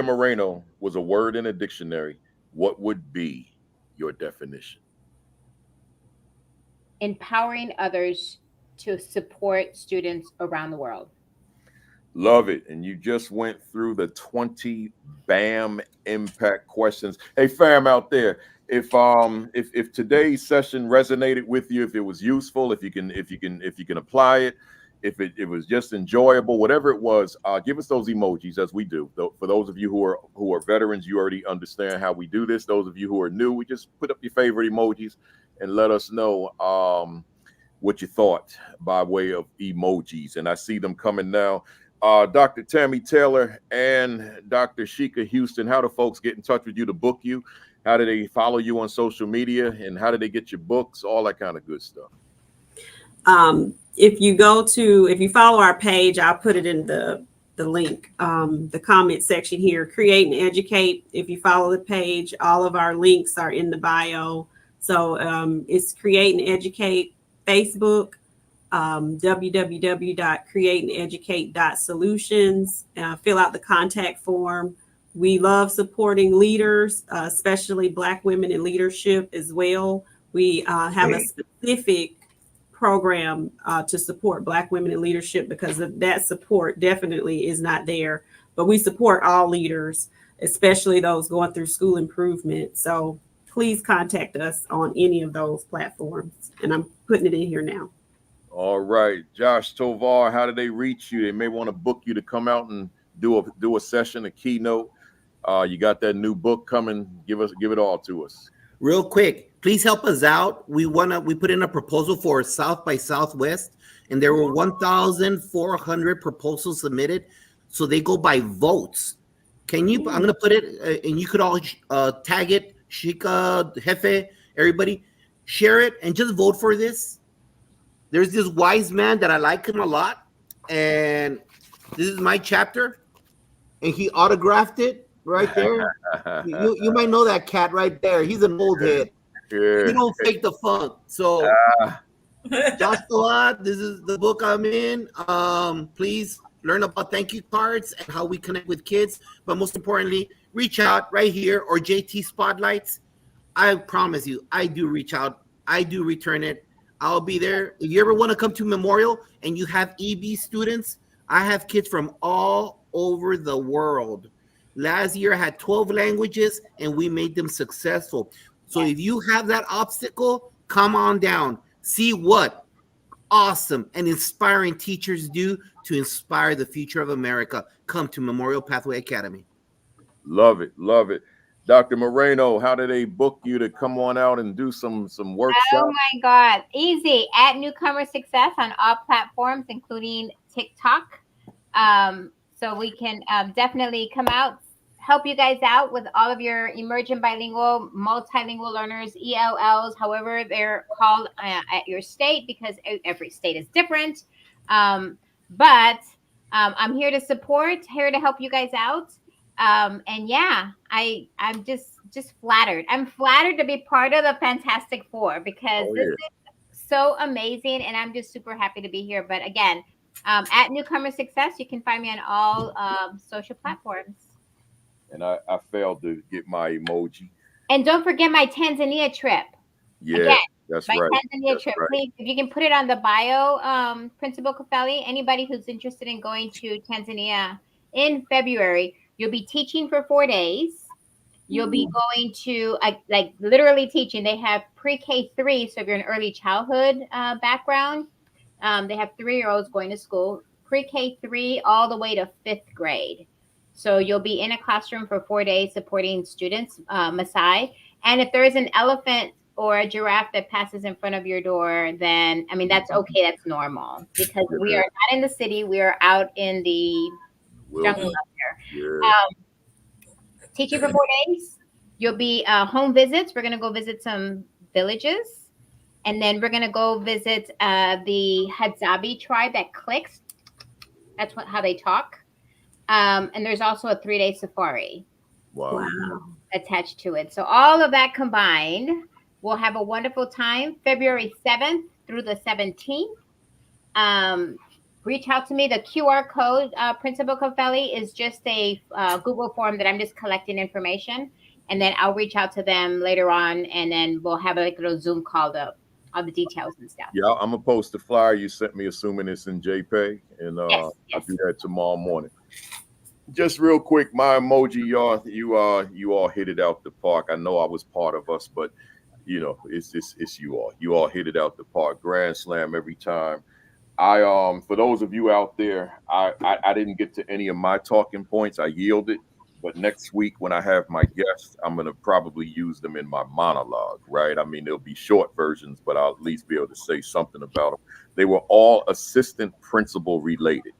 Moreno was a word in a dictionary, what would be your definition? Empowering others to support students around the world. Love it. And you just went through the 20 BAM impact questions. Hey, fam out there, if today's session resonated with you, if it was useful, if you can apply it, if it was just enjoyable, whatever it was, give us those emojis as we do. For those of you who are veterans, you already understand how we do this. Those of you who are new, we just put up your favorite emojis and let us know what you thought by way of emojis. And I see them coming now. Dr. Tammy Taylor and Dr. Sheikah Houston, how do folks get in touch with you to book you? How do they follow you on social media? And how do they get your books? All that kind of good stuff. If you follow our page, I'll put it in the link, the comment section here, Create and Educate. If you follow the page, all of our links are in the bio. So it's Create and Educate, Facebook, www.createandeducate.solutions. Fill out the contact form. We love supporting leaders, especially Black women in leadership as well. We have a specific program to support Black women in leadership because of that support definitely is not there. But we support all leaders, especially those going through school improvement. So please contact us on any of those platforms. And I'm putting it in here now. All right, Josh Tovar, how do they reach you? They may want to book you to come out and do a session, a keynote. You got that new book coming. Give it all to us. Real quick, please help us out. We put in a proposal for South by Southwest, and there were 1,400 proposals submitted. So they go by votes. I'm gonna put it, and you could all tag it, Sheikah, Jefe, everybody, share it, and just vote for this. There's this wise man that I like him a lot, and this is my chapter, and he autographed it right there. you might know that cat right there. He's an old head. Yeah. He don't fake the funk. So, Josh Tovar, this is the book I'm in. Please learn about thank you cards and how we connect with kids. But most importantly, reach out right here or JT Spotlights. I promise you, I do reach out. I do return it. I'll be there. If you ever want to come to Memorial and you have EB students, I have kids from all over the world. Last year I had 12 languages and we made them successful. So if you have that obstacle, come on down. See what awesome and inspiring teachers do to inspire the future of America. Come to Memorial Pathway Academy. Love it. Love it. Dr. Moreno, how do they book you to come on out and do some workshops? Oh my God, easy. At Newcomer Success on all platforms, including TikTok. So we can definitely come out, help you guys out with all of your emergent bilingual, multilingual learners, ELLs, however they're called at your state, because every state is different. But I'm here to support, here to help you guys out. And yeah, I'm just flattered. I'm flattered to be part of the Fantastic Four because this is so amazing, and I'm just super happy to be here. But again, at Newcomer Success, you can find me on all social platforms. And I failed to get my emoji. And don't forget my Tanzania trip. Yeah, again, that's my right. Tanzania trip. Right. Please, if you can put it on the bio, Principal Kafele, anybody who's interested in going to Tanzania in February, you'll be teaching for 4 days. You'll be going to like literally teaching. They have pre-K3. So if you're an early childhood background, they have 3-year-olds going to school, pre-K3 all the way to 5th grade. So you'll be in a classroom for 4 days supporting students, Maasai. And if there is an elephant or a giraffe that passes in front of your door, then, I mean, that's okay. That's normal because we are not in the city. We are out in the jungle up there. Yeah. Teaching for 4 days. You'll be home visits. We're going to go visit some villages. And then we're going to go visit the Hadzabe tribe that clicks. That's how they talk. And there's also a 3-day safari. Wow. Attached to it. So all of that combined, we'll have a wonderful time. February 7th through the 17th. Reach out to me. The QR code, Principal Kafele, is just a Google form that I'm just collecting information. And then I'll reach out to them later on. And then we'll have a little Zoom call to all the details and stuff. Yeah, I'm gonna post the flyer you sent me, assuming it's in JPEG, and Yes, I'll yes. do that tomorrow morning. Just real quick, my emoji, y'all. You all hit it out the park. I know I was part of us, but you know, it's you all. You all hit it out the park. Grand slam every time. For those of you out there, I didn't get to any of my talking points. I yielded. But next week when I have my guests, I'm gonna probably use them in my monologue, right? I mean, they'll be short versions, but I'll at least be able to say something about them. They were all assistant principal related,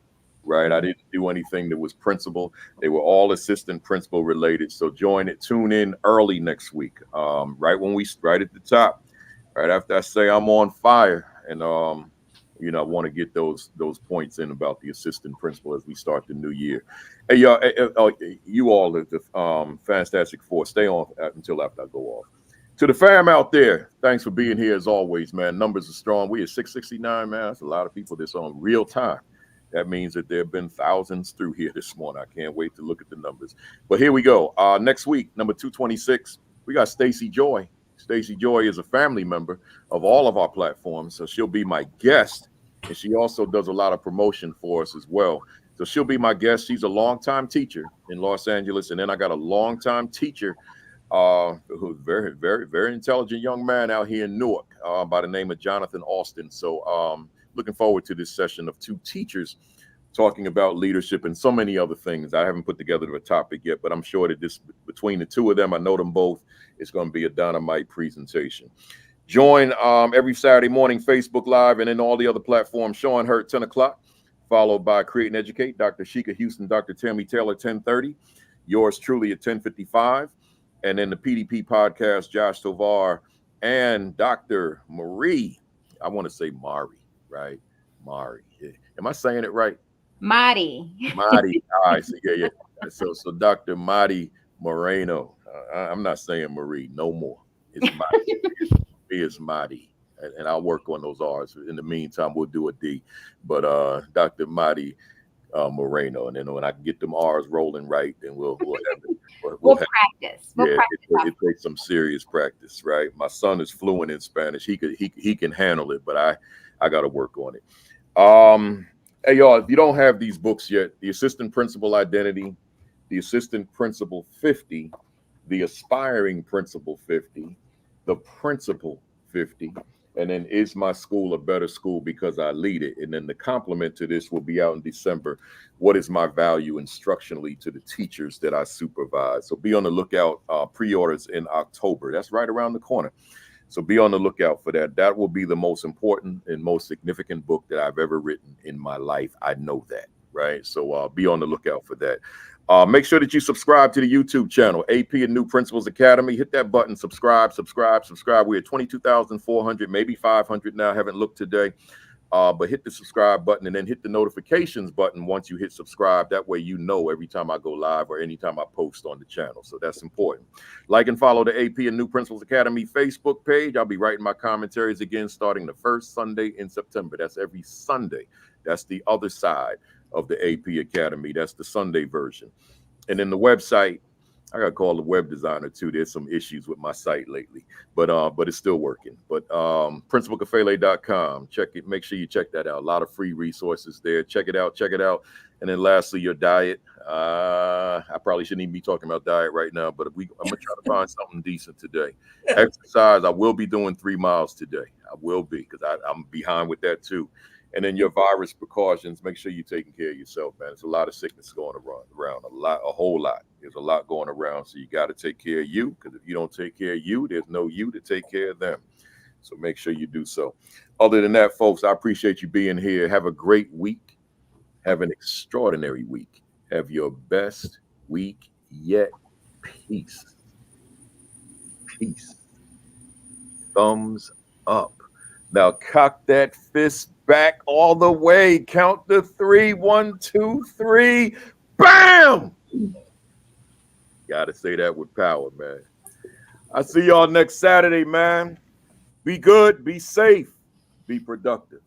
right? I didn't do anything that was principal. They were all assistant principal related. So tune in early next week, right at the top, right after I say I'm on fire, and you know, I want to get those points in about the assistant principal as we start the new year. Hey, y'all, you all at the Fantastic Four, stay on until after I go off. To the fam out there, thanks for being here as always, man. Numbers are strong. We at 669, man. That's a lot of people that's on real time. That means that there have been thousands through here this morning. I can't wait to look at the numbers. But here we go. Next week, number 226, we got Stacey Joy. Stacey Joy is a family member of all of our platforms, so she'll be my guest. And she also does a lot of promotion for us as well. So she'll be my guest. She's a longtime teacher in Los Angeles. And then I got a longtime teacher who's very, very, very intelligent young man out here in Newark by the name of Jonathan Austin. So looking forward to this session of two teachers talking about leadership and so many other things. I haven't put together a topic yet, but I'm sure that between the two of them, I know them both, it's going to be a dynamite presentation. Join every Saturday morning, Facebook Live, and then all the other platforms. Sean Hurt, 10 o'clock, followed by Create and Educate, Dr. Sheikah Houston, Dr. Tammy Taylor, 10:30. Yours truly at 10:55. And then the PDP podcast, Josh Tovar and Dr. Marie. I want to say Mari, right? Mari. Am I saying it right? Mari. Mari. All right. So, yeah. So Dr. Mari Moreno. I'm not saying Marie no more. It's Mari. Is Madi, and I'll work on those R's. In the meantime, we'll do a D. But Dr. Madi Moreno, and then when I can get them R's rolling right, then we'll have it. We'll practice. It takes some serious practice, right? My son is fluent in Spanish. He can handle it, but I got to work on it. Hey y'all, if you don't have these books yet, the Assistant Principal Identity, the Assistant Principal 50, the Aspiring Principal 50, the Principal 50, and then Is My School a Better School Because I Lead It? And then the complement to this will be out in December. What is my value instructionally to the teachers that I supervise? So be on the lookout. Pre-orders in October. That's right around the corner. So be on the lookout for that. That will be the most important and most significant book that I've ever written in my life. I know that, right? So be on the lookout for that. Make sure that you subscribe to the YouTube channel, AP and New Principals Academy. Hit that button, subscribe. We're at 22,400, maybe 500 now. I haven't looked today. But hit the subscribe button and then hit the notifications button once you hit subscribe. That way you know every time I go live or anytime I post on the channel. So that's important. Like and follow the AP and New Principals Academy Facebook page. I'll be writing my commentaries again starting the first Sunday in September. That's every Sunday. That's the other side of the AP Academy. That's the Sunday version. And then the website, I got to call the web designer too. There's some issues with my site lately, but it's still working. But principalkafele.com, check it. Make sure you check that out. A lot of free resources there. Check it out. And then lastly, your diet. I probably shouldn't even be talking about diet right now, but I'm gonna try to find something decent today. Exercise. I will be doing 3 miles today. I will be, because I'm behind with that too. And then your virus precautions, make sure you're taking care of yourself, man. There's a lot of sickness going around, a whole lot. There's a lot going around, so you got to take care of you, because if you don't take care of you, there's no you to take care of them. So make sure you do so. Other than that, folks, I appreciate you being here. Have a great week. Have an extraordinary week. Have your best week yet. Peace. Peace. Thumbs up. Now cock that fist back all the way. Count to 3. 1, 2, 3. Bam! Gotta say that with power, man. I see y'all next Saturday, man. Be good, be safe, be productive.